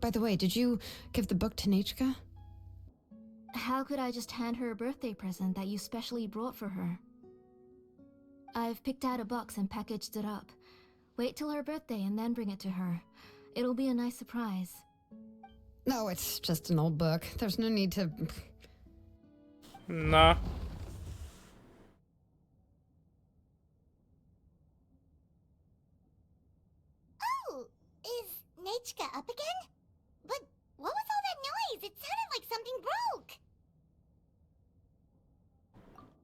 By the way, did you give the book to Nechka?
How could I just hand her a birthday present that you specially brought for her? I've picked out a box and packaged it up. Wait till her birthday and then bring it to her. It'll be a nice surprise.
No, it's just an old book. There's no need to...
Na.
Oh, is Nechka up again? But what was all that noise? It sounded like something broke.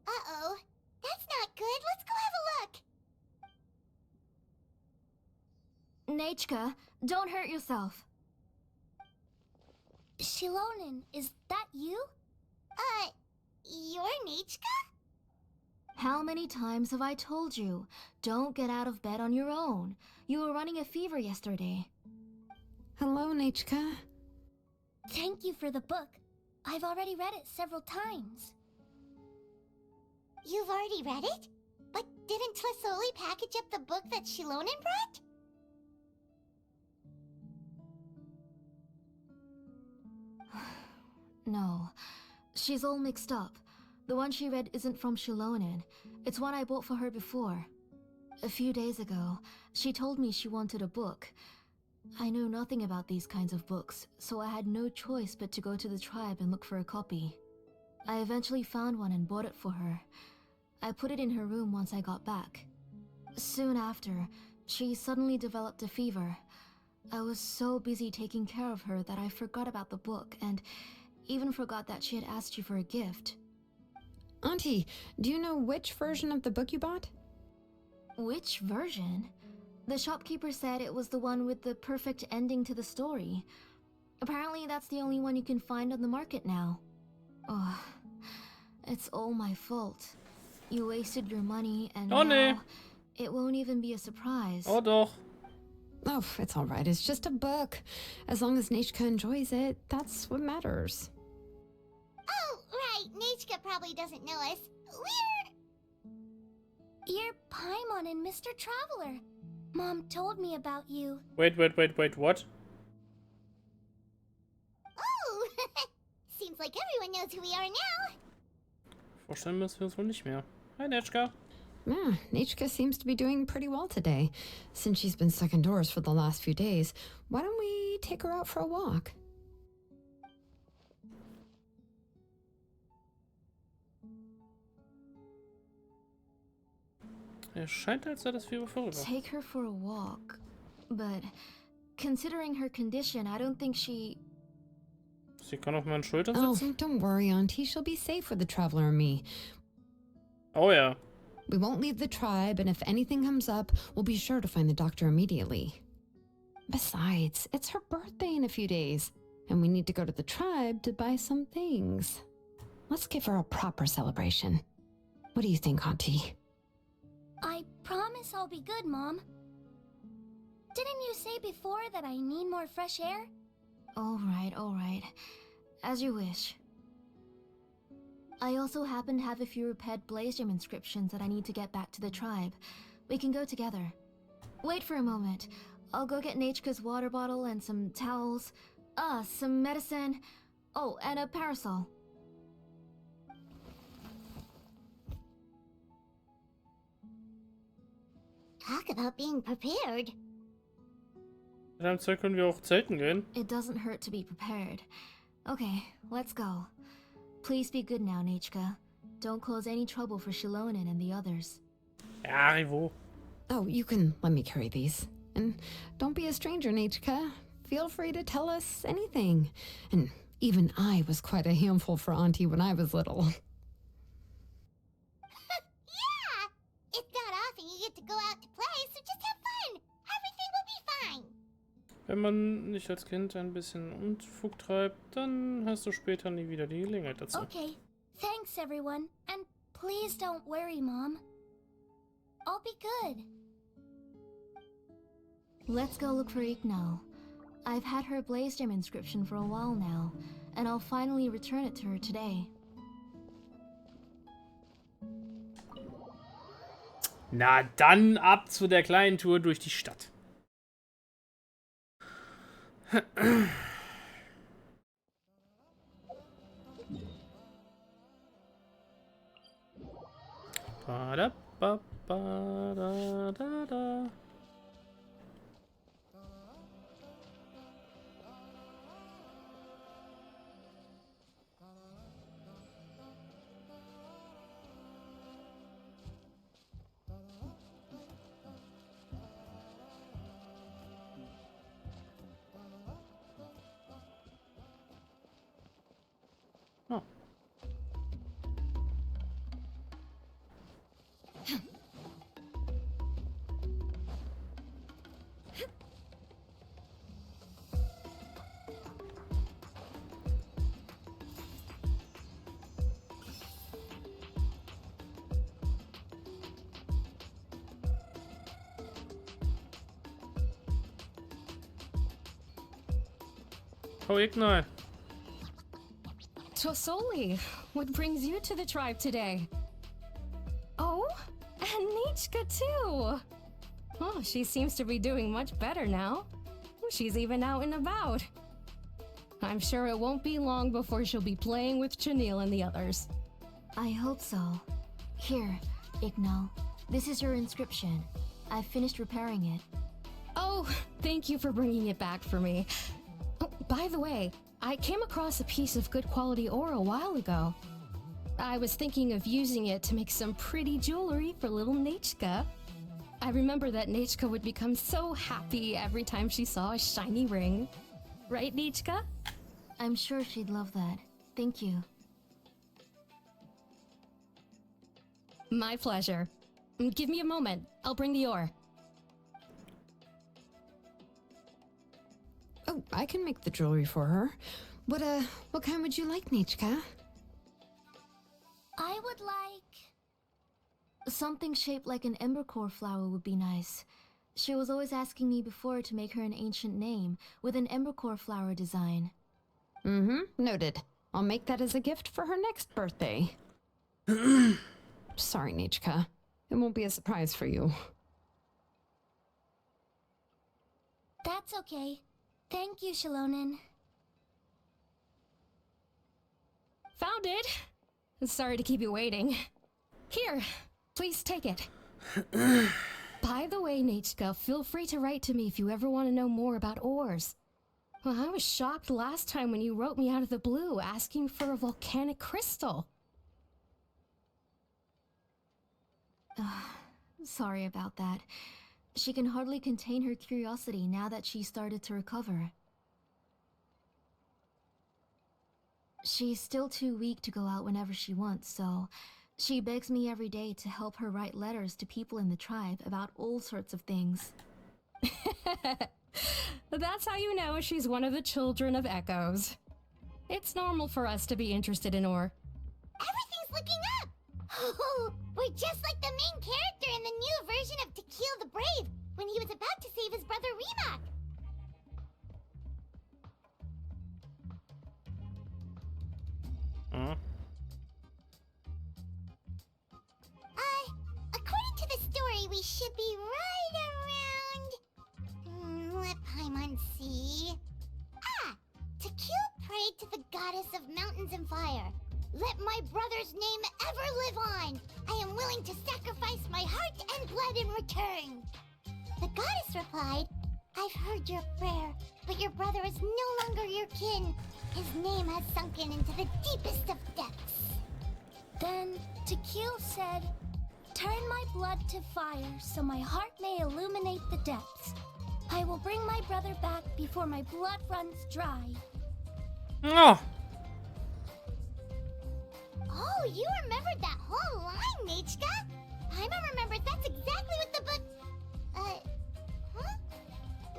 Uh-oh. That's not good. Let's go have a look.
Nechka, don't hurt yourself.
Xilonen, is that you? You're Nechka?
How many times have I told you? Don't get out of bed on your own. You were running a fever yesterday.
Hello, Nechka.
Thank you for the book. I've already read it several times. You've already read it? But didn't Tlazzoli package up the book that Xilonen brought?
No. She's all mixed up. The one she read isn't from Xilonen. It's one I bought for her before. A few days ago, she told me she wanted a book. I know nothing about these kinds of books, so I had no choice but to go to the tribe and look for a copy. I eventually found one and bought it for her. I put it in her room once I got back. Soon after, she suddenly developed a fever. I was so busy taking care of her that I forgot about the book and even forgot that she had asked you for a gift.
Auntie, do you know which version of the book you bought?
Which version? The shopkeeper said it was the one with the perfect ending to the story. Apparently that's the only one you can find on the market now. Oh, it's all my fault. You wasted your money and
Oh,
now
nee.
it won't even be a surprise.
Oh doch.
Oh, it's all right. It's just a book. As long as Nechka enjoys it, that's what matters.
Oh, right. Nechka probably doesn't know us. You're Paimon and Mr. Traveler. Mom told me about you.
Wait, what?
Oh, seems like everyone knows who we are now.
Vorstellen müssen wir uns wohl nicht mehr. Hi, Nechka.
Yeah, Nichka seems to be doing pretty well today. Since she's been stuck indoors for the last few days, why don't we take her out for a walk?
Scheint, als sei das Fieber vorüber.
Take her for a walk. But considering her condition, I don't think she...
Sie kann auf meinen Schultern
Oh,
sitzen?
don't worry, Auntie. She'll be safe with the Traveler and me.
Oh ja.
We won't leave the tribe, and if anything comes up, we'll be sure to find the doctor immediately. Besides, it's her birthday in a few days, and we need to go to the tribe to buy some things. Let's give her a proper celebration. What do you think, Auntie?
I promise I'll be good, Mom. Didn't you say before that I need more fresh air?
All right. As you wish. I also happen to have a few repaired Blaze Gem inscriptions that I need to get back to the tribe. We can go together. Wait for a moment. I'll go get Nachka's water bottle and some towels. Some medicine. Oh, and a parasol.
Talk about being prepared.
In einem Zeug können wir auch zelten gehen.
It doesn't hurt to be prepared. Okay, let's go. Please be good now, Nachka. Don't cause any trouble for Xilonen and the others.
Ja, Rivo.
Oh, you can let me carry these. And don't be a stranger, Nachka. Feel free to tell us anything. And even I was quite a handful for Auntie when I was little.
Yeah! It's not often you get to go out to play, so just have fun. Everything will be fine.
Wenn man nicht als Kind ein bisschen Unfug treibt, dann hast du später nie wieder die Gelegenheit dazu.
Okay. Thanks, everyone. And please don't worry, Mom. I'll be good.
Let's go look for Ignal. I've had her Blaze Gem inscription for a while now, and I'll finally return it to her today.
Na dann ab zu der kleinen Tour durch die Stadt. Ba-da-ba-ba-da-da-da. Oh. Oh, Ignal.
Tlazzoli, what brings you to the tribe today? Oh, and Nichka too! Oh, she seems to be doing much better now. She's even out and about. I'm sure it won't be long before she'll be playing with Chanil and the others.
I hope so. Here, Ignal. This is your inscription. I've finished repairing it.
Oh, thank you for bringing it back for me. Oh, by the way, I came across a piece of good quality ore a while ago. I was thinking of using it to make some pretty jewelry for little Nachka. I remember that Nachka would become so happy every time she saw a shiny ring. Right, Nachka?
I'm sure she'd love that. Thank you.
My pleasure. Give me a moment. I'll bring the ore.
Oh, I can make the jewelry for her. What kind would you like, Nichka?
I would like...
Something shaped like an embercore flower would be nice. She was always asking me before to make her an ancient name with an embercore flower design.
Mm-hmm, noted. I'll make that as a gift for her next birthday. Sorry, Nichka. It won't be a surprise for you.
That's okay. Thank you, Xilonen.
Found it! Sorry to keep you waiting. Here, please take it.
By the way, Nechka, feel free to write to me if you ever want to know more about ores. Well, I was shocked last time when you wrote me out of the blue asking for a volcanic crystal.
Sorry about that. She can hardly contain her curiosity now that she started to recover. She's still too weak to go out whenever she wants, so she begs me every day to help her write letters to people in the tribe about all sorts of things.
That's how you know she's one of the children of Echoes. It's normal for us to be interested in ore.
Everything's looking up! Oh, we're just like the main character in the new version of To Kill the Brave, when he was about to save his brother Rimac. According to the story, we should be right around... let Paimon see... To kill prayed to the goddess of mountains and fire. Let my brother's name ever live on. I am willing to sacrifice my heart and blood in return. The goddess replied, I've heard your prayer, but your brother is no longer your kin. His name has sunken into the deepest of depths.
Then Tequil said, turn my blood to fire so my heart may illuminate the depths. I will bring my brother back before my blood runs dry.
Oh,
Oh, you remembered that whole line, Nechka? Paimon remembers that's exactly what the book... huh?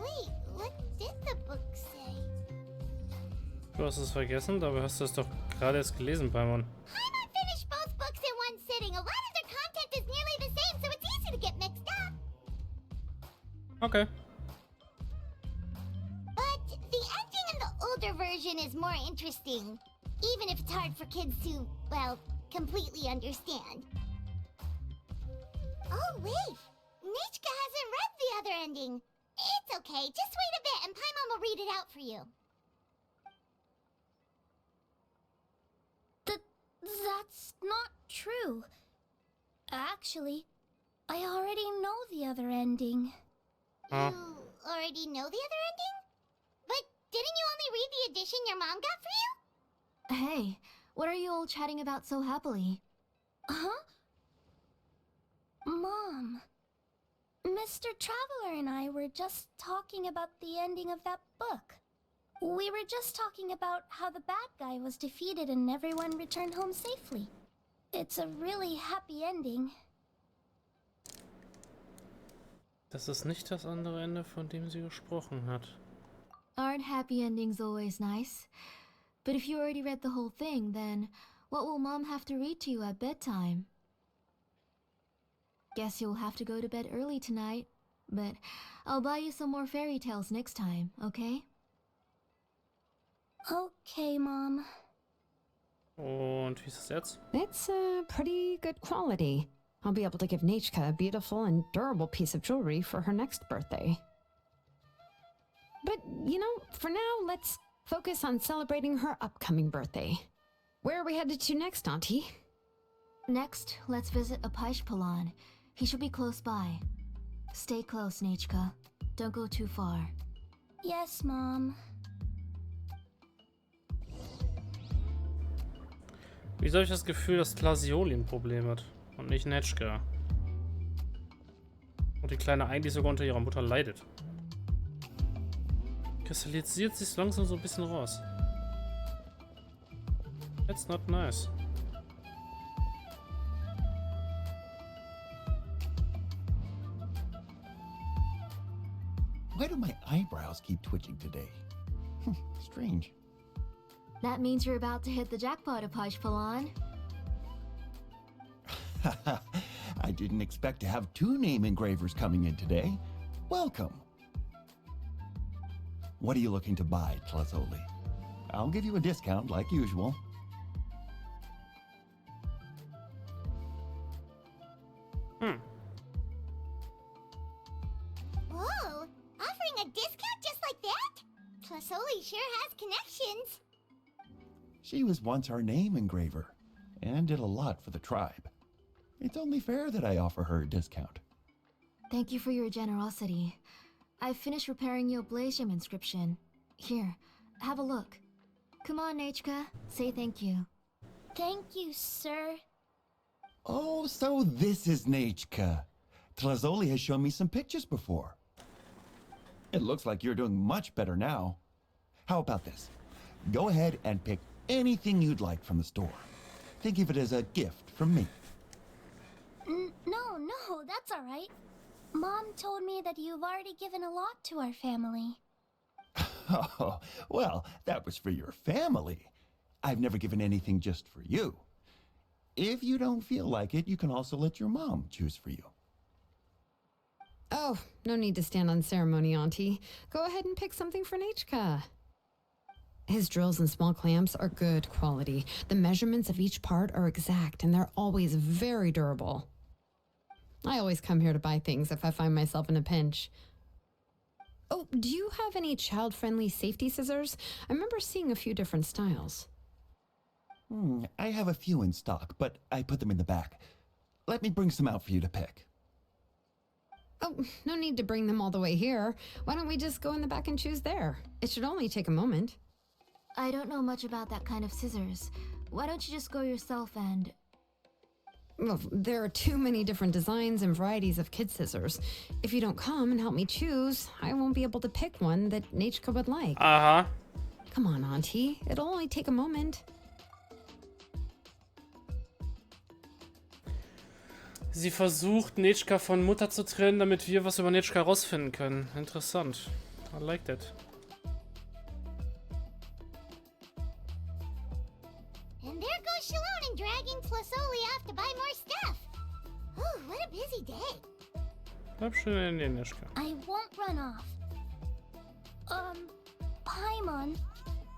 Wait, what did the book say?
du hast es vergessen, dabei hast du es doch gerade erst gelesen, Paimon.
Paimon finished both books in one sitting. A lot of their content is nearly the same, so it's easy to get mixed up.
Okay.
But the ending in the older version is more interesting. Even if it's hard for kids to, well, completely understand. Oh, wait! Nechka hasn't read the other ending. It's okay, just wait a bit and Paimon will read it out for you.
That's not true. Actually, I already know the other ending.
Huh?
You already know the other ending? But didn't you only read the edition your mom got for you?
Hey, what are you all chatting about so happily?
Huh? Mom, Mr. Traveler and I were just talking about the ending of that book. We were just talking about how the bad guy was defeated and everyone returned home safely. It's a really happy ending.
Das ist nicht das andere Ende, von dem sie gesprochen hat.
Aren't happy endings always nice? But if you already read the whole thing, then what will Mom have to read to you at bedtime? Guess you'll have to go to bed early tonight. But I'll buy you some more fairy tales next time, okay?
Okay, Mom.
Und wie ist es jetzt?
It's pretty good quality. I'll be able to give Nechka a beautiful and durable piece of jewelry for her next birthday. But, you know, for now, let's focus on celebrating her upcoming birthday. Where are we headed to next, Auntie?
Next, let's visit Apishpalan. He should be close by. Stay close, Nechka. Don't go too far.
Yes, Mom.
Wieso habe ich das Gefühl, dass Tlazzoli ein Problem hat und nicht Nechka? Und die Kleine eigentlich sogar unter ihrer Mutter leidet. Kristallisiert sich langsam so ein bisschen raus. That's not nice.
Why do my eyebrows keep twitching today? Strange.
That means you're about to hit the jackpot, Apishpalan.
I didn't expect to have 2 name engravers coming in today. Welcome. What are you looking to buy, Tlazzoli? I'll give you a discount like usual.
Whoa! Offering a discount just like that? Tlazzoli sure has connections.
She was once our name engraver and did a lot for the tribe. It's only fair that I offer her a discount.
Thank you for your generosity. I finished repairing your blaze gem inscription. Here, have a look. Come on, Nechka, say thank you.
Thank you, sir.
Oh, so this is Nechka. Tlazzoli has shown me some pictures before. It looks like you're doing much better now. How about this? Go ahead and pick anything you'd like from the store. Think of it as a gift from me.
No, that's all right. Mom told me that you've already given a lot to our family.
Oh, well, that was for your family. I've never given anything just for you. If you don't feel like it, you can also let your mom choose for you.
Oh, no need to stand on ceremony, Auntie. Go ahead and pick something for Nechka. His drills and small clamps are good quality. The measurements of each part are exact, and they're always very durable. I always come here to buy things if I find myself in a pinch. Oh, do you have any child-friendly safety scissors? I remember seeing a few different styles.
I have a few in stock, but I put them in the back. Let me bring some out for you to pick.
Oh, no need to bring them all the way here. Why don't we just go in the back and choose there? It should only take a moment.
I don't know much about that kind of scissors. Why don't you just go yourself and...
Well, there are too many different designs and varieties of kid scissors. If you don't come and help me choose, I won't be able to pick one that Nechka would like.
Aha.
Come on, Auntie. It'll only take a moment.
Sie versucht, Nechka von Mutter zu trennen, damit wir was über Nechka rausfinden können. Interessant. I like that.
And there goes Xilonen dragging Tlazzoli off to buy more stuff. Ooh, what a busy day.
Bleib schön in der Nähe, Nechka.
I won't run off. Paimon,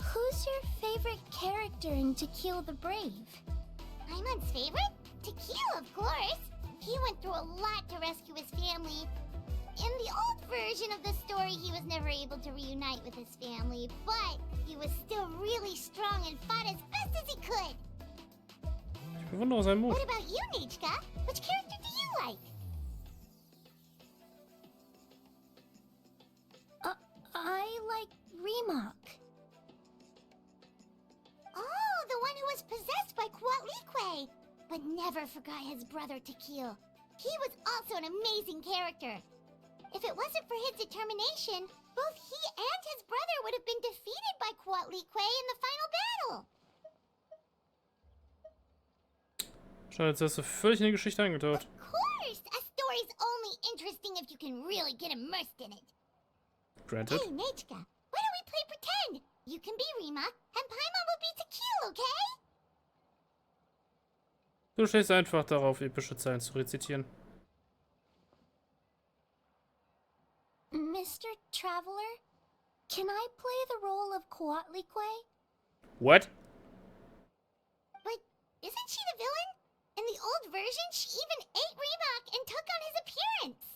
who's your favorite character in To Kill the Brave?
Paimon's favorite? To Kill, of course. He went through a lot to rescue his family. In the old version of the story, he was never able to reunite with his family, but he was still really strong and fought as best as he could.
Ich bewundere seinen Mut.
What about you, Nechka? Which character do you like?
I like Remak.
Oh, the one who was possessed by Quatlique, but never forgot his brother Tequil. He was also an amazing character. If it wasn't for his determination, both he and his brother would have been defeated by Quatlique in the final battle.
Schon jetzt hast du völlig in die Geschichte eingetaucht.
Of course! A story's only interesting if you can really get immersed in it.
Granted.
Hey, Nechka, why don't we play pretend? You can be Rima, and Paimon will be Tequil, okay?
Du stehst einfach darauf, epische Zeilen zu rezitieren.
Mr. Traveler, can I play the role of Quatlique?
What?
But isn't she the villain? In the old version, she even ate Remak and took on his appearance.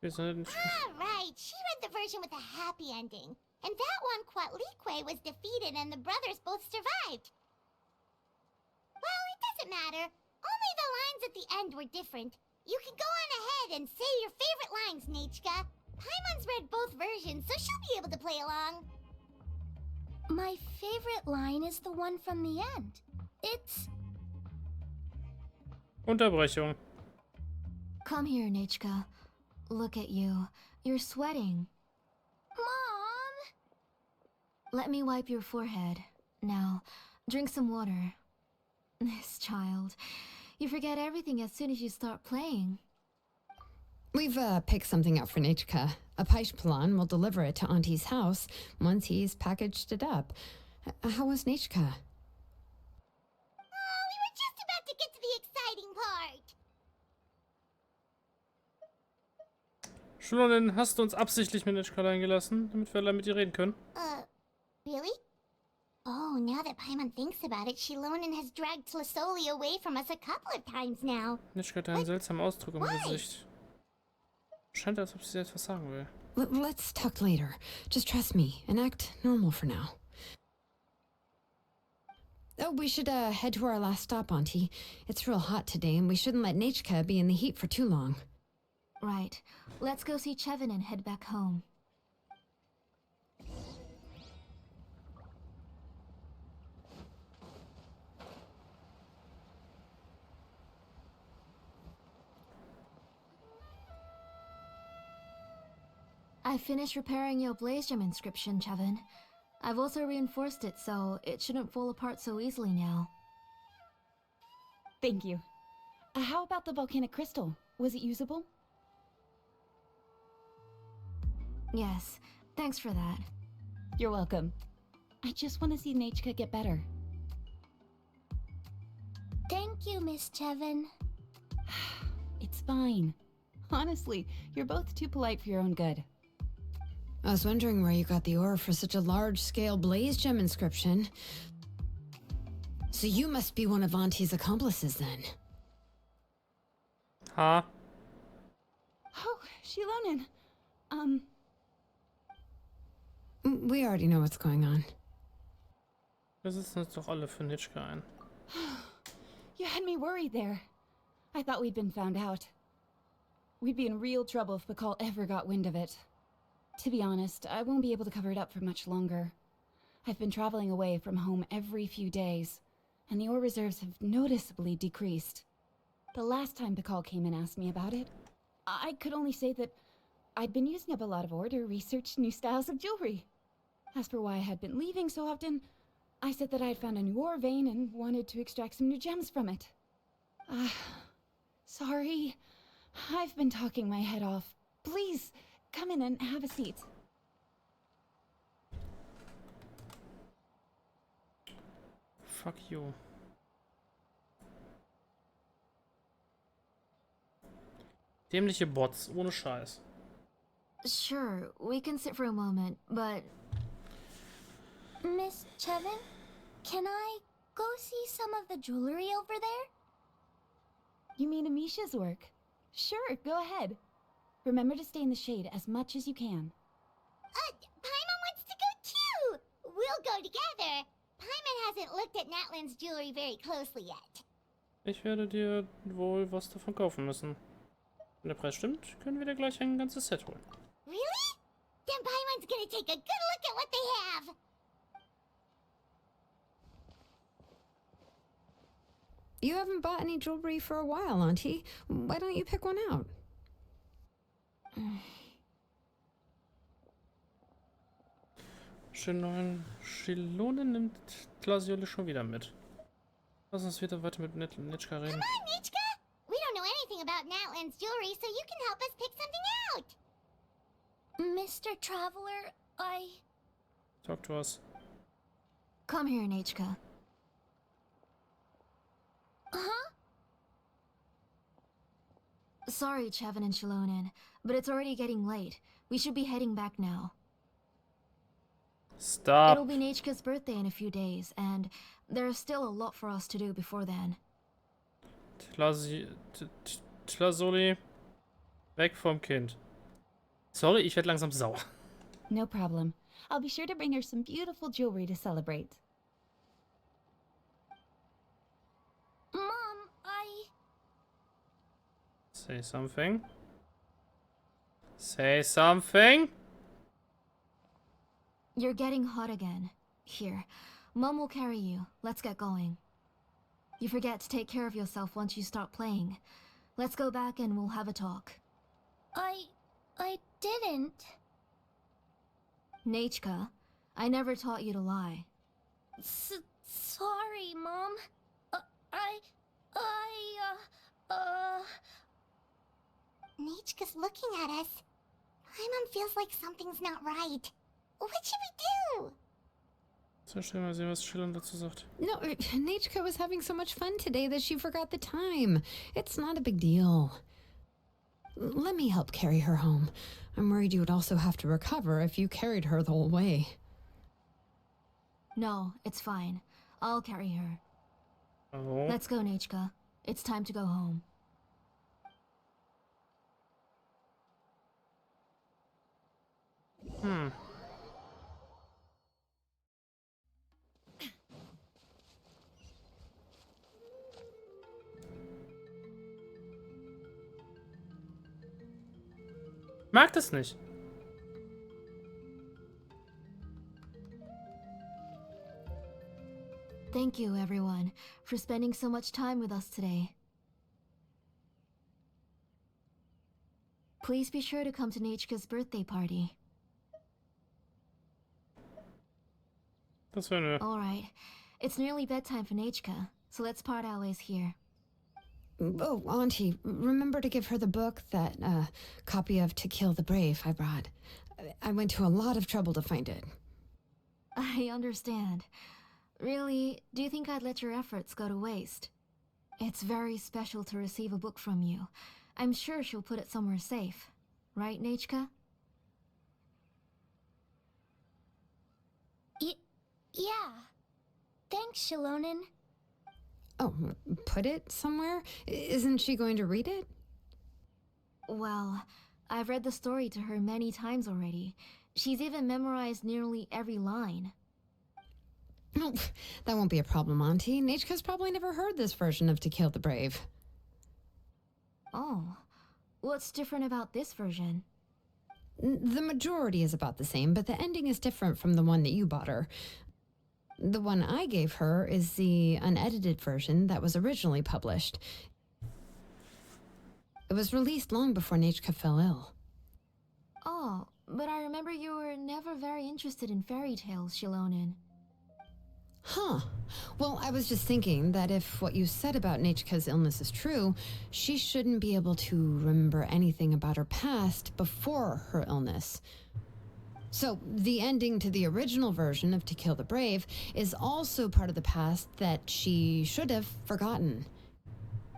Right, she read the version with a happy ending. And that one, Quatlique was defeated and the brothers both survived. Well, it doesn't matter. Only the lines at the end were different. You can go on ahead and say your favorite lines, Nechka. Paimon's read both versions, so she'll be able to play along.
My favorite line is the one from the end. It's...
Unterbrechung.
Come here, Nechka. Look at you. You're sweating.
Mom!
Let me wipe your forehead. Now, drink some water. This child. You forget everything as soon as you start playing.
We've picked something up for Nechka. A Paishpalan will deliver it to Auntie's house once he's packaged it up. How was Nechka?
Oh, we were just about to get to the exciting part.
Xilonen, hast du uns absichtlich mit Nechka allein gelassen, damit wir alle mit ihr reden können?
Really? Oh, now that Paimon thinks about it, Xilonen has dragged Tlazzoli away from us a couple of times now.
Nechka hat einen seltsamen Ausdruck im Gesicht. Scheint, als ob sie etwas sagen will.
Let's talk later. Just trust me and act normal for now. Oh, we should head to our last stop, Auntie. It's real hot today, and we shouldn't let Nechka be in the heat for too long.
Right. Let's go see Chevin and head back home. I finished repairing your Blaze Gem inscription, Chevin. I've also reinforced it so it shouldn't fall apart so easily now.
Thank you. How about the volcanic crystal? Was it usable?
Yes, thanks for that.
You're welcome. I just want to see Nechka get better.
Thank you, Miss Chevin.
It's fine. Honestly, you're both too polite for your own good.
I was wondering where you got the ore for such a large-scale Blaze Gem inscription. So you must be one of Auntie's accomplices, then.
Ha.
Oh, Xilonen.
We already know what's going on.
Wir setzen uns doch alle für Nitschke ein.
You had me worried there. I thought we'd been found out. We'd be in real trouble if Bakal ever got wind of it. To be honest, I won't be able to cover it up for much longer. I've been traveling away from home every few days, and the ore reserves have noticeably decreased. The last time Bakal came and asked me about it, I could only say that I'd been using up a lot of ore to research new styles of jewelry. As for why I had been leaving so often, I said that I had found a new ore vein and wanted to extract some new gems from it. Sorry. I've been talking my head off. Please, come in and have a seat.
Fuck you. Dämliche Bots, ohne Scheiß.
Sure, we can sit for a moment, but...
Miss Chevin, can I go see some of the jewelry over there?
You mean Amisha's work? Sure, go ahead. Remember to stay in the shade as much as you can.
Paimon wants to go too! We'll go together. Paimon hasn't looked at Natlan's jewelry very closely yet.
Ich werde dir wohl was davon kaufen müssen. Wenn der Preis stimmt, können wir dir gleich ein ganzes Set holen.
Really? Then Paimon's gonna take a good look at what they have.
You haven't bought any jewelry for a while, Auntie. Why don't you pick one out?
Xilonen nimmt Tlazzoli schon wieder mit. Lass uns wieder weiter mit Nitschka reden.
Come on, Nitschka! We don't know anything about Natlan's jewelry, so you can help us pick something out.
Mr. Traveler,
Talk to us.
Come here, Nechka.
Huh?
Sorry, Chevin and Xilonen, but it's already getting late. We should be heading back now.
Stop.
It'll be Nechka's birthday in a few days, and there's still a lot for us to do before then.
Tlazzoli, weg vom Kind. Sorry, ich werde langsam sauer.
No problem. I'll be sure to bring her some beautiful jewelry to celebrate.
Mom,
Say something. Say something.
You're getting hot again. Here, Mom will carry you. Let's get going. You forget to take care of yourself once you start playing. Let's go back and we'll have a talk.
I didn't.
Nechka, I never taught you to lie.
Sorry, Mom.
Nitschka's looking at us. Paimon feels like something's not right. What should we do?
So, stell mal sehen, was Xilonen dazu sagt.
No, Nechka was having so much fun today that she forgot the time. It's not a big deal. Let me help carry her home. I'm worried you would also have to recover if you carried her the whole way.
No, it's fine. I'll carry her.
Oh.
Let's go, Nechka. It's time to go home.
Hm. Mag das nicht.
Thank you, everyone, for spending so much time with us today. Please be sure to come to Nechka's birthday party.
Das wäre eine...
Alright, it's nearly bedtime for Nechka, so let's part our ways here.
Oh, Auntie, remember to give her the book, that copy of To Kill the Brave I brought. I went to a lot of trouble to find it.
I understand. Really, do you think I'd let your efforts go to waste? It's very special to receive a book from you. I'm sure she'll put it somewhere safe. Right, Nechka?
Yeah. Thanks, Xilonen.
Oh, put it somewhere? Isn't she going to read it?
Well, I've read the story to her many times already. She's even memorized nearly every line.
Oh, that won't be a problem, Auntie. Nechka's probably never heard this version of To Kill the Brave.
Oh, what's different about this version?
The majority is about the same, but the ending is different from the one that you bought her. The one I gave her is the unedited version that was originally published. It was released long before Nechka fell ill.
Oh, but I remember you were never very interested in fairy tales, Xilonen.
Huh. Well, I was just thinking that if what you said about Nechka's illness is true, she shouldn't be able to remember anything about her past before her illness. So, the ending to the original version of To Kill the Brave is also part of the past that she should have forgotten.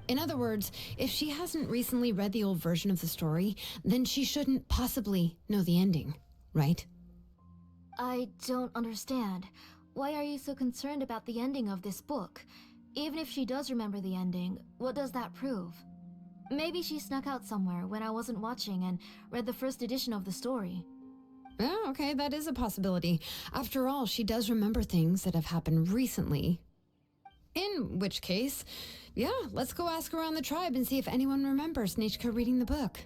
In other words, if she hasn't recently read the old version of the story, then she shouldn't possibly know the ending, right?
I don't understand. Why are you so concerned about the ending of this book? Even if she does remember the ending, what does that prove? Maybe she snuck out somewhere when I wasn't watching and read the first edition of the story.
Oh, okay, that is a possibility. After all, she does remember things that have happened recently. In which case, yeah, let's go ask around the tribe and see if anyone remembers Nechka reading the book.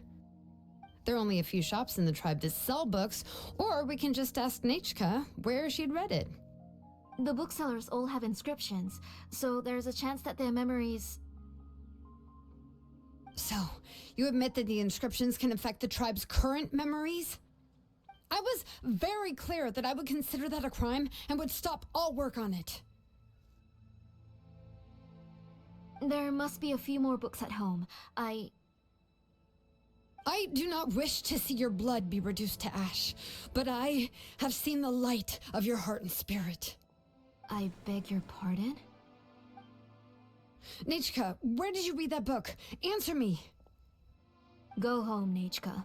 There are only a few shops in the tribe that sell books, or we can just ask Nechka where she'd read it.
The booksellers all have inscriptions, so there's a chance that their memories...
So, you admit that the inscriptions can affect the tribe's current memories? I was very clear that I would consider that a crime and would stop all work on it.
There must be a few more books at home. I
do not wish to see your blood be reduced to ash, but I have seen the light of your heart and spirit.
I beg your pardon?
Nechka, where did you read that book? Answer me.
Go home, Nechka.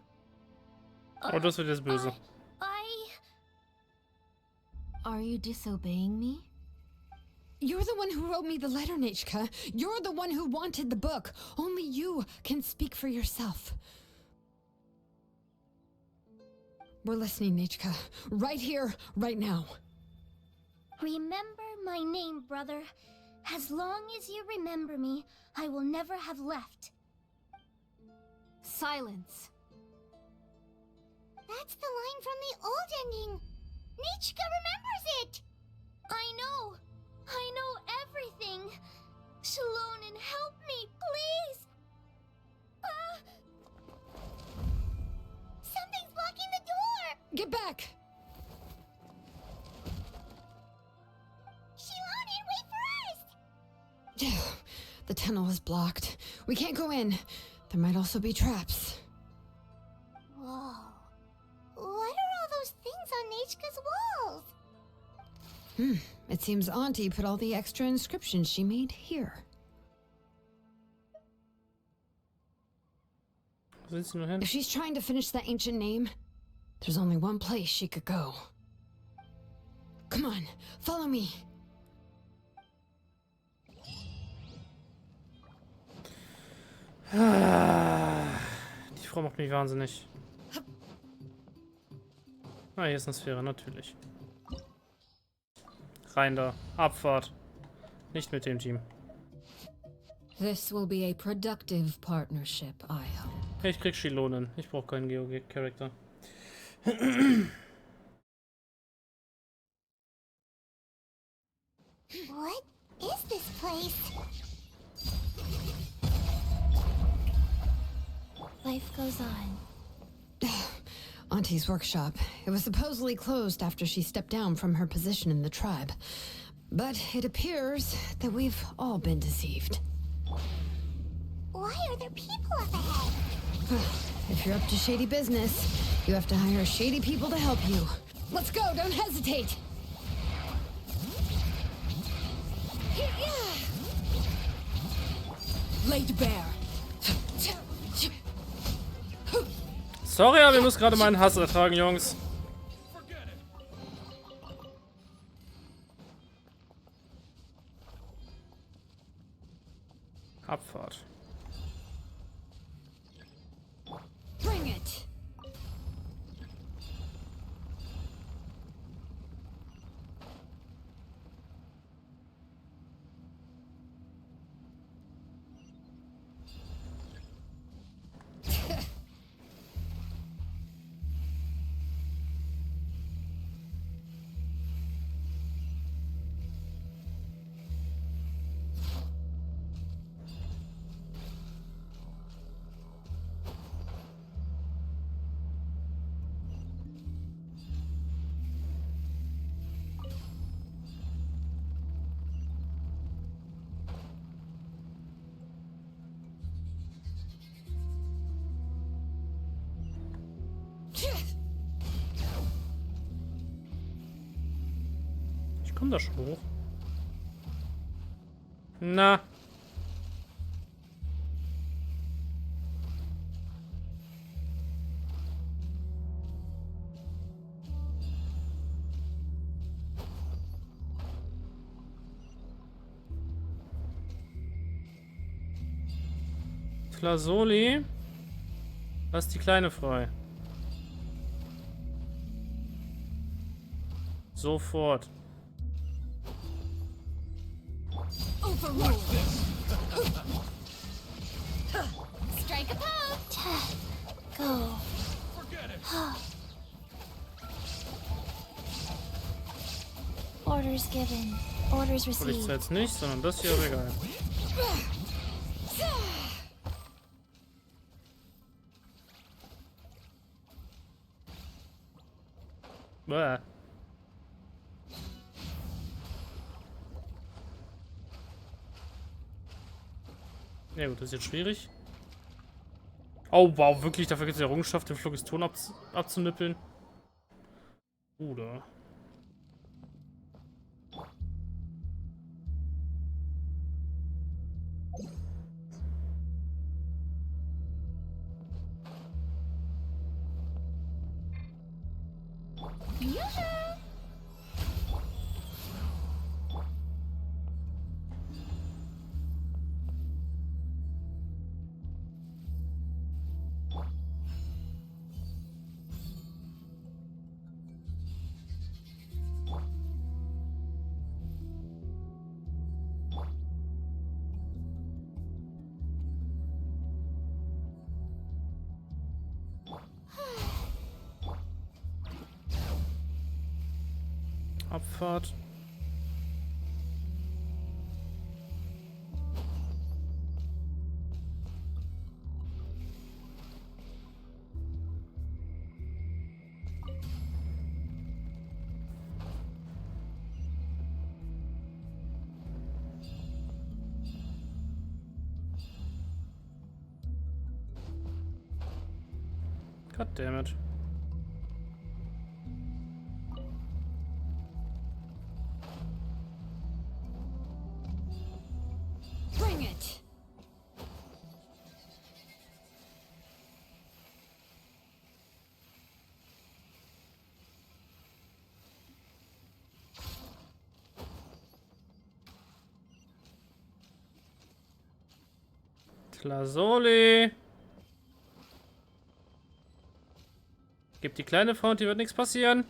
Oh, das wird jetzt böse.
Are you disobeying me?
You're the one who wrote me the letter, Nechka. You're the one who wanted the book. Only you can speak for yourself. We're listening, Nechka. Right here, right now.
Remember my name, brother. As long as you remember me, I will never have left.
Silence.
That's the line from the old ending. Nechka remembers it.
I know everything. Xilonen, help me, please.
Something's blocking the door.
Get back!
Xilonen, wait for us.
The tunnel is blocked. We can't go in. There might also be traps.
Whoa. What are all those things on Nechka's walls?
It seems Auntie put all the extra inscriptions she made here.
Wo sind sie nur hin?
If she's trying to finish that ancient name, there's only one place she could go. Come on, follow me.
Die Frau macht mich wahnsinnig. Ah, hier ist eine Sphäre, natürlich. Rein da. Abfahrt. Nicht mit dem Team.
This will be a productive partnership, I hope.
Ich krieg Xilonen. Ich brauche keinen Geo-Charakter.
What is this place?
Life goes on.
Auntie's workshop. It was supposedly closed after she stepped down from her position in the tribe. But it appears that we've all been deceived.
Why are there people up ahead?
If you're up to shady business, you have to hire shady people to help you.
Let's go, don't hesitate! Laid bare.
Sorry, aber wir müssen gerade meinen Hass ertragen, Jungs. Abfahrt.
Bring it!
Ich komme da schon hoch. Na. Tlazzoli. Lass die Kleine frei. Sofort.
Strike a pose!
Go. Orders given. Orders
Ich
received.
zwar jetzt nicht, sondern das hier, aber egal. Bäh. Ja gut, das ist jetzt schwierig. Oh wow, wirklich, dafür gibt es die Errungenschaft, den Phlogiston abzunippeln. Bruder. Abfahrt. God damn it.
Bring it!
Tlazzoli. Gib Die kleine Frau, und die wird nichts passieren.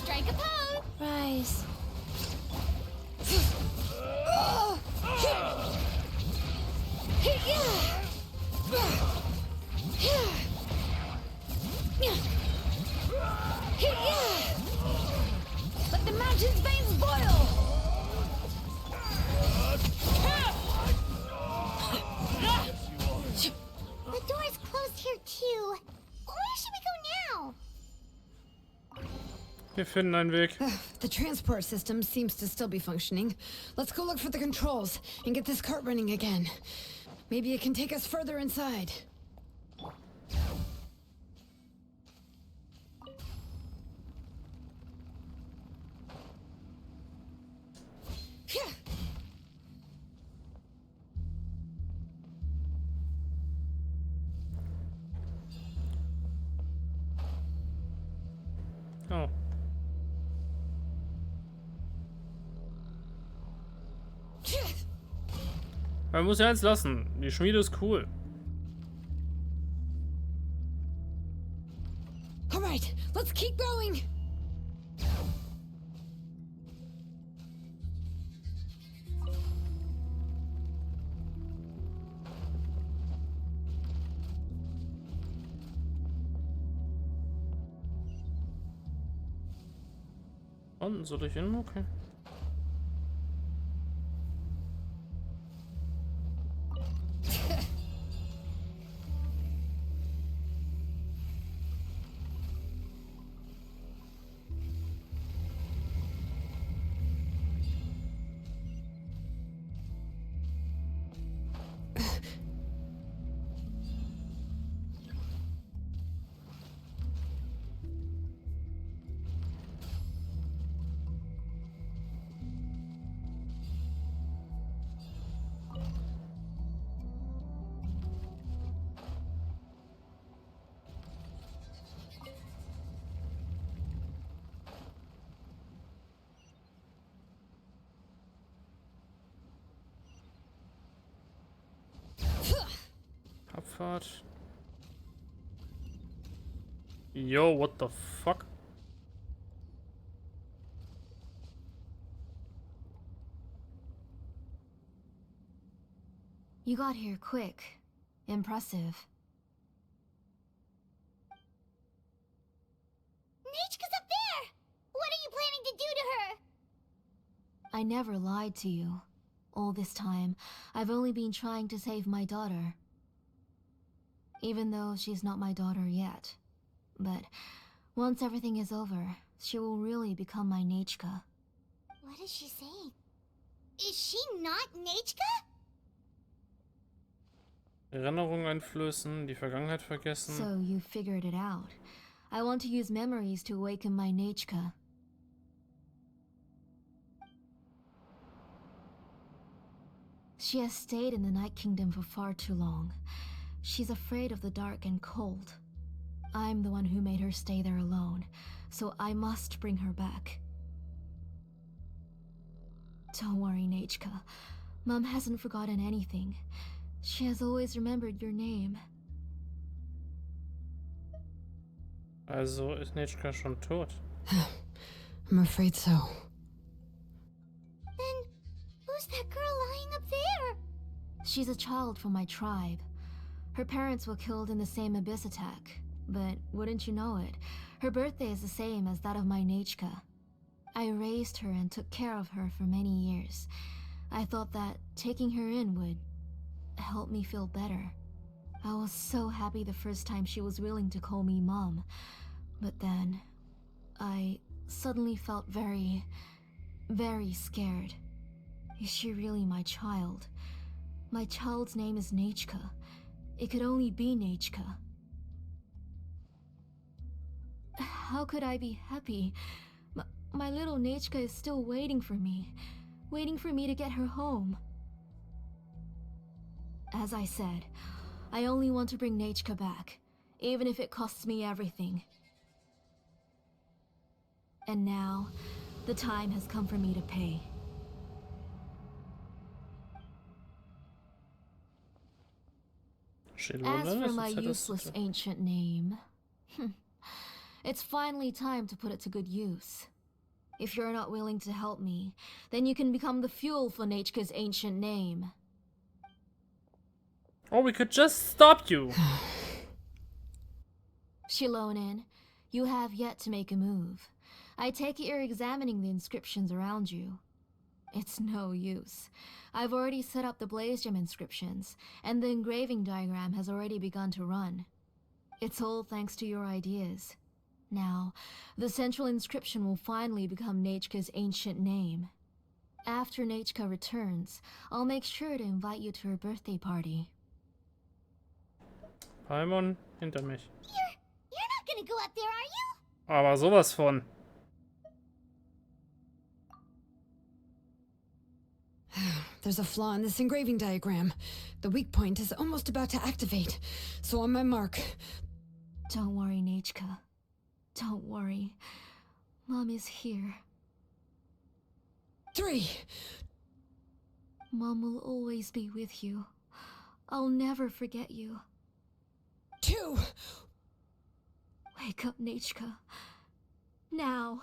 Strike a pose!
Rise.
Let the mountain's veins boil!
The door's closed here too. Where should we go now?
Wir finden einen Weg.
The transport system seems to still be functioning. Let's go look for the controls and get this cart running again. Maybe it can take us further inside.
Oh. Man muss ja eins lassen. Die Schmiede ist cool.
All right, let's keep going.
Unten soll ich hin? Okay. Abfahrt. Yo, what the fuck?
You got here quick. Impressive.
Nechka's up there! What are you planning to do to her?
I never lied to you. All this time, I've only been trying to save my daughter. Even though she's not my daughter yet. But once everything is over, she will really become my Nechka.
What is she saying? Is she not Nechka?
Erinnerung einflößen, die Vergangenheit vergessen.
So you figured it out. I want to use memories to awaken my Nechka. She has stayed in the Night Kingdom for far too long. She's afraid of the dark and cold. I'm the one who made her stay there alone, so I must bring her back. Don't worry, Nechka. Mom hasn't forgotten anything. She has always remembered your name.
Also ist Nechka schon tot.
I'm afraid so.
Then, who's that girl lying up there?
She's a child from my tribe. Her parents were killed in the same abyss attack. But wouldn't you know it, her birthday is the same as that of my Nechka. I raised her and took care of her for many years. I thought that taking her in would help me feel better. I was so happy the first time she was willing to call me Mom. But then, I suddenly felt very scared. Is she really my child? My child's name is Nechka. It could only be Nechka. How could I be happy? My little Nechka is still waiting for me to get her home. As I said, I only want to bring Nechka back, even if it costs me everything. And now, the time has come for me to pay. As for my useless ancient name, it's finally time to put it to good use. If you're not willing to help me, then you can become the fuel for Nechka's ancient name.
Or we could just stop you.
Xilonen, you have yet to make a move. I take it you're examining the inscriptions around you. It's no use. I've already set up the blaze gem inscriptions, and the engraving diagram has already begun to run. It's all thanks to your ideas. Now, the central inscription will finally become Nechka's ancient name. After Nechka returns, I'll make sure to invite you to her birthday party.
Paimon, hinter mich.
You're not gonna go up there, are you?
Aber sowas von.
There's a flaw in this engraving diagram. The weak point is almost about to activate. So on my mark.
Don't worry, Nechka. Don't worry. Mom is here.
3.
Mom will always be with you. I'll never forget you.
2.
Wake up, Nechka. Now.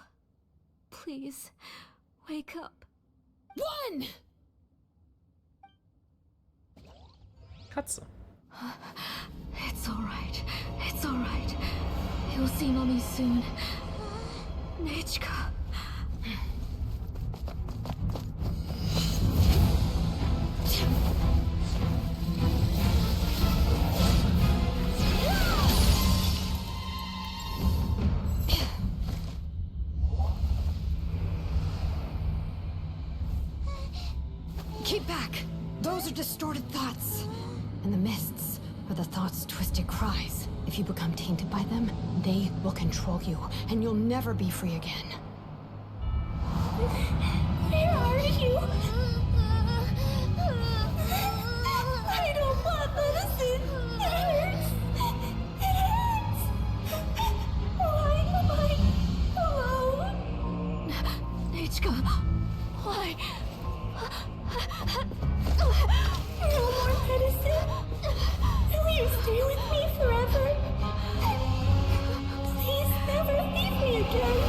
Please, wake up.
1!
Katze.
It's alright. It's alright. You'll see Mommy soon. Nechka.
Keep back! Those are distorted thoughts. And the mists are the thoughts' twisted cries. If you become tainted by them, they will control you, and you'll never be free again.
Where are you? I don't want medicine. It hurts. It hurts. Why am I alone?
Nechka, why?
No more medicine. Will you stay with me forever? Please never leave me again.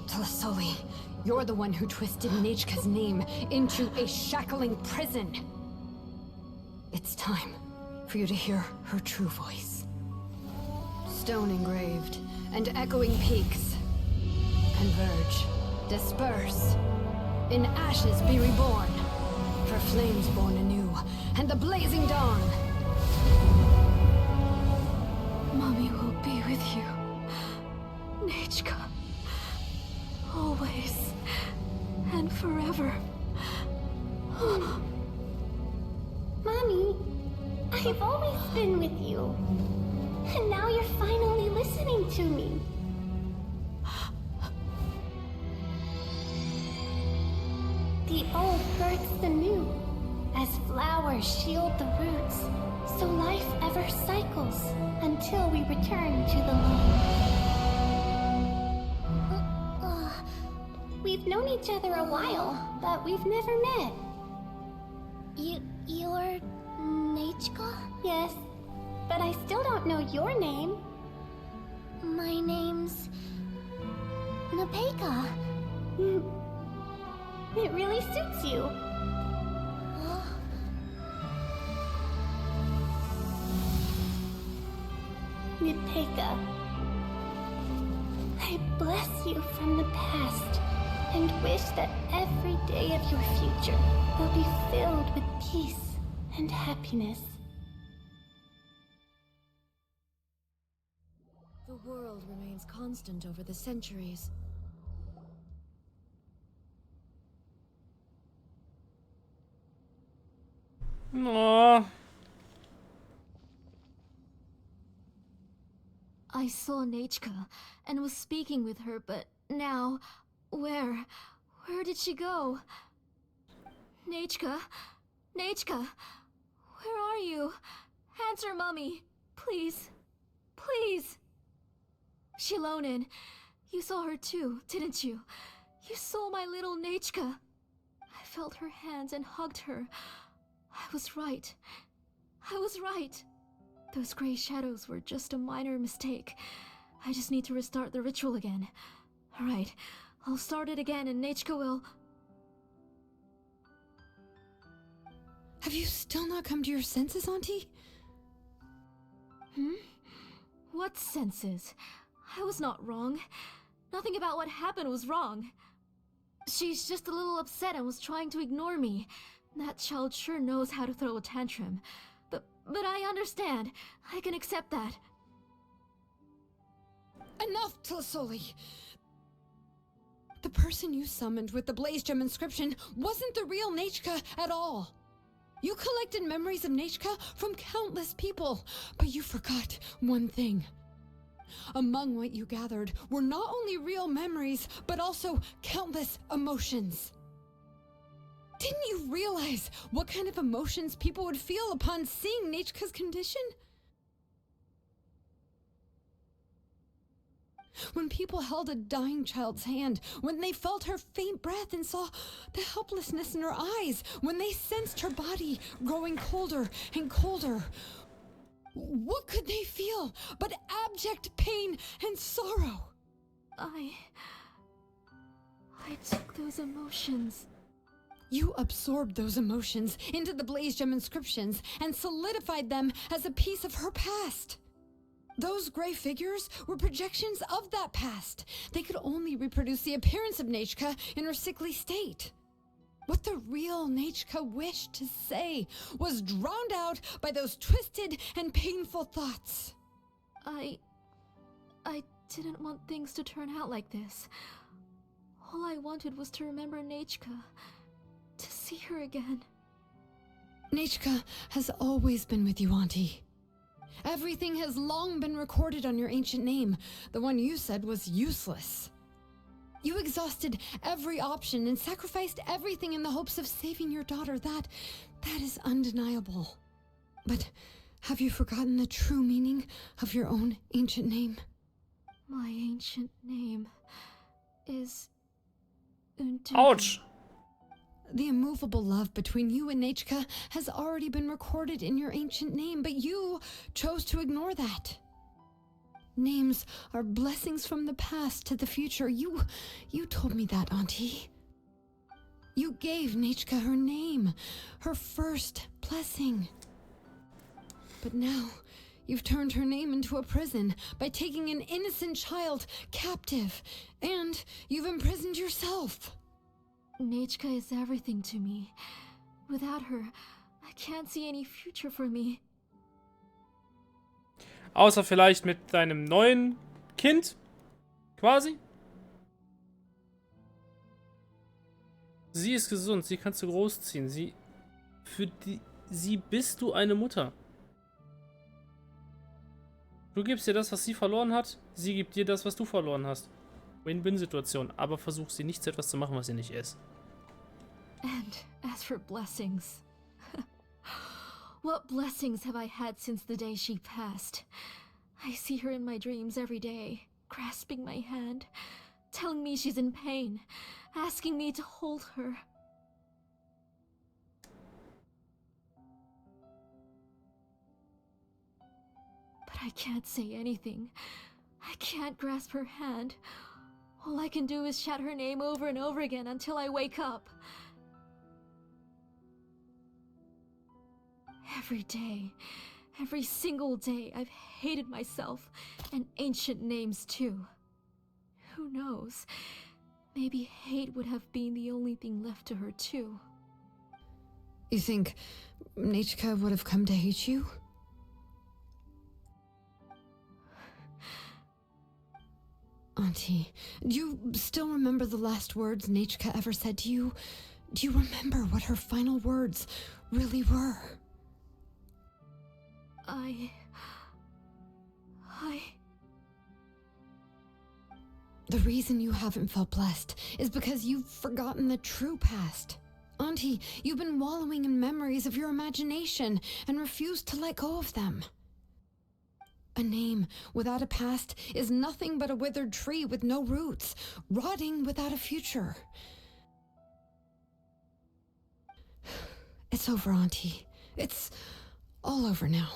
Tlazzoli, you're the one who twisted Nechka's name into a shackling prison. It's time for you to hear her true voice. Stone engraved and echoing peaks converge, disperse. In ashes be reborn, for flames born anew, and the blazing dawn.
Mommy will be with you. Nechka. Always. And forever.
Mommy, I've always been with you. And now you're finally listening to me. The old births the new, as flowers shield the roots, so life ever cycles until we return to the loam. We've known each other a while, but we've never met. You're Nechka? Yes, but I still don't know your name. My name's Nepeka. It really suits you. Nepeka, I bless you from the past and wish that every day of your future will be filled with peace and happiness.
The world remains constant over the centuries.
Oh.
I saw Nechka and was speaking with her, but now, where did she go? Nechka? Nechka? Where are you? Answer, Mummy. Please. Please. Xilonen, you saw her too, didn't you? You saw my little Nechka. I felt her hands and hugged her. I was right. I was right. Those gray shadows were just a minor mistake. I just need to restart the ritual again. Alright, I'll start it again and Nechka will...
Have you still not come to your senses, Auntie?
What senses? I was not wrong. Nothing about what happened was wrong. She's just a little upset and was trying to ignore me. That child sure knows how to throw a tantrum. But I understand. I can accept that.
Enough, Tlazzoli! The person you summoned with the Blaze Gem inscription wasn't the real Nechka at all. You collected memories of Nechka from countless people, but you forgot one thing. Among what you gathered were not only real memories, but also countless emotions. Didn't you realize what kind of emotions people would feel upon seeing Nechka's condition? When people held a dying child's hand, when they felt her faint breath and saw the helplessness in her eyes, when they sensed her body growing colder and colder, what could they feel but abject pain and sorrow?
I took those emotions.
You absorbed those emotions into the Blaze Gem inscriptions and solidified them as a piece of her past. Those gray figures were projections of that past. They could only reproduce the appearance of Nechka in her sickly state. What the real Nechka wished to say was drowned out by those twisted and painful thoughts.
I didn't want things to turn out like this. All I wanted was to remember Nechka. To see her again.
Nechka has always been with you, Auntie. Everything has long been recorded on your ancient name. The one you said was useless. You exhausted every option and sacrificed everything in the hopes of saving your daughter. That is undeniable. But have you forgotten the true meaning of your own ancient name?
My ancient name is... Undu.
Ouch!
The immovable love between you and Nechka has already been recorded in your ancient name, but you chose to ignore that. Names are blessings from the past to the future. You told me that, Auntie. You gave Nechka her name, her first blessing. But now, you've turned her name into a prison by taking an innocent child captive, and you've imprisoned yourself.
Nechka is everything to me. Without her, I can't see any future for me.
Außer vielleicht mit deinem neuen Kind, quasi. Sie ist gesund, sie kannst du großziehen. Sie bist du eine Mutter. Du gibst ihr das, was sie verloren hat. Sie gibt dir das, was du verloren hast. Win-Win-Situation. Aber versuch sie nicht zu etwas zu machen, was sie nicht ist.
And as for blessings... What blessings have I had since the day she passed? I see her in my dreams every day, grasping my hand, telling me she's in pain, asking me to hold her. But I can't say anything. I can't grasp her hand. All I can do is shout her name over and over again until I wake up. Every day, every single day, I've hated myself, and ancient names too. Who knows? Maybe hate would have been the only thing left to her too.
You think Nechka would have come to hate you? Auntie, do you still remember the last words Nechka ever said to you? Do you remember what her final words really were? The reason you haven't felt blessed is because you've forgotten the true past. Auntie, you've been wallowing in memories of your imagination and refused to let go of them. A name without a past is nothing but a withered tree with no roots, rotting without a future. It's over, Auntie. It's all over now.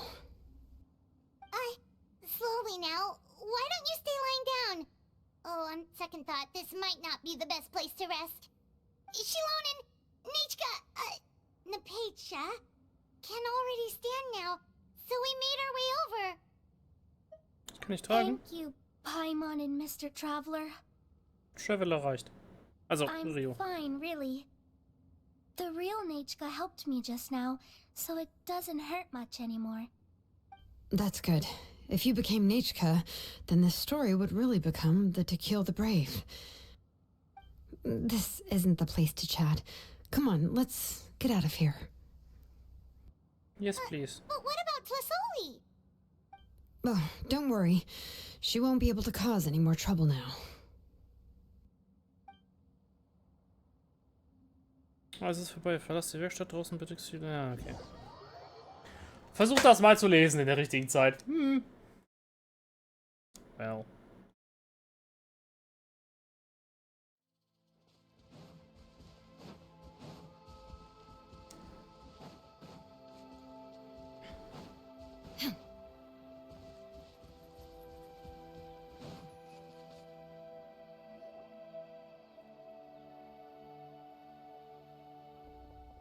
Slowly now. Why don't you stay lying down? Oh, on second thought, this might not be the best place to rest. Xilonen, Nichka, Napecha can already stand now, so we made our way over.
Das kann ich tragen.
Thank you, Paimon and Mr. Traveler.
Traveler reicht. Also,
I'm
Rio.
fine, really. The real Nichka helped me just now, so it doesn't hurt much anymore.
That's good. If you became Nichka, then this story would really become the To Kill the Brave. This isn't the place to chat. Come on, let's get out of here.
Yes, please.
But what about Tlazzoli?
Oh, don't worry. She won't be able to cause any more trouble now.
Also es ist vorbei. Verlass die Werkstatt draußen, bitte. Ja, okay. Versuch das mal zu lesen in der richtigen Zeit. Well.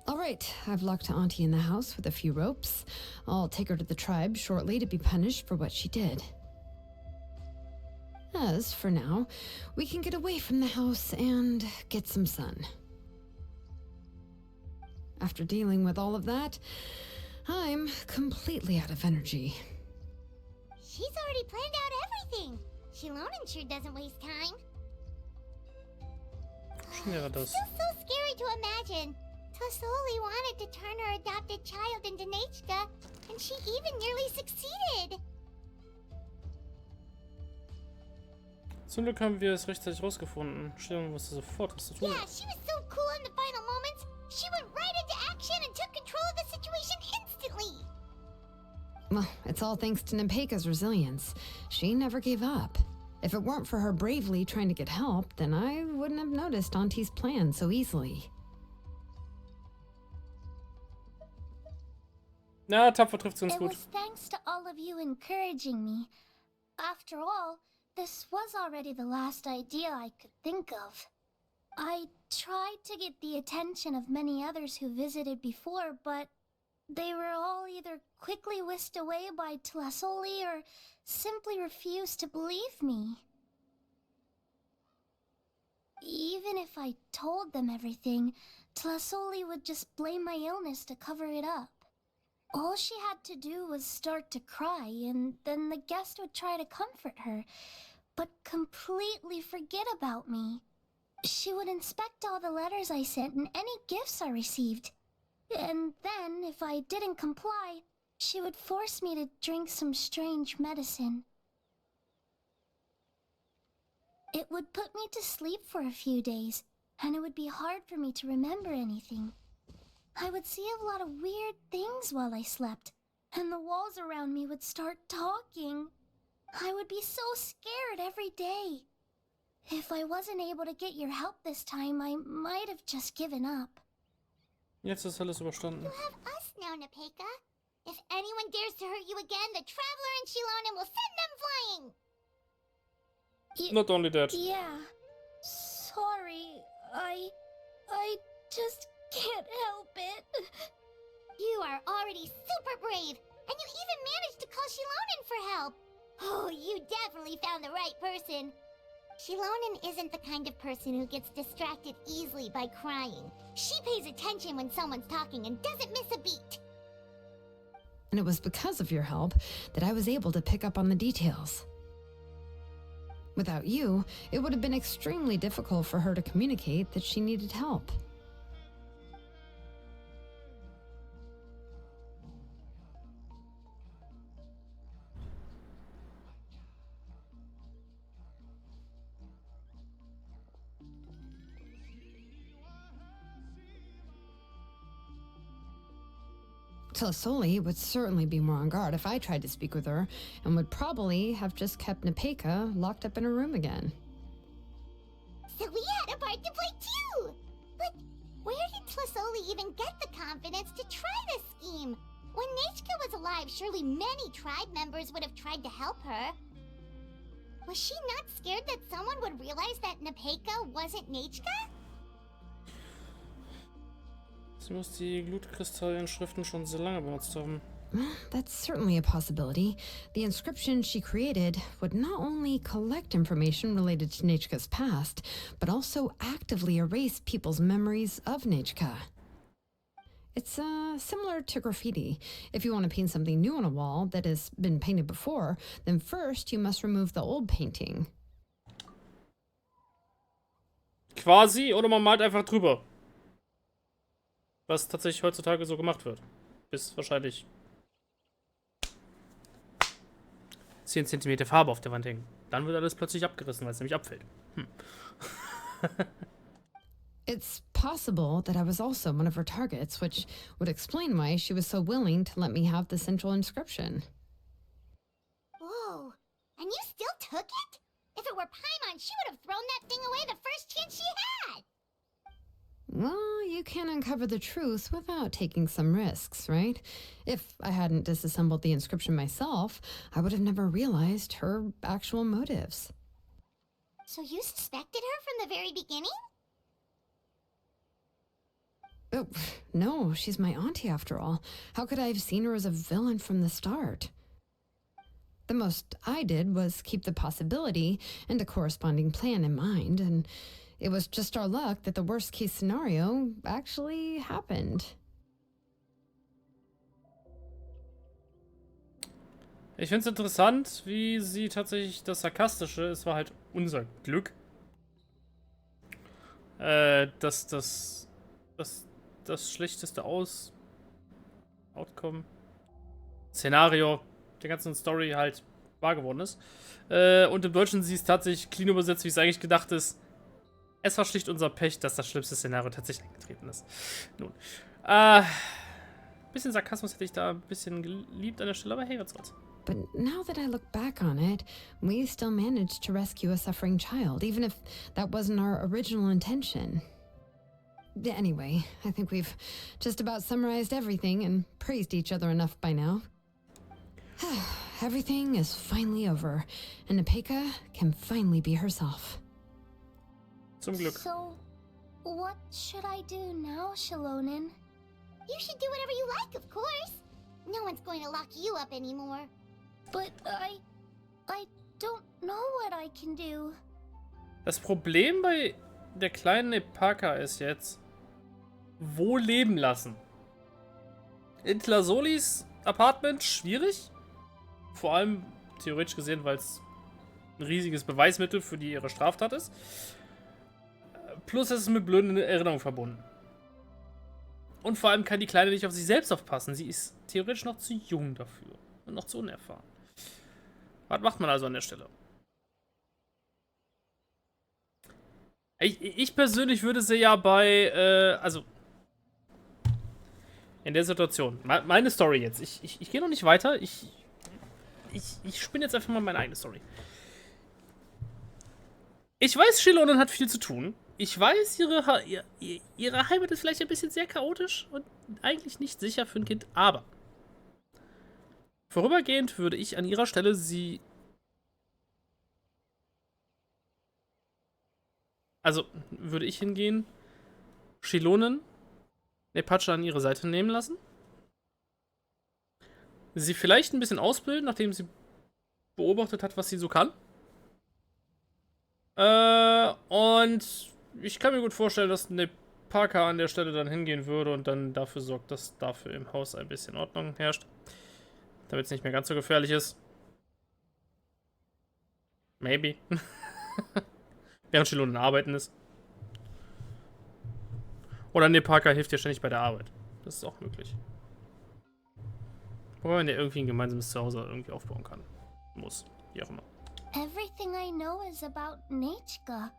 All right, I've locked Auntie in the house with a few ropes. I'll take her to the tribe shortly to be punished for what she did. As for now, we can get away from the house and get some sun. After dealing with all of that, I'm completely out of energy.
She's already planned out everything. Xilonen sure doesn't waste time.
Ja, das.
It's still so scary to imagine. Tlazzoli wanted to turn her adopted child into Nichka, and she even nearly succeeded.
Zum Glück haben wir es rechtzeitig rausgefunden. Xilonen wusste sofort, was zu tun.
Yeah, she was so cool in the final moments. She went right into action and took control of the situation instantly.
Well, it's all thanks to Nepeka's resilience. She never gave up. If it weren't for her bravely trying to get help, then I wouldn't have noticed Auntie's plan so easily.
Na, tapfer trifft's ganz
It
gut.
was thanks to all of you encouraging me. After all, this was already the last idea I could think of. I tried to get the attention of many others who visited before, but they were all either quickly whisked away by Tlazzoli or simply refused to believe me. Even if I told them everything, Tlazzoli would just blame my illness to cover it up. All she had to do was start to cry, and then the guest would try to comfort her, but completely forget about me. She would inspect all the letters I sent and any gifts I received. And then, if I didn't comply, she would force me to drink some strange medicine. It would put me to sleep for a few days, and it would be hard for me to remember anything. I would see a lot of weird things while I slept, and the walls around me would start talking. I would be so scared every day. If I wasn't able to get your help this time, I might have just given up.
Jetzt ist alles überstanden.
You have us now, Nepeka. If anyone dares to hurt you again, the Traveler and Xilonen will send them flying!
Not only that.
Yeah. Sorry. I just can't help it.
You are already super brave, and you even managed to call Xilonen for help. Oh, you definitely found the right person. Xilonen isn't the kind of person who gets distracted easily by crying. She pays attention when someone's talking and doesn't miss a beat.
And it was because of your help that I was able to pick up on the details. Without you, it would have been extremely difficult for her to communicate that she needed help. Tlazzoli would certainly be more on guard if I tried to speak with her, and would probably have just kept Nepeka locked up in her room again.
So we had a part to play too! But where did Tlazzoli even get the confidence to try this scheme? When Nechka was alive, surely many tribe members would have tried to help her. Was she not scared that someone would realize that Nepeka wasn't Nechka?
Sie muss die Glutkristallinschriften schon sehr lange benutzt haben.
That's certainly a possibility. The inscription she created would not only collect information related to Nechka's past, but also actively erase people's memories of Nechka. It's similar to graffiti. If you want to paint something new on a wall that has been painted before, then first you must remove the old painting.
Quasi, oder man malt einfach drüber. Was tatsächlich heutzutage so gemacht wird. Bis wahrscheinlich 10 cm Farbe auf der Wand hängen. Dann wird alles plötzlich abgerissen, weil es nämlich abfällt.
It's possible that I was also one of her targets, which would explain why she was so willing to let me have the central inscription.
Whoa, and you still took it? If it were Paimon, she would have thrown that thing away the first chance she had!
Well, you can't uncover the truth without taking some risks, right? If I hadn't disassembled the inscription myself, I would have never realized her actual motives.
So you suspected her from the very beginning?
Oh, no, she's my auntie after all. How could I have seen her as a villain from the start? The most I did was keep the possibility and a corresponding plan in mind, and it was just our luck that the worst case scenario actually happened.
Ich finde es interessant, wie sie tatsächlich das Sarkastische, es war halt unser Glück, dass das schlechteste Outcome, Szenario der ganzen Story halt wahr geworden ist. Und im Deutschen sie ist tatsächlich clean übersetzt, wie es eigentlich gedacht ist. Es war schlicht unser Pech, dass das schlimmste Szenario tatsächlich eingetreten ist. Nun, bisschen Sarkasmus hätte ich da ein bisschen geliebt an der Stelle, aber hey, was soll's.
But now that I look back on it, we still managed to rescue a suffering child, even if that wasn't our original intention. Anyway, I think we've just about summarized everything and praised each other enough by now. Everything is finally over, and Nepeka can finally be herself.
Zum Glück.
So, what should I do now, Xilonen?
You should do whatever you like, of course. No one's going to lock you up anymore.
But I don't know what I can do.
Das Problem bei der kleinen Nepaka ist jetzt, wo leben lassen? In Tlazzolis Apartment schwierig. Vor allem theoretisch gesehen, weil es ein riesiges Beweismittel für ihre Straftat ist. Plus es ist mit blöden Erinnerungen verbunden. Und vor allem kann die Kleine nicht auf sich selbst aufpassen. Sie ist theoretisch noch zu jung dafür. Und noch zu unerfahren. Was macht man also an der Stelle? Ich persönlich würde sie ja bei, also in der Situation, meine Story jetzt, ich gehe noch nicht weiter, ich spinne jetzt einfach mal meine eigene Story. Ich weiß, Xilonen hat viel zu tun. Ich weiß, ihre Heimat ist vielleicht ein bisschen sehr chaotisch und eigentlich nicht sicher für ein Kind, aber vorübergehend würde ich an ihrer Stelle sie... Also, würde ich hingehen, Xilonen, Nepacha an ihre Seite nehmen lassen, sie vielleicht ein bisschen ausbilden, nachdem sie beobachtet hat, was sie so kann. Und ich kann mir gut vorstellen, dass Nepaka an der Stelle dann hingehen würde und dann dafür sorgt, dass dafür im Haus ein bisschen Ordnung herrscht. Damit es nicht mehr ganz so gefährlich ist. Maybe. Während Xilonen arbeiten ist. Oder Nepaka hilft dir ständig bei der Arbeit. Das ist auch möglich. Wobei man ja irgendwie ein gemeinsames Zuhause irgendwie aufbauen kann. Muss. Wie auch immer.
Everything I know is about Nechka.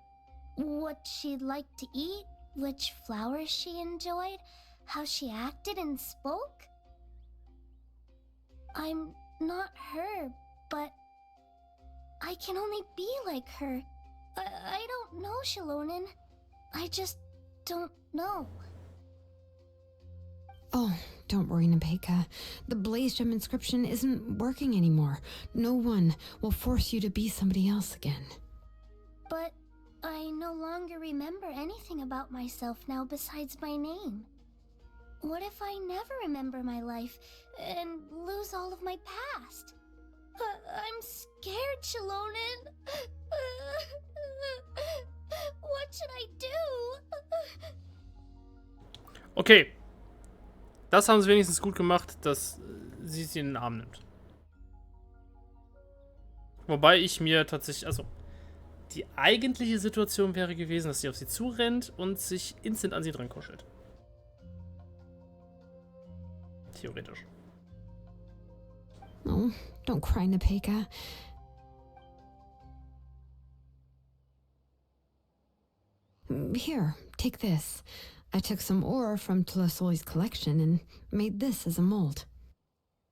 What she'd like to eat, which flowers she enjoyed, how she acted and spoke. I'm not her, but I can only be like her. I don't know, Xilonen. I just don't know.
Oh, don't worry, Nepeka. The Blaze Gem inscription isn't working anymore. No one will force you to be somebody else again.
But I no longer remember anything about myself now besides my name. What if I never remember my life and lose all of my past? I'm scared, Xilonen. What should I do?
Okay. Das haben sie wenigstens gut gemacht, dass sie in den Arm nimmt. Wobei ich mir tatsächlich, also die eigentliche Situation wäre gewesen, dass sie auf sie zurennt und sich instant an sie dran kuschelt. Theoretisch.
Oh, don't cry, Nepeka. Here, take this. I took some ore from Tlazzoli's collection and made this as a mold.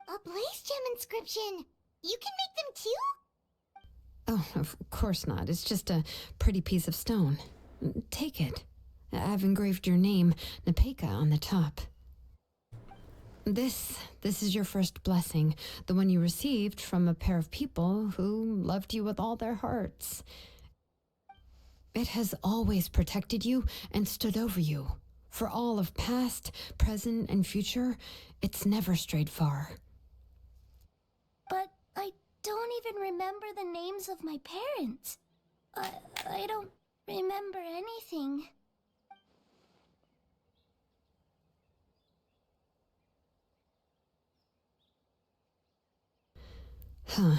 A Blaze Gem inscription! You can make them too?
Oh, of course not. It's just a pretty piece of stone. Take it. I've engraved your name, Nepeka, on the top. This is your first blessing, the one you received from a pair of people who loved you with all their hearts. It has always protected you and stood over you. For all of past, present, and future, it's never strayed far.
But I don't even remember the names of my parents. I don't remember anything.
Huh.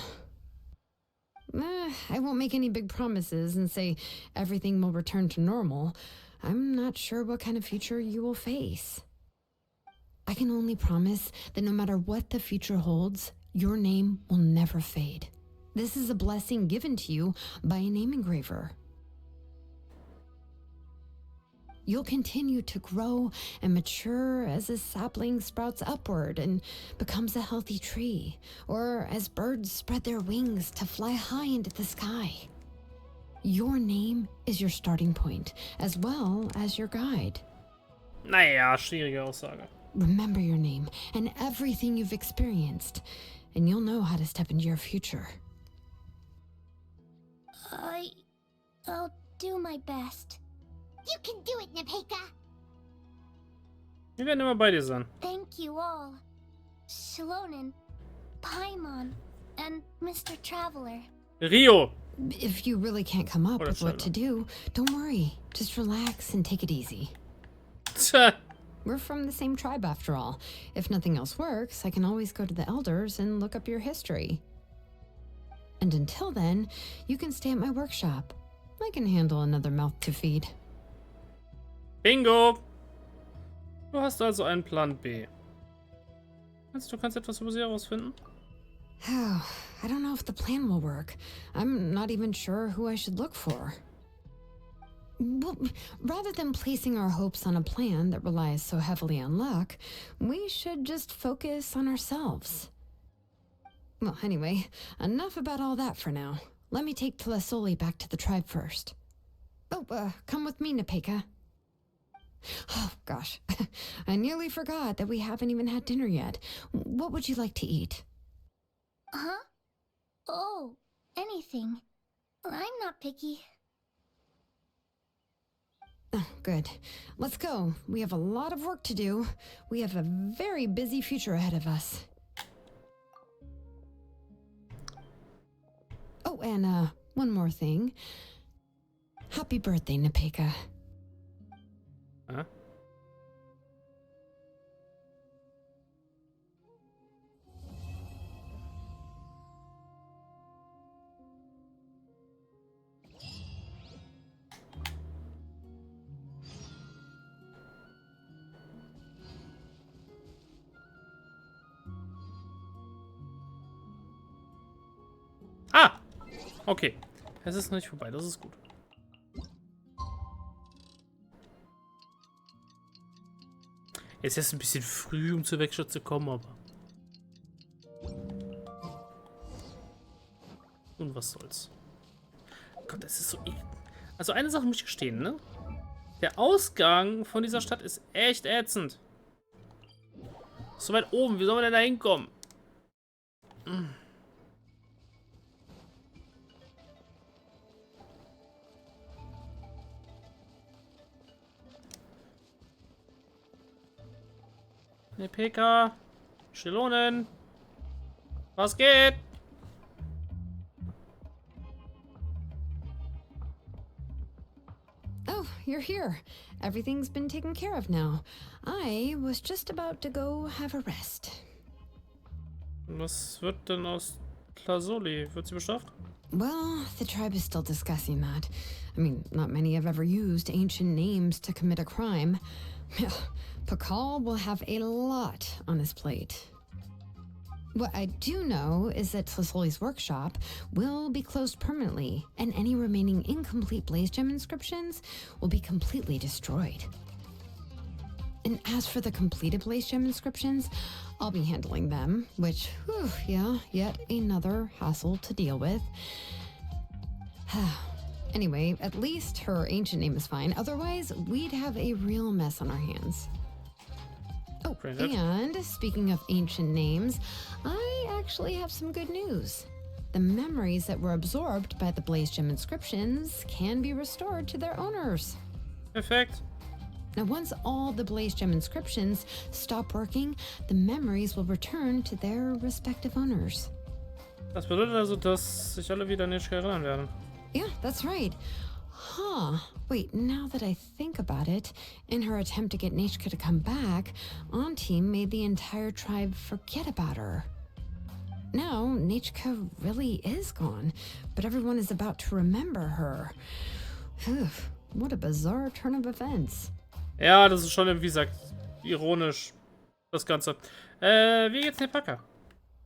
I won't make any big promises and say everything will return to normal. I'm not sure what kind of future you will face. I can only promise that no matter what the future holds, your name will never fade. This is a blessing given to you by a name engraver. You'll continue to grow and mature as a sapling sprouts upward and becomes a healthy tree, or as birds spread their wings to fly high into the sky. Your name is your starting point, as well as your guide.
Naja, schwierige Aussage.
Remember your name and everything you've experienced, and you'll know how to step into your future.
I'll do my best.
You can do it, Nepeka!
Wir werden immer bei dir sein.
Thank you all. Xilonen, Paimon, and Mr. Traveler.
Rio!
If you really can't come up
Oder
with what
Xilonen.
to do, don't worry. Just relax and take it easy.
Tja.
We're from the same tribe after all. If nothing else works, I can always go to the elders and look up your history. And until then, you can stay at my workshop. I can handle another mouth to feed.
Bingo! Du hast also einen Plan B. Meinst du, kannst etwas über sie herausfinden?
Oh, I don't know if the plan will work. I'm not even sure who I should look for. Well, rather than placing our hopes on a plan that relies so heavily on luck, we should just focus on ourselves. Well, anyway, enough about all that for now. Let me take Tlazzoli back to the tribe first. Oh, come with me, Nepeka. Oh, gosh. I nearly forgot that we haven't even had dinner yet. What would you like to eat?
Huh? Oh, anything. I'm not picky.
Oh, good. Let's go. We have a lot of work to do. We have a very busy future ahead of us. Oh, and one more thing. Happy birthday, Nepeka.
Huh? Ah! Okay. Es ist noch nicht vorbei, das ist gut. Ist jetzt ein bisschen früh, um zur Werkstatt zu kommen, aber... Und was soll's. Gott, das ist so... Also eine Sache muss ich gestehen, ne? Der Ausgang von dieser Stadt ist echt ätzend. So weit oben, wie soll man denn da hinkommen? Ne, PK. Xilonen. Was geht?
Oh, you're here. Everything's been taken care of now. I was just about to go have a rest.
Was wird denn aus Tlazzoli? Wird sie bestraft?
Well, the tribe is still discussing that. I mean, not many have ever used ancient names to commit a crime. Pakal will have a lot on his plate. What I do know is that Tlazzoli's workshop will be closed permanently, and any remaining incomplete Blaze Gem inscriptions will be completely destroyed. And as for the completed Blaze Gem inscriptions, I'll be handling them, which, whew, yeah, yet another hassle to deal with. Anyway, at least her ancient name is fine. Otherwise, we'd have a real mess on our hands. Oh, and speaking of ancient names, I actually have some good news. The memories that were absorbed by the Blaze Gem inscriptions can be restored to their owners.
Perfekt.
Now, once all the Blaze Gem inscriptions stop working, the memories will return to their respective owners.
Das bedeutet also, dass sich alle wieder nicht erinnern werden.
Yeah, that's right. Huh. Wait, now that I think about it, in her attempt to get Nechka to come back, Auntie made the entire tribe forget about her. Now, Nechka really is gone, but everyone is about to remember her. Phew, what a bizarre turn of events.
Ja, das ist schon, wie gesagt, ironisch, das Ganze. Wie geht's Nepaka?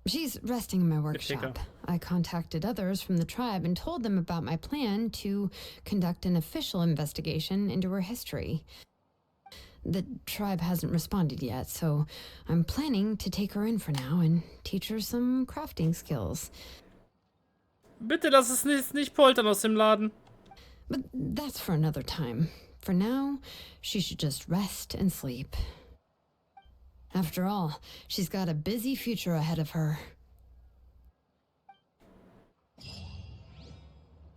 She's resting in my workshop. I contacted others from the tribe and told them about my plan to conduct an official investigation into her history. The tribe hasn't responded yet, so I'm planning to take her in for now and teach her some crafting skills.
Bitte lass es nicht poltern aus dem Laden.
But that's for another time. For now, she should just rest and sleep. After all, she's got a busy future ahead of her.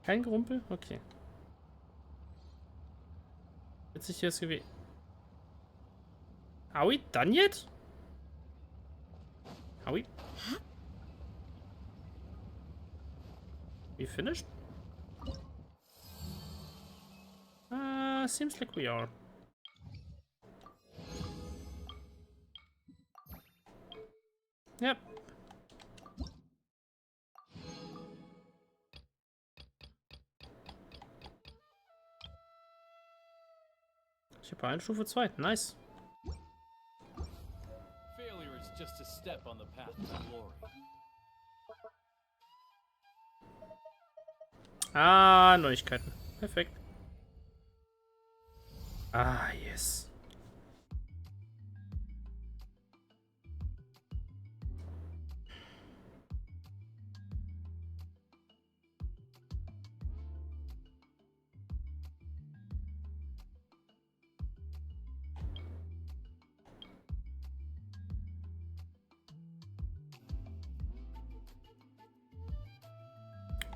Kein Gerumpel? Okay. Wird sich hier das gewählt. Are we done yet? Are we? We finished? Seems like we are. Yep. Ich habe eine Stufe 2. Nice.
Failure is just a step on the path to glory.
Ah, Neuigkeiten. Perfekt. Ah, yes.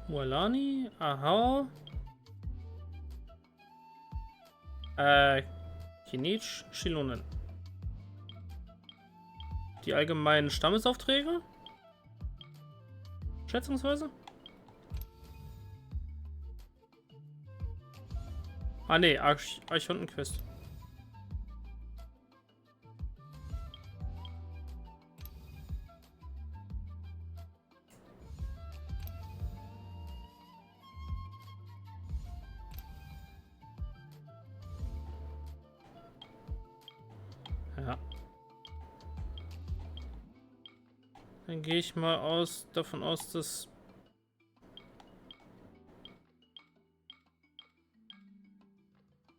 Mualani, aha. Kinech, Xilonen. Die allgemeinen Stammesaufträge? Schätzungsweise? Ah ne, Archontenquest. Ja. Dann gehe ich mal davon aus, dass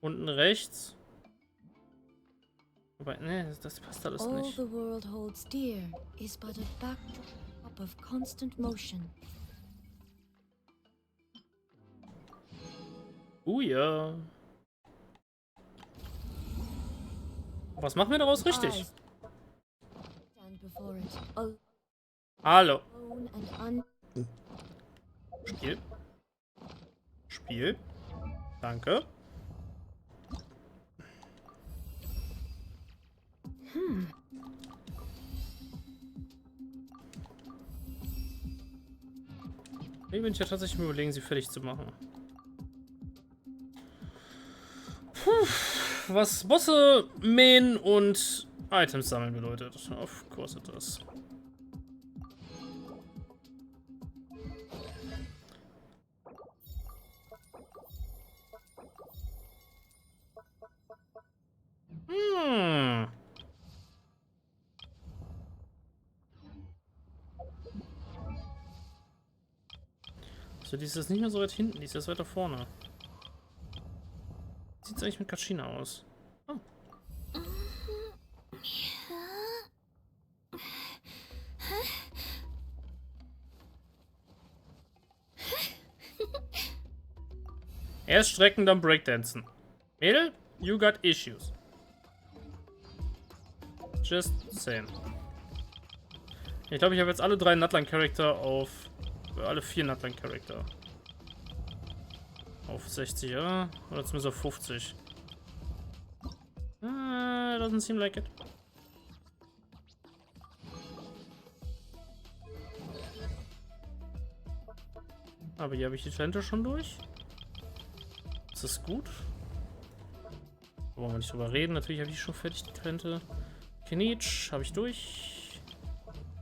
unten rechts. Aber ne, das passt alles
All
nicht.
the world holds dear is but a backdrop of constant motion.
Ja. Was machen wir daraus richtig? Hallo. Spiel. Spiel. Danke. Ich bin ja tatsächlich mal überlegen, sie fertig zu machen. Puh, was Bosse mähen und Items sammeln bedeutet. Of course it is. So, die ist jetzt nicht mehr so weit hinten, die ist jetzt weiter vorne. Sieht's eigentlich mit Kachina aus? Oh. Erst strecken, dann Breakdancen. Mädel, you got issues. Just saying. Ich glaube, ich habe jetzt alle 3 Nutline-Charakter auf... alle 4 Nutline-Charakter. Auf 60, ja? Oder zumindest auf 50. Doesn't seem like it. Aber hier habe ich die Talente schon durch. Ist das gut? Da wollen wir nicht drüber reden. Natürlich habe ich schon fertig die Talente. Kenitsch habe ich durch.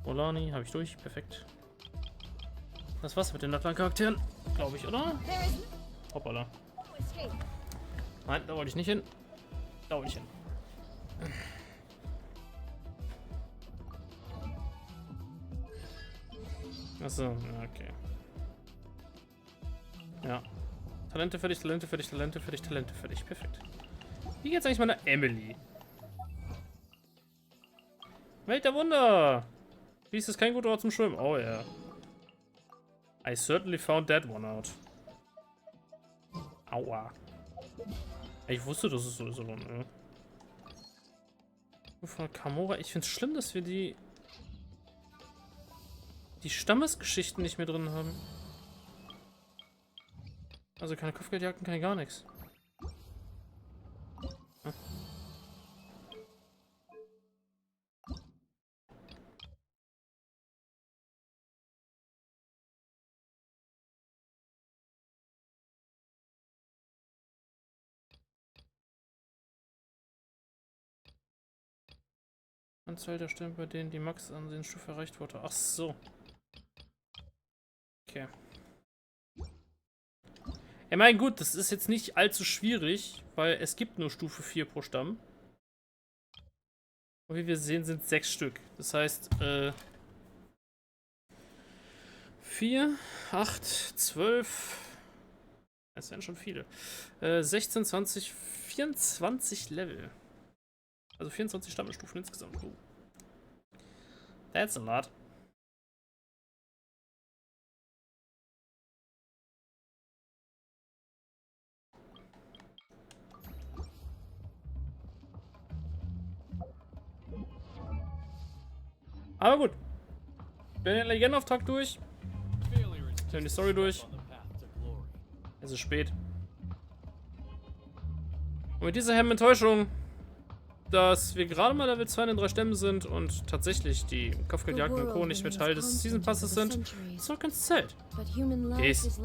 Olani habe ich durch. Perfekt. Das war's mit den Nutline-Charakteren. Glaube ich, oder? Hoppala. Nein, da wollte ich nicht hin. Da wollte ich hin. Achso, okay. Ja. Talente fertig, Talente fertig, Talente fertig, Talente fertig. Perfekt. Wie geht's eigentlich meiner Emily? Welt der Wunder! Dies ist kein guter Ort zum Schwimmen. Oh ja. Yeah. I certainly found that one out. Aua. Ich wusste, dass es so ist, aber ne. Von Kamora. Ich finde es schlimm, dass wir die Stammesgeschichten nicht mehr drin haben. Also keine Kopfgeldjagden, keine gar nichts. Hm. Anzahl der Stimmen, bei denen die Max-Ansehensstufe erreicht wurde. Ach so. Okay. Ich meine, gut, das ist jetzt nicht allzu schwierig, weil es gibt nur Stufe 4 pro Stamm. Und wie wir sehen, sind 6 Stück. Das heißt, 4, 8, 12. Das wären schon viele. 16, 20, 24 Level. Also 24 Stammesstufen insgesamt. That's a lot. Aber gut. Bin den Legendenauftrag durch. Wir haben die Story durch. Es ist spät. Und mit dieser Enttäuschung, dass wir gerade mal Level 2 in den 3 Stämmen sind und tatsächlich die Kopfgeldjagden und Co. nicht mehr Teil des Season Passes sind, zurück ins Zelt. Peace.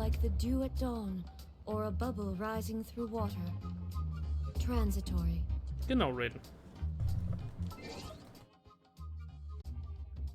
Genau, Raiden.